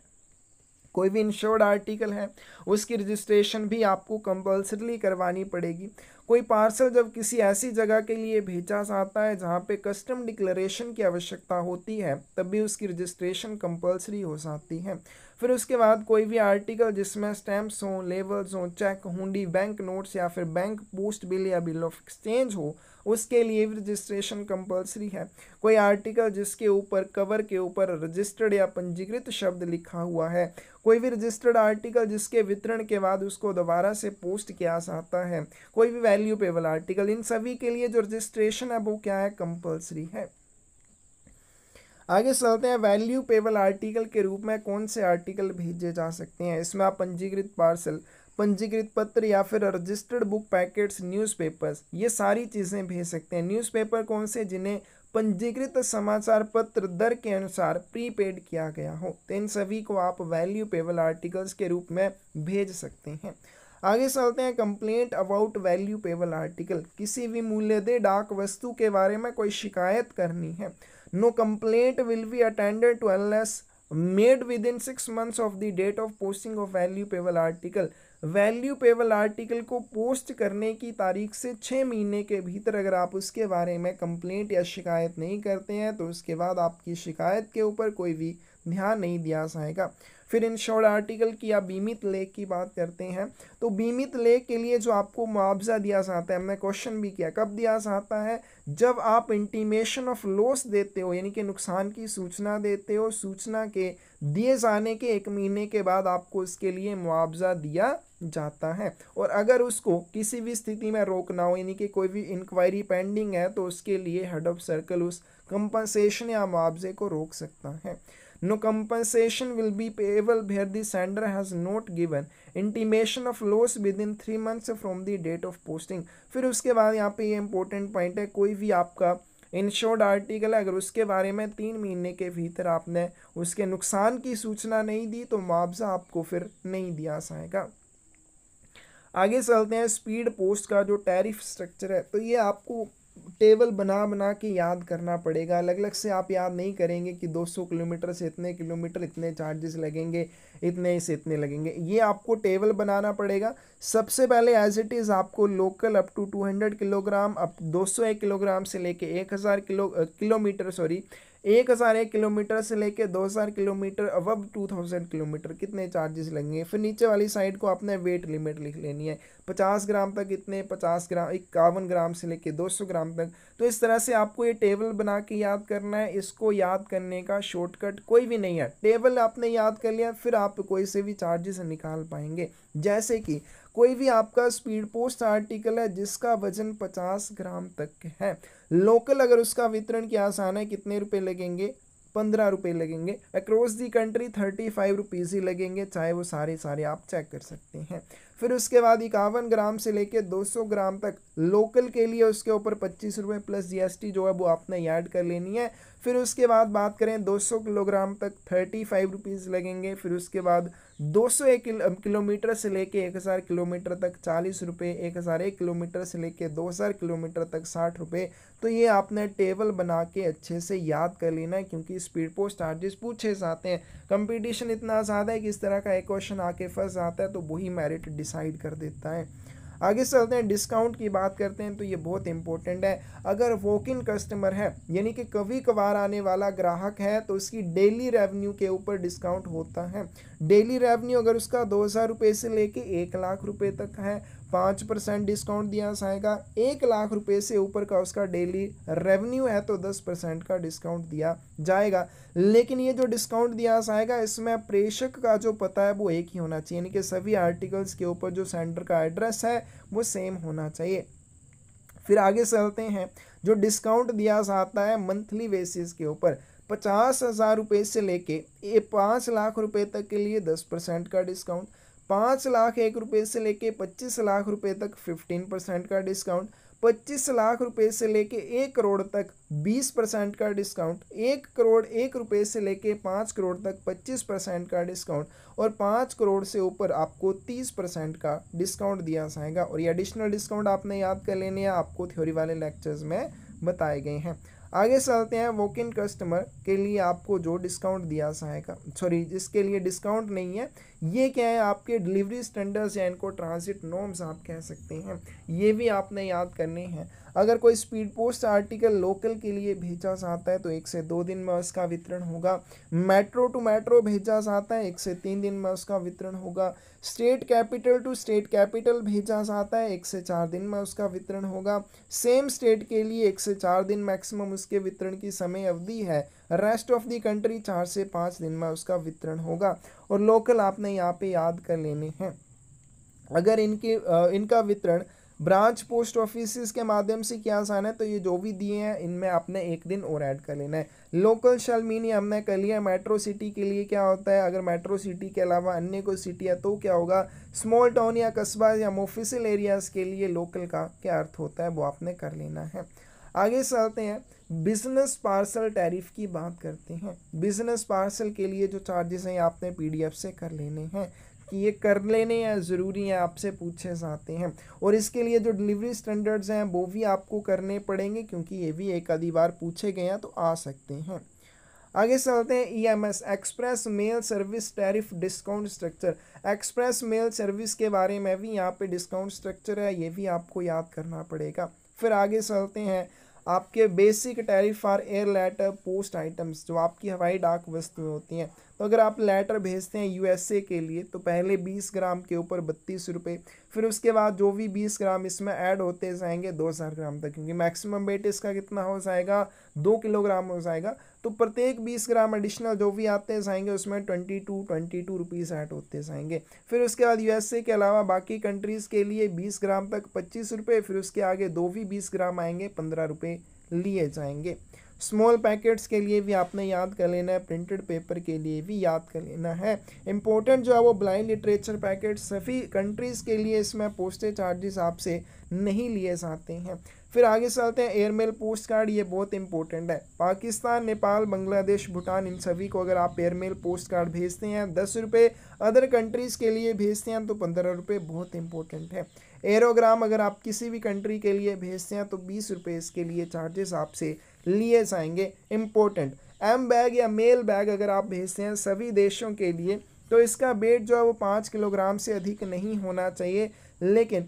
कोई भी इंश्योर्ड आर्टिकल है उसकी रजिस्ट्रेशन भी आपको कंपल्सरली करवानी पड़ेगी। कोई पार्सल जब किसी ऐसी जगह के लिए भेजा जाता है जहाँ पे कस्टम डिक्लेरेशन की आवश्यकता होती है तब भी उसकी रजिस्ट्रेशन कंपल्सरी हो जाती है। फिर उसके बाद कोई भी आर्टिकल जिसमें स्टैम्प्स हों, लेबल्स हों, चेक, हुंडी, बैंक नोट्स या फिर बैंक पोस्ट बिल या बिल ऑफ एक्सचेंज हो उसके लिए भी रजिस्ट्रेशन कंपल्सरी है। कोई आर्टिकल जिसके ऊपर कवर के ऊपर रजिस्टर्ड या पंजीकृत शब्द लिखा हुआ है, कोई भी रजिस्टर्ड आर्टिकल जिसके वितरण के बाद उसको दोबारा से पोस्ट किया जाता है, कोई भी वैल्यू पेबल आर्टिकल, इन सभी के लिए जो रजिस्ट्रेशन है वो क्या है, कंपल्सरी है। आगे चलते हैं, वैल्यू पेबल आर्टिकल के रूप में कौन से आर्टिकल भेजे जा सकते हैं। इसमें आप पंजीकृत पार्सल, पंजीकृत पत्र या फिर रजिस्टर्ड बुक पैकेट्स, न्यूज़पेपर्स, ये सारी चीज़ें भेज सकते हैं। न्यूज़पेपर कौन से, जिन्हें पंजीकृत समाचार पत्र दर के अनुसार प्रीपेड किया गया हो, तो इन सभी को आप वैल्यू पेबल आर्टिकल्स के रूप में भेज सकते हैं। आगे चलते हैं, complaint about value payable article, किसी भी मूल्यदेय डाक वस्तु के बारे में कोई शिकायत करनी है। No complaint will be attended to unless made within 6 months of the date of posting of value payable article. Value payable article को पोस्ट करने की तारीख से 6 महीने के भीतर अगर आप उसके बारे में कंप्लेंट या शिकायत नहीं करते हैं तो उसके बाद आपकी शिकायत के ऊपर कोई भी ध्यान नहीं दिया जाएगा। फिर इंश्योर्ड आर्टिकल की या बीमित लेख की बात करते हैं, तो बीमित लेख के लिए जो आपको मुआवजा दिया जाता है, हमने क्वेश्चन भी किया, कब दिया जाता है, जब आप इंटीमेशन ऑफ लॉस देते हो, यानी कि नुकसान की सूचना देते हो, सूचना के दिए जाने के 1 महीने के बाद आपको इसके लिए मुआवजा दिया जाता है। और अगर उसको किसी भी स्थिति में रोकना हो, यानी कि कोई भी इंक्वायरी पेंडिंग है, तो उसके लिए हेड ऑफ सर्कल उस कंपनसेशन या मुआवजे को रोक सकता है। No compensation will be payable where the sender has not given intimation of loss within 3 months from the date of posting। फिर उसके बाद यहाँ पे ये इंपॉर्टेंट पॉइंट है, कोई भी आपका इंश्योर्ड आर्टिकल है अगर उसके बारे में 3 महीने के भीतर आपने उसके नुकसान की सूचना नहीं दी तो मुआवजा आपको फिर नहीं दिया जाएगा। आगे चलते हैं, स्पीड पोस्ट का जो टैरिफ स्ट्रक्चर है, तो ये आपको टेबल बना बना के याद करना पड़ेगा। अलग अलग से आप याद नहीं करेंगे कि 200 किलोमीटर से इतने किलोमीटर इतने चार्जेस लगेंगे, इतने से इतने लगेंगे, ये आपको टेबल बनाना पड़ेगा। सबसे पहले एज इट इज़ आपको local up to 200 kilogram, up 201 kilogram से लेके 1000 किलोमीटर 1001 किलोमीटर से लेके 2000 किलोमीटर अबव 2000 किलोमीटर कितने चार्जेस लगेंगे। फिर नीचे वाली साइड को आपने वेट लिमिट लिख लेनी है, 50 ग्राम तक इतने, 50 ग्राम 51 ग्राम से लेके 200 ग्राम तक। तो इस तरह से आपको ये टेबल बना के याद करना है। इसको याद करने का शॉर्टकट कोई भी नहीं है, टेबल आपने याद कर लिया फिर आप कोई से भी चार्जेस निकाल पाएंगे। जैसे कि कोई भी आपका स्पीड पोस्ट आर्टिकल है जिसका वजन 50 ग्राम तक है, लोकल अगर उसका वितरण किया आसान है कितने रुपए लगेंगे, 15 रुपये लगेंगे। अक्रॉस दी कंट्री 35 रुपीज़ ही लगेंगे, चाहे वो सारे आप चेक कर सकते हैं। फिर उसके बाद 51 ग्राम से लेके 200 ग्राम तक लोकल के लिए उसके ऊपर 25 रुपये प्लस जीएसटी जो है वो आपने ऐड कर लेनी है। फिर उसके बाद बात करें 200 किलोग्राम तक 35 रुपीज़ लगेंगे। फिर उसके बाद 201 किलोमीटर से लेके 1000 किलोमीटर तक 40 रुपये, 1001 किलोमीटर से लेके 2000 किलोमीटर तक 60 रुपये। तो ये आपने टेबल बना के अच्छे से याद कर लेना है, क्योंकि स्पीड पोस्ट चार्जेस पूछे जाते हैं। कंपटीशन इतना ज़्यादा है कि इस तरह का एक क्वेश्चन आके फंस जाता है तो वही मेरिट डिसाइड कर देता है। आगे चलते हैं, डिस्काउंट की बात करते हैं तो ये बहुत इंपॉर्टेंट है। अगर वॉक इन कस्टमर है यानी कि कभी कभार आने वाला ग्राहक है तो उसकी डेली रेवेन्यू के ऊपर डिस्काउंट होता है। डेली रेवेन्यू अगर उसका 2000 रुपये से लेके 1 लाख रुपये तक है 5% डिस्काउंट दिया जाएगा। 1 लाख रुपये से ऊपर का उसका डेली रेवेन्यू है तो 10% का डिस्काउंट दिया जाएगा। लेकिन ये जो डिस्काउंट दिया जाएगा इसमें प्रेषक का जो पता है वो एक ही होना चाहिए, यानी कि सभी आर्टिकल्स के ऊपर जो सेंटर का एड्रेस है वो सेम होना चाहिए। फिर आगे चलते हैं, जो डिस्काउंट दिया जाता है मंथली बेसिस के ऊपर 50,000 रुपये से लेके 5 लाख रुपये तक के लिए 10% का डिस्काउंट, 5,01,000 से लेके 25 लाख रुपये तक 15% का डिस्काउंट, 25 लाख रुपये से लेके 1 करोड़ तक 20% का डिस्काउंट, 1 करोड़ 1 रुपये से लेके 5 करोड़ तक 25% का डिस्काउंट और 5 करोड़ से ऊपर आपको 30% का डिस्काउंट दिया जाएगा। और ये एडिशनल डिस्काउंट आपने याद कर लेने हैं, आपको थ्योरी वाले लेक्चर्स में बताए गए हैं। आगे चलते हैं, वॉक इन कस्टमर के लिए आपको जो डिस्काउंट दिया जाएगा, सॉरी जिसके लिए डिस्काउंट नहीं है, ये क्या है आपके डिलीवरी स्टैंडर्ड्स या इनको ट्रांजिट नॉर्म्स आप कह सकते हैं, ये भी आपने याद करने हैं। अगर कोई स्पीड पोस्ट आर्टिकल लोकल के लिए भेजा जाता है तो 1 से 2 दिन में उसका वितरण होगा। मेट्रो टू मेट्रो भेजा जाता है 1 से 3 दिन में उसका वितरण होगा। State capital to state capital भेजा जाता है 1 से 4 दिन में उसका वितरण होगा। सेम स्टेट के लिए 1 से 4 दिन मैक्सिमम उसके वितरण की समय अवधि है। रेस्ट ऑफ द कंट्री 4 से 5 दिन में उसका वितरण होगा। और लोकल आपने यहाँ पे याद कर लेने हैं। अगर इनका वितरण ब्रांच पोस्ट ऑफिस के माध्यम से किया जाना है तो ये जो भी दिए हैं इनमें आपने 1 दिन और ऐड कर लेना है। लोकल शैल मीन ये हमने कर लिया। मेट्रो सिटी के लिए क्या होता है, अगर मेट्रो सिटी के अलावा अन्य कोई सिटी है तो क्या होगा, स्मॉल टाउन या कस्बा या मोफिसिल एरियाज़ के लिए लोकल का क्या अर्थ होता है वो आपने कर लेना है। आगे चलते हैं, बिजनेस पार्सल टैरिफ की बात करते हैं। बिजनेस पार्सल के लिए जो चार्जेस हैं आपने PDF से कर लेने हैं कि ये कर लेने हैं, ज़रूरी हैं, आपसे पूछे जाते हैं। और इसके लिए जो डिलीवरी स्टैंडर्ड्स हैं वो भी आपको करने पड़ेंगे, क्योंकि ये भी एक आधी बार पूछे गए हैं तो आ सकते हैं। आगे चलते हैं, EMS express mail service tariff discount structure. Express mail service के बारे में भी यहाँ पे डिस्काउंट स्ट्रक्चर है, ये भी आपको याद करना पड़ेगा। फिर आगे चलते हैं, आपके basic tariff for air letter post items, जो आपकी हवाई डाक वस्तुएं होती हैं। तो अगर आप लेटर भेजते हैं USA के लिए तो पहले 20 ग्राम के ऊपर 32 रुपये, फिर उसके बाद जो भी 20 ग्राम इसमें ऐड होते जाएंगे 2000 ग्राम तक, क्योंकि मैक्सिमम वेट इसका कितना हो जाएगा 2 किलोग्राम हो जाएगा। तो प्रत्येक 20 ग्राम एडिशनल जो भी आते जाएंगे उसमें 22 रुपीज़ ऐड होते जाएंगे। फिर उसके बाद USA के अलावा बाकी कंट्रीज़ के लिए 20 ग्राम तक 25 रुपये, फिर उसके आगे दो भी 20 ग्राम आएंगे 15 रुपये लिए जाएंगे। स्मॉल पैकेट्स के लिए भी आपने याद कर लेना है, प्रिंटेड पेपर के लिए भी याद कर लेना है। इंपॉर्टेंट जो है वो ब्लाइंड लिटरेचर पैकेट, सभी कंट्रीज़ के लिए इसमें पोस्टेज चार्जेस आपसे नहीं लिए जाते हैं। फिर आगे चलते हैं, एयरमेल पोस्ट कार्ड, ये बहुत इंपॉर्टेंट है। पाकिस्तान, नेपाल, बांग्लादेश, भूटान, इन सभी को अगर आप एयरमेल पोस्ट कार्ड भेजते हैं 10 रुपये, अदर कंट्रीज़ के लिए भेजते हैं तो 15 रुपये, बहुत इंपॉर्टेंट है। एरोग्राम अगर आप किसी भी कंट्री के लिए भेजते हैं तो 20 रुपये इसके लिए चार्जेस आपसे लिए जाएंगे, इम्पोर्टेंट। एम बैग या मेल बैग अगर आप भेजते हैं सभी देशों के लिए तो इसका वेट जो है वो 5 किलोग्राम से अधिक नहीं होना चाहिए, लेकिन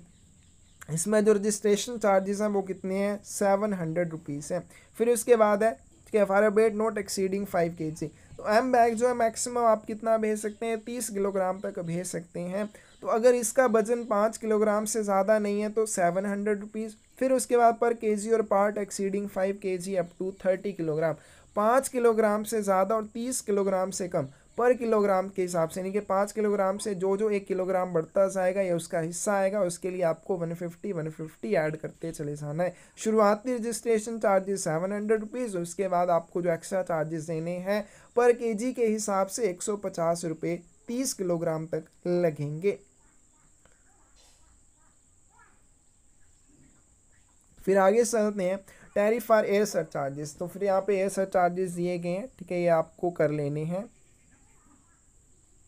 इसमें जो रजिस्ट्रेशन चार्जेस हैं वो कितने हैं 700 रुपीज़ हैं। फिर उसके बाद है ठीक है, for a weight not exceeding 5 kg। तो एम बैग जो है मैक्सिमम आप कितना भेज सकते हैं, 30 किलोग्राम तक भेज सकते हैं। तो अगर इसका वजन 5 किलोग्राम से ज़्यादा नहीं है तो 700 रुपीज़। फिर उसके बाद पर केजी और part exceeding 5 kg up to 30 kilogram. 5 kilogram से ज़्यादा और 30 किलोग्राम से कम पर किलोग्राम के हिसाब से, यानी कि 5 किलोग्राम से जो जो 1 किलोग्राम बढ़ता जाएगा या उसका हिस्सा आएगा उसके लिए आपको 150 ऐड करते चले जाना है। शुरुआती रजिस्ट्रेशन चार्जेस 700 रुपीज़, उसके बाद आपको जो एक्स्ट्रा चार्जेस देने हैं पर केजी के हिसाब से 150 रुपये 30 किलोग्राम तक लगेंगे। फिर आगे चलते हैं टैरिफ फॉर एयर सरचार्जेस। तो फिर यहाँ पे एयर सरचार्जेस दिए गए हैं, ठीक है, ये आपको कर लेने हैं,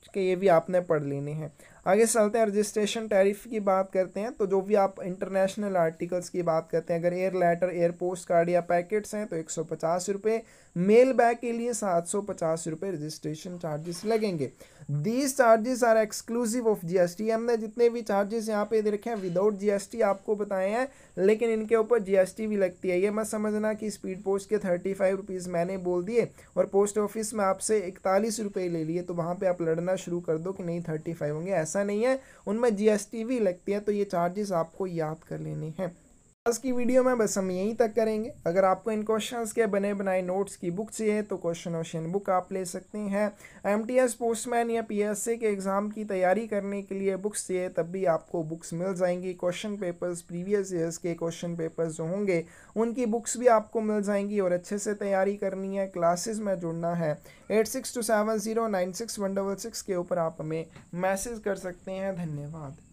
ठीक है, ये भी आपने पढ़ लेने हैं। आगे चलते हैं रजिस्ट्रेशन टैरिफ की बात करते हैं। तो जो भी आप इंटरनेशनल आर्टिकल्स की बात करते हैं, अगर air letter, air post card या पैकेट्स हैं तो 150 रुपये, मेल बैग के लिए 750 रुपये रजिस्ट्रेशन चार्जेस लगेंगे। These charges are exclusive of GST. हमने जितने भी चार्जेस यहाँ पे दे रखे हैं विदाउट जीएसटी आपको बताए हैं, लेकिन इनके ऊपर जीएसटी भी लगती है। ये मत समझना कि स्पीड पोस्ट के 35 रुपीज़ मैंने बोल दिए और पोस्ट ऑफिस में आपसे 41 रुपये ले लिए तो वहाँ पे आप लड़ना शुरू कर दो कि नहीं 35 होंगे, ऐसा नहीं है, उनमें जीएसटी भी लगती है। तो ये चार्जेस आपको याद कर लेने हैं। आज की वीडियो में बस हम यहीं तक करेंगे। अगर आपको इन क्वेश्चंस के बने बनाए नोट्स की बुक चाहिए तो क्वेश्चन ओशन बुक आप ले सकते हैं। एमटीएस पोस्टमैन या पीएससी के एग्ज़ाम की तैयारी करने के लिए बुक्स चाहिए तब भी आपको बुक्स मिल जाएंगी। क्वेश्चन पेपर्स, प्रीवियस ईयर्स के क्वेश्चन पेपर्स जो होंगे उनकी बुक्स भी आपको मिल जाएंगी। और अच्छे से तैयारी करनी है, क्लासेस में जुड़ना है, 8627096166 के ऊपर आप हमें मैसेज कर सकते हैं। धन्यवाद।